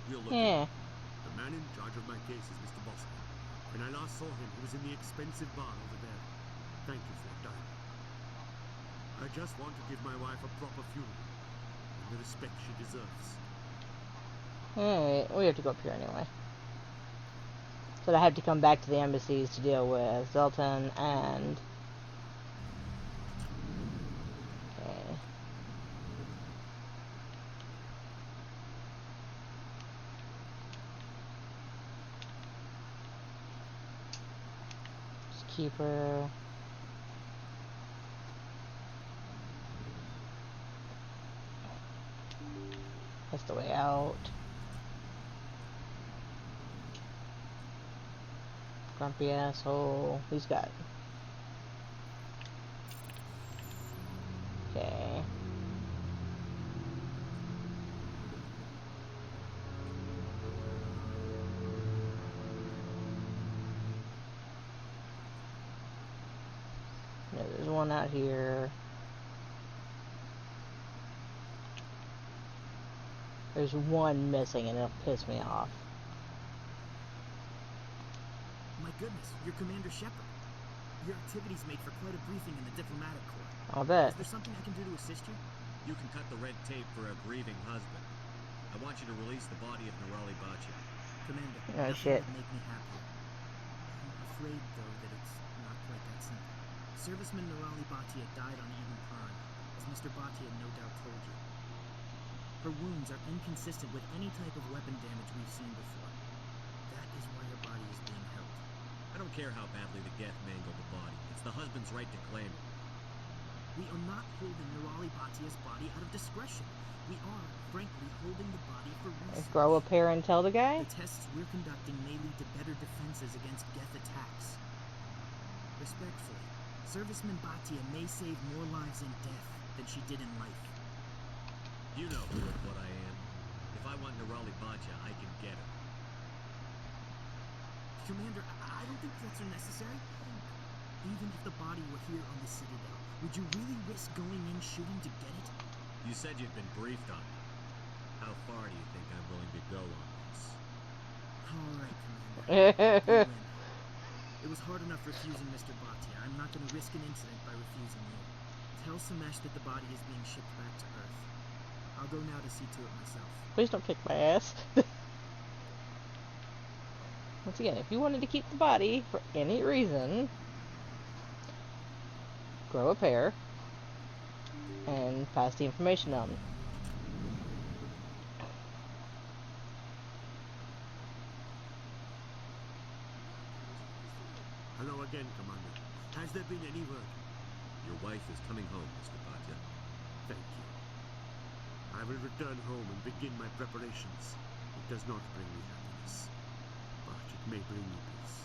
We'll look Yeah. The man in charge of my case is Mr. Bosco. When I last saw him, he was in the expensive bar over there. Thank you for your time. I just want to give my wife a proper funeral and the respect she deserves. Alright, we have to go up here anyway. So I have to come back to the embassies to deal with Zelton and... Okay. Just keep her... That's the way out. Grumpy asshole. Who's got? Okay. Yeah, there's one out here. There's one missing and it'll piss me off. My goodness, you're Commander Shepard. Your activities make for quite a briefing in the diplomatic corps. I'll bet. Is there something I can do to assist you? You can cut the red tape for a grieving husband. I want you to release the body of Nerali Bhatia. Commander, Oh, nothing shit. would make me happier. I'm afraid, though, that it's not quite that simple. Serviceman Nerali Bhatia died on Eden Prime, as Mr. Bhatia no doubt told you. Her wounds are inconsistent with any type of weapon damage we've seen before. That is why her body is being held. I don't care how badly the Geth mangled the body. It's the husband's right to claim it. We are not holding Nerali Bhatia's body out of discretion. We are, frankly, holding the body for research. Grow a pair and tell the guy? The tests we're conducting may lead to better defenses against Geth attacks. Respectfully, Serviceman Bhatia may save more lives in death than she did in life. You know what I am. If I want Nerali Bhatia, I can get her. Commander, I don't think threats are necessary. Even if the body were here on the Citadel, would you really risk going in shooting to get it? You said you'd been briefed on it. How far do you think I'm willing to go on this? All right, Commander. You win. It was hard enough refusing Mr. Bhatia. I'm not going to risk an incident by refusing you. Tell Samesh that the body is being shipped back to Earth. I'll go now to see to it myself. Please don't kick my ass. Once again, if you wanted to keep the body for any reason, grow a pair and pass the information on. Hello again, Commander. Has there been any word? Your wife is coming home, Mr. Bhatia. Thank you. I will return home and begin my preparations. It does not bring me happiness, but it may bring me peace.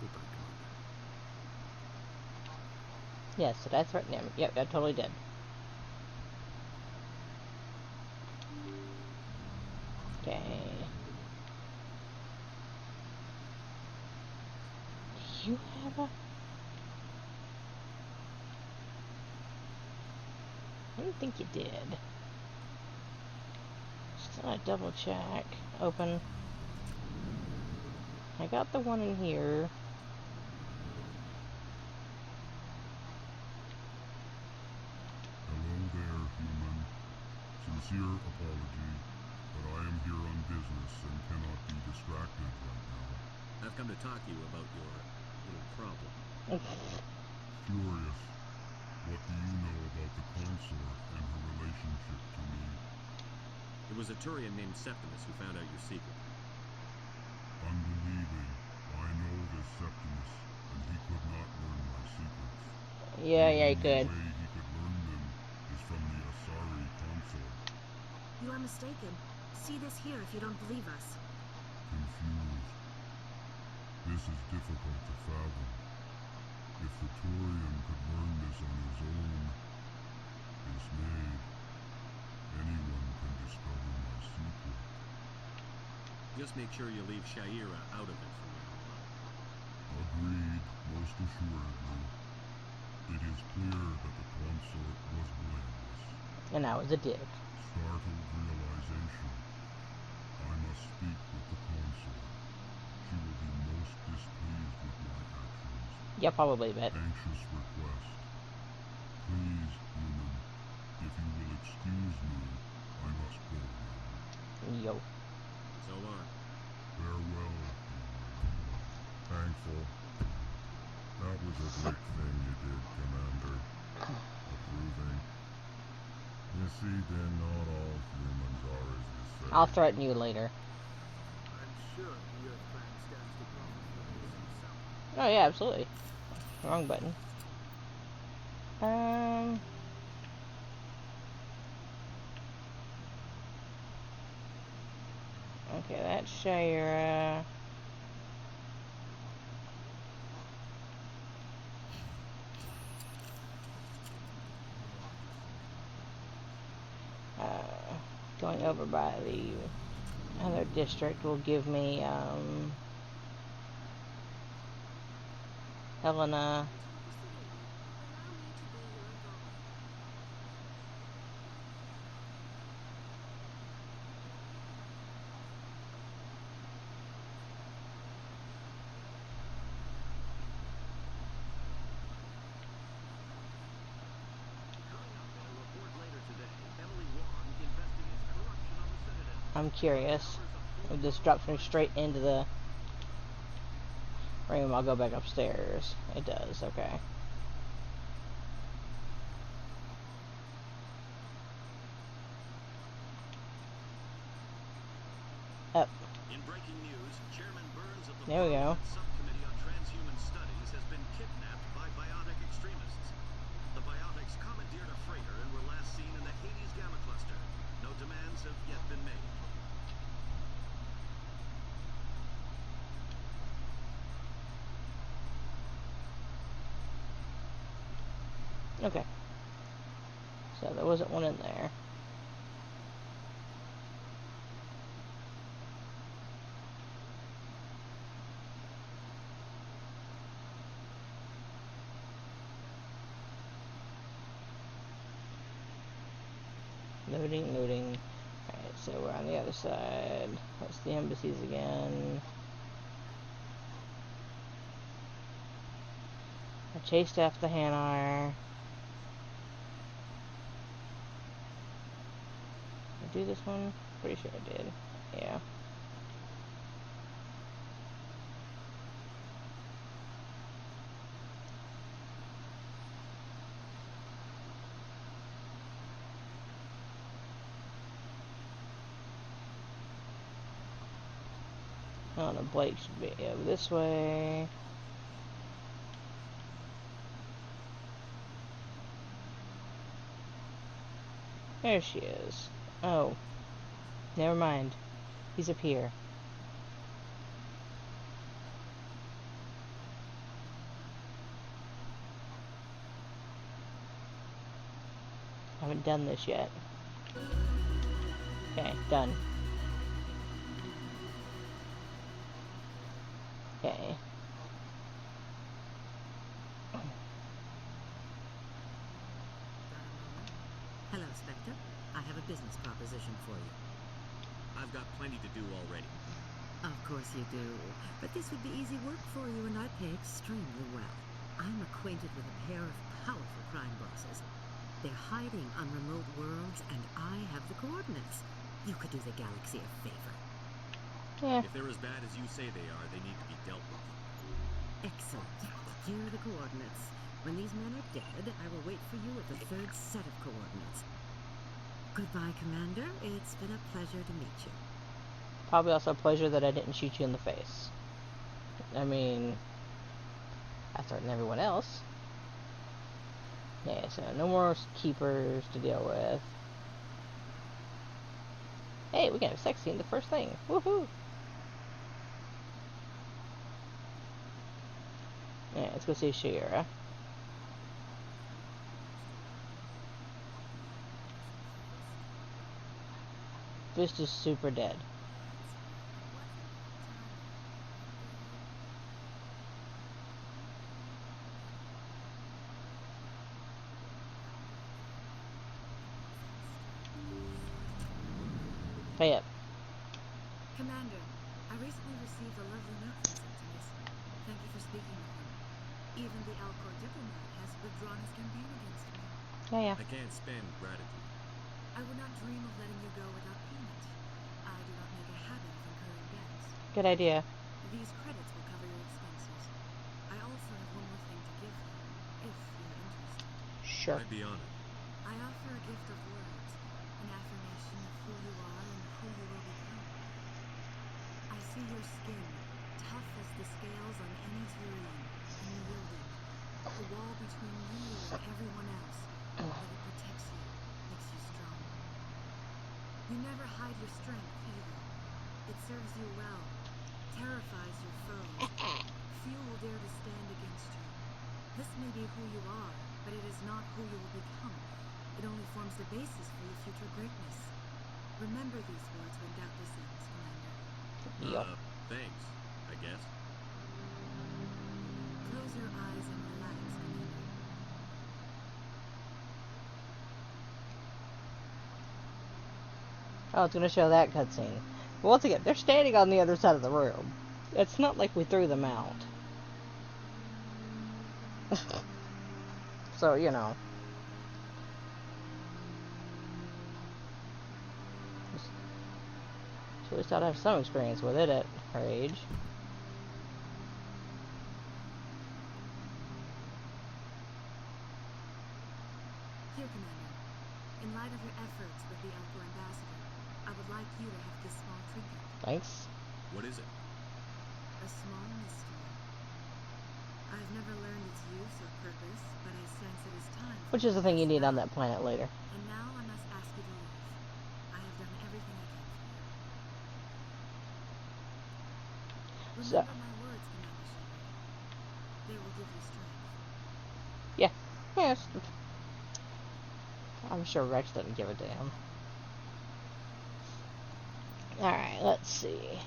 Goodbye, Commander. Yes, did I threaten him? Yep, I totally did. Okay. Do you have a... I didn't think you did. Just thought I'd double check. Open. I got the one in here. Hello there, human. Sincere apology, but I am here on business and cannot be distracted right now. I've come to talk to you about your little problem. Curious, what do you know about the consort and her relationship to me? It was a Turian named Septimus who found out your secret. Unbelieving. I know this Septimus, and he could not learn my secrets. Yeah, he could. The only way he could learn them is from the Asari consort. You are mistaken. See this here if you don't believe us. Confused. This is difficult to fathom. If the Turian could learn this on his own, dismayed, anyone can discover my secret. Just make sure you leave Shaira out of it from now on. Agreed, most assuredly. It is clear that the consort was blameless. And I was a dick. Startled realization. I must speak with the consort. She will be most displeased with my actions. Yeah, probably, but... Anxious request. Please, human, if you will excuse me, I must go now. Yo. So long. Farewell, human. Thankful. That was a great thing you did, Commander. Approving. You see, then not all humans are as you say. I'll threaten you later. I'm sure the Earth Clan stands to profit from this himself. Oh yeah, absolutely. Wrong button. Okay, that's Shaira. Going over by the other district will give me, Helena. I'm curious. If this drops me straight into the room, I'll go back upstairs. It does, okay. Up. In breaking news, Chairman Burns of the There we go. Subcommittee on Transhuman Studies has been kidnapped by biotic extremists. The biotics commandeered a freighter and were last seen in the Hades Gamma Cluster. No demands have yet been made. Okay. So there wasn't one in there. Loading, loading. Alright, so we're on the other side. That's the embassies again. I chased after the Hanar. Did I do this one? Pretty sure I did. Yeah. Oh, no, Blake should be over this way. There she is. Oh. Never mind. He's up here. I haven't done this yet. Okay, done. Okay. Hello, Spectre. I have a business proposition for you. I've got plenty to do already. Of course you do. But this would be easy work for you, and I pay extremely well. I'm acquainted with a pair of powerful crime bosses. They're hiding on remote worlds, and I have the coordinates. You could do the galaxy a favor. Yeah. If they're as bad as you say they are, they need to be dealt with. Excellent. Here are the coordinates. When these men are dead, I will wait for you at the third set of coordinates. Goodbye, Commander. It's been a pleasure to meet you. Probably also a pleasure that I didn't shoot you in the face. I mean, I threatened everyone else. Yeah, so no more keepers to deal with. Hey, we got a sex scene, the first thing. Woohoo! Yeah, let's go see Shira. Fist is super dead. Pay up. Commander, I recently received a lovely note from Septimus. Thank you for speaking with him. Even the Alcor diplomat has withdrawn his campaign against me. Yeah. I can't spend gratitude. I would not dream of letting you go without payment. I do not make a habit of incurring debts. Good idea. These credits will cover your expenses. I also have one more thing to give you, if you're interested. Sure. I'd be honored. I offer a gift of words, an affirmation of who you are and who you will become. I see your skin, tough as the scales on any terrain, unyielding. The wall between you and everyone else, but it protects you, makes you strong. You never hide your strength either. It serves you well, terrifies your foes. Few will dare to stand against you. This may be who you are, but it is not who you will become. It only forms the basis for your future greatness. Remember these words when doubt descends, Commander. Yup. Thanks, I guess. Close your eyes and relax, Commander. Oh, it's gonna show that cutscene. But once again, they're standing on the other side of the room. It's not like we threw them out. So, you know. She at least ought to have some experience with it at her age. Here, Commander. In light of your efforts with the Alcor ambassador, I would like you to have this small trinket. Thanks. What is it? A small mystery. I've never learned its use or purpose, but I sense it is time. Which is the thing you need on that planet later. And now I must ask you to leave. I have done everything I can for you. So. Remember my words, Commander Shepard. They will give you strength. Yeah. Yes. I'm sure Rex doesn't give a damn. Alright, let's see.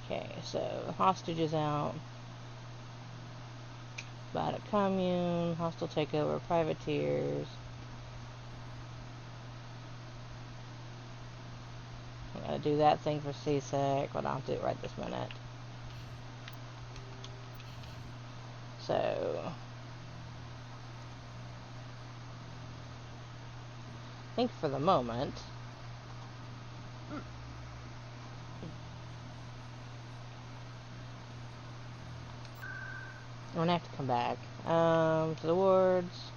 Okay, so hostage is out. Bad at commune. Hostile takeover. Privateers. I'm gonna do that thing for CSEC, but I'll do it right this minute. So, I think for the moment, I'm gonna have to come back. To the wards.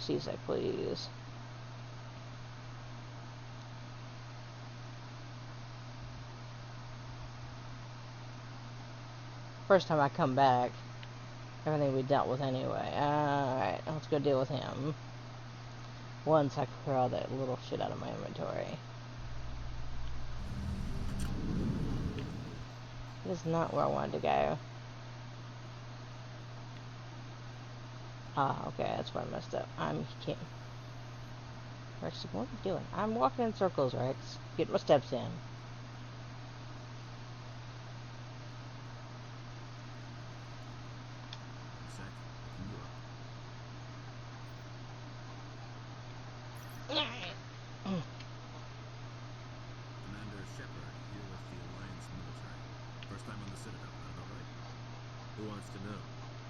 CSEC, please. First time I come back, everything we dealt with anyway. Alright, let's go deal with him. Once I clear all that little shit out of my inventory. This is not where I wanted to go. Ah, okay, that's where I messed up. Can't. Rex, what are you doing? I'm walking in circles, Rex. Get my steps in. Commander Shepard, here with the Alliance military. First time on the Citadel, that about right? Who wants to know?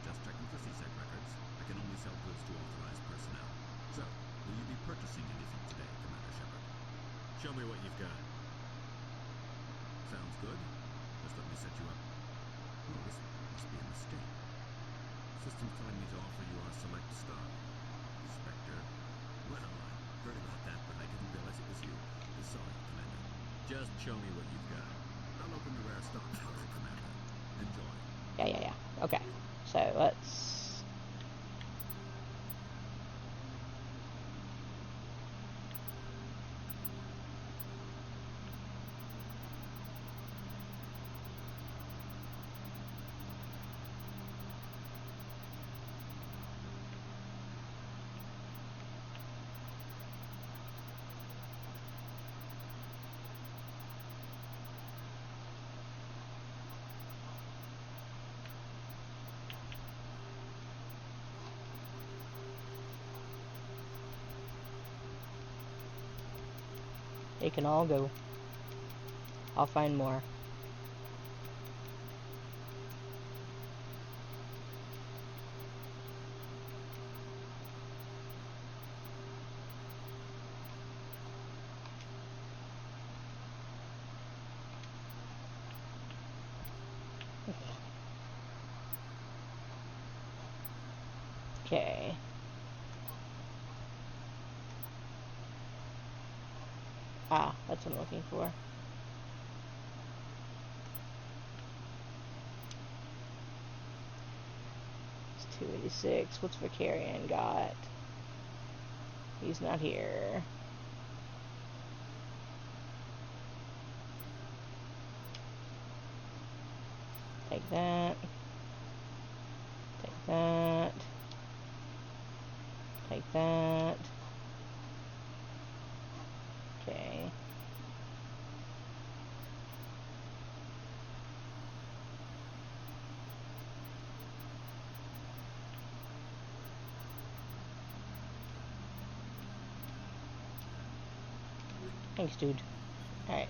Just checking for CSEC records. I can only sell goods to authorized personnel. So, will you be purchasing anything today, Commander Shepard? Show me what you've got. Sounds good. Just let me set you up. Oh, this must be a mistake. System's telling me to offer you our select stock. Spectre. Well, I heard about that, but I didn't realize it was you. Sorry, Commander. Just show me what you've got. I'll open the rare stock for you, Commander. Enjoy. Yeah. Okay, so let's... They can all go. I'll find more. Okay. Ah, that's what I'm looking for. It's 286. What's Vicarian got? He's not here. Take that. Take that. Take that. Okay. Thanks, dude. Alright.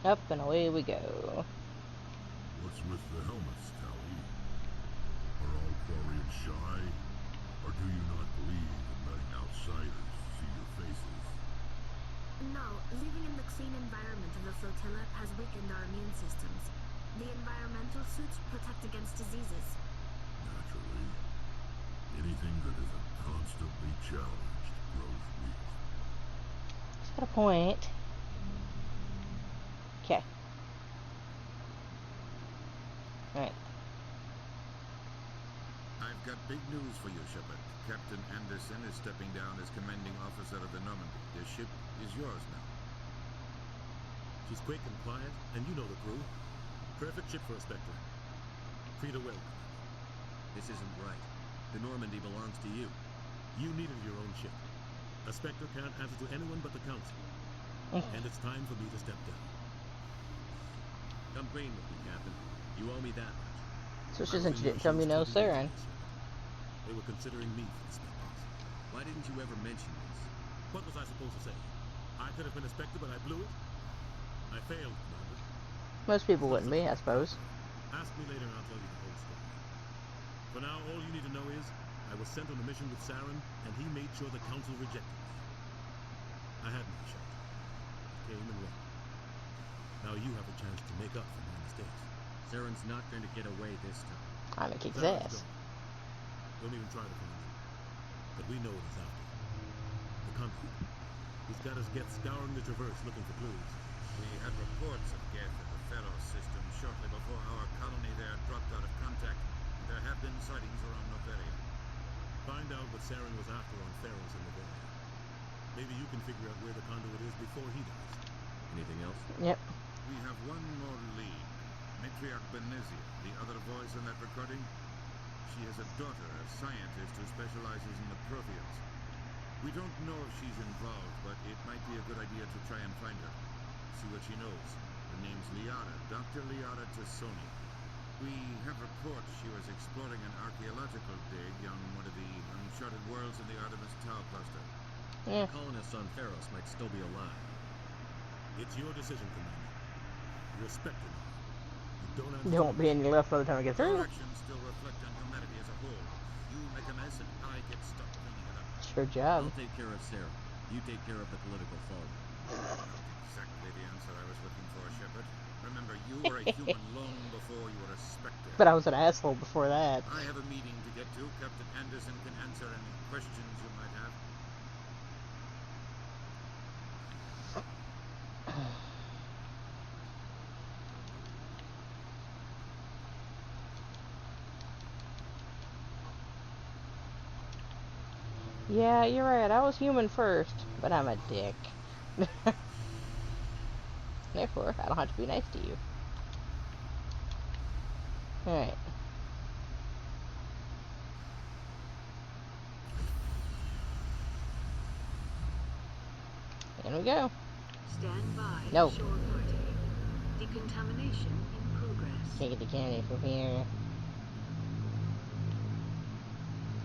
Up and away we go. What's with the helmets, Tally? Are all Quarians shy? Or do you not believe in letting outsiders see your faces? No, living in the clean environment of the flotilla has weakened our immune systems. The environmental suits protect against diseases. Naturally. Anything that isn't constantly challenged grows weak. He's got a point. Okay. Alright. I've got big news for you, Shepard. Captain Anderson is stepping down as commanding officer of the Normandy. The ship is yours now. She's quick and quiet, and you know the crew. Perfect ship for a Spectre. Free to welcome. This isn't right. The Normandy belongs to you. You needed your own ship. A Spectre can't answer to anyone but the Council. And it's time for me to step down. Come clean with me, Captain. You owe me that much. So she didn't tell me no, Saren. They were considering me for the Spectres. Why didn't you ever mention this? What was I supposed to say? I could have been a Spectre, but I blew it. I failed, Commander. Most people wouldn't be, I suppose. Ask me later and I'll tell you the whole story. For now, all you need to know is, I was sent on a mission with Saren, and he made sure the Council rejected me. I had my shot. It came and went. Now you have a chance to make up for my mistakes. Saren's not going to get away this time. I'm gonna kick his ass. Don't even try to find him. But we know what he's after. The convict. He's got his get scouring the Traverse looking for clues. We had reports of Geth in the Pharaoh system shortly before our colony there dropped out of contact. There have been sightings around Noveria. Find out what Saren was after on Pharaohs in Noveria. Maybe you can figure out where the conduit is before he does. Anything else? Yep. We have one more lead. Matriarch Benezia, the other voice in that recording. She has a daughter, a scientist who specializes in the Protheans. We don't know if she's involved, but it might be a good idea to try and find her. See what she knows. Her name's Liara, Dr. Liara Tassoni. We have reports she was exploring an archaeological dig on one of the uncharted worlds in the Artemis Tau cluster. The colonists on Pharos might still be alive. It's your decision, Commander. You're a Spectre now. There won't be any left by the time I get through. Our actions still reflect on humanity as a whole. You make a mess and I get stuck cleaning it up. It's your job. I'll take care of Sarah. You take care of the political fallout. Not exactly the answer I was looking for, Shepard. Remember, you were a human long before you were a Spectre. But I was an asshole before that. I have a meeting to get to. Captain Anderson can answer any questions you might have. Yeah, you're right. I was human first, but I'm a dick. Therefore, I don't have to be nice to you. Alright. In we go. Stand by. No. Shore party. Decontamination in progress. Can't get the candy from here.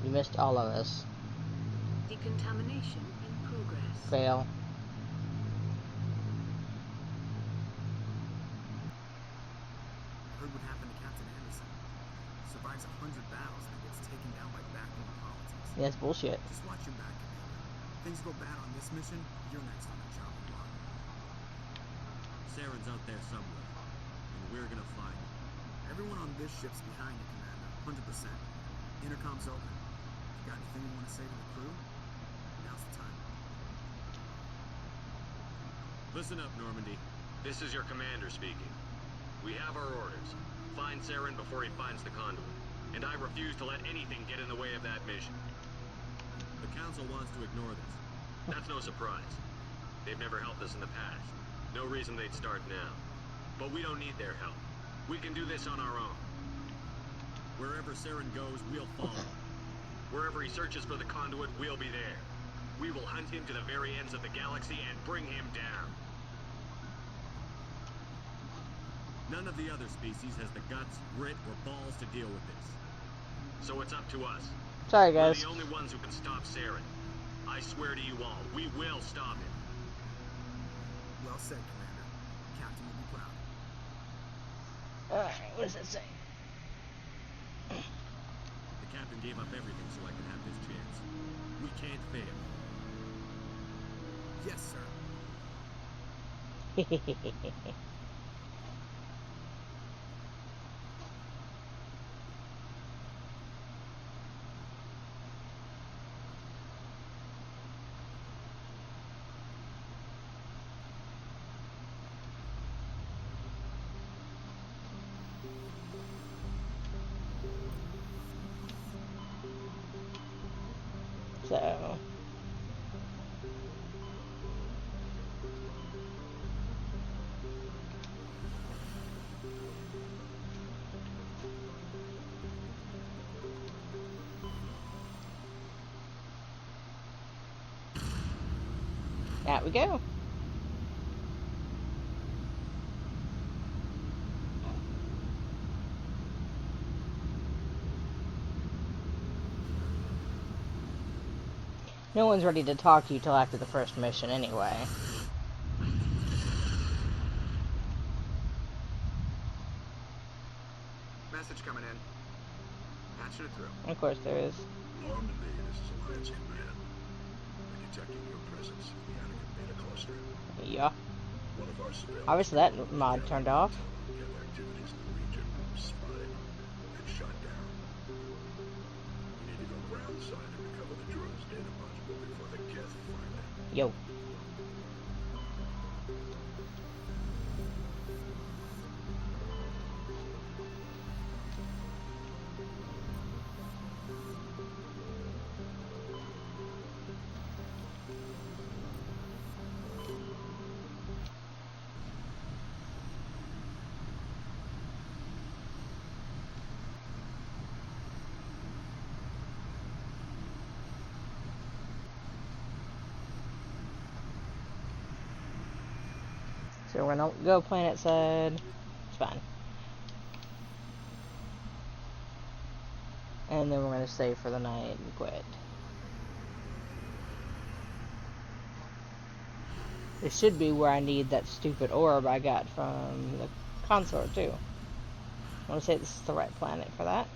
You missed all of us. Decontamination in progress. Fail. Heard what happened to Captain Anderson. Survives 100 battles and gets taken down by backroom politics. Yeah, that's bullshit. Just watch your back, Commander. Things go bad on this mission, you're next on the chopping block. Saren's out there somewhere, and we're gonna find him. Everyone on this ship's behind you, Commander. 100%. Intercom's open. You got anything you want to say to the crew? Now's the time. Listen up, Normandy. This is your commander speaking. We have our orders. Find Saren before he finds the conduit. And I refuse to let anything get in the way of that mission. The Council wants to ignore this. That's no surprise. They've never helped us in the past. No reason they'd start now. But we don't need their help. We can do this on our own. Wherever Saren goes, we'll follow. Wherever he searches for the conduit, we'll be there. We will hunt him to the very ends of the galaxy and bring him down. None of the other species has the guts, grit, or balls to deal with this. So it's up to us. Sorry, guys. We're the only ones who can stop Saren. I swear to you all, we will stop him. Well said, Commander. Captain will be proud. Alright, what does that say? The captain gave up everything so I could have this chance. We can't fail. Yes, sir. So... out we go. No one's ready to talk to you till after the first mission anyway. Message coming in. Patching it through. Of course there is. Normandy, this is Alliance Command. We're detecting your presence in the Anakin Beta Cluster. Yeah. One of our surveillance Obviously that mod turned off. Get activities in the region were spotted and shot down. We need to go groundside and recover the drone's data module before the Geth find it. Yo. So we're gonna go planet side. It's fine. And then we're gonna save for the night and quit. This should be where I need that stupid orb I got from the consort too. I wanna say this is the right planet for that.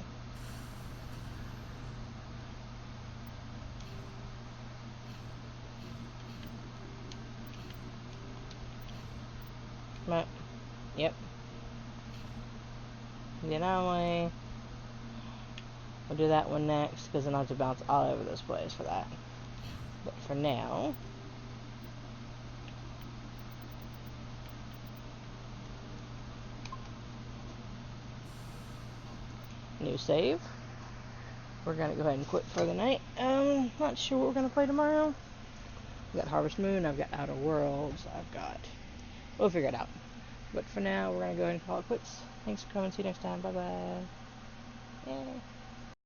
But, yep. The anomaly. We'll do that one next, because then I'll have to bounce all over this place for that. But for now... new save. we're gonna go ahead and quit for the night. Not sure what we're gonna play tomorrow. We got Harvest Moon, I've got Outer Worlds, we'll figure it out. But for now, we're gonna go ahead and call it quits. Thanks for coming, see you next time, bye bye. Yay.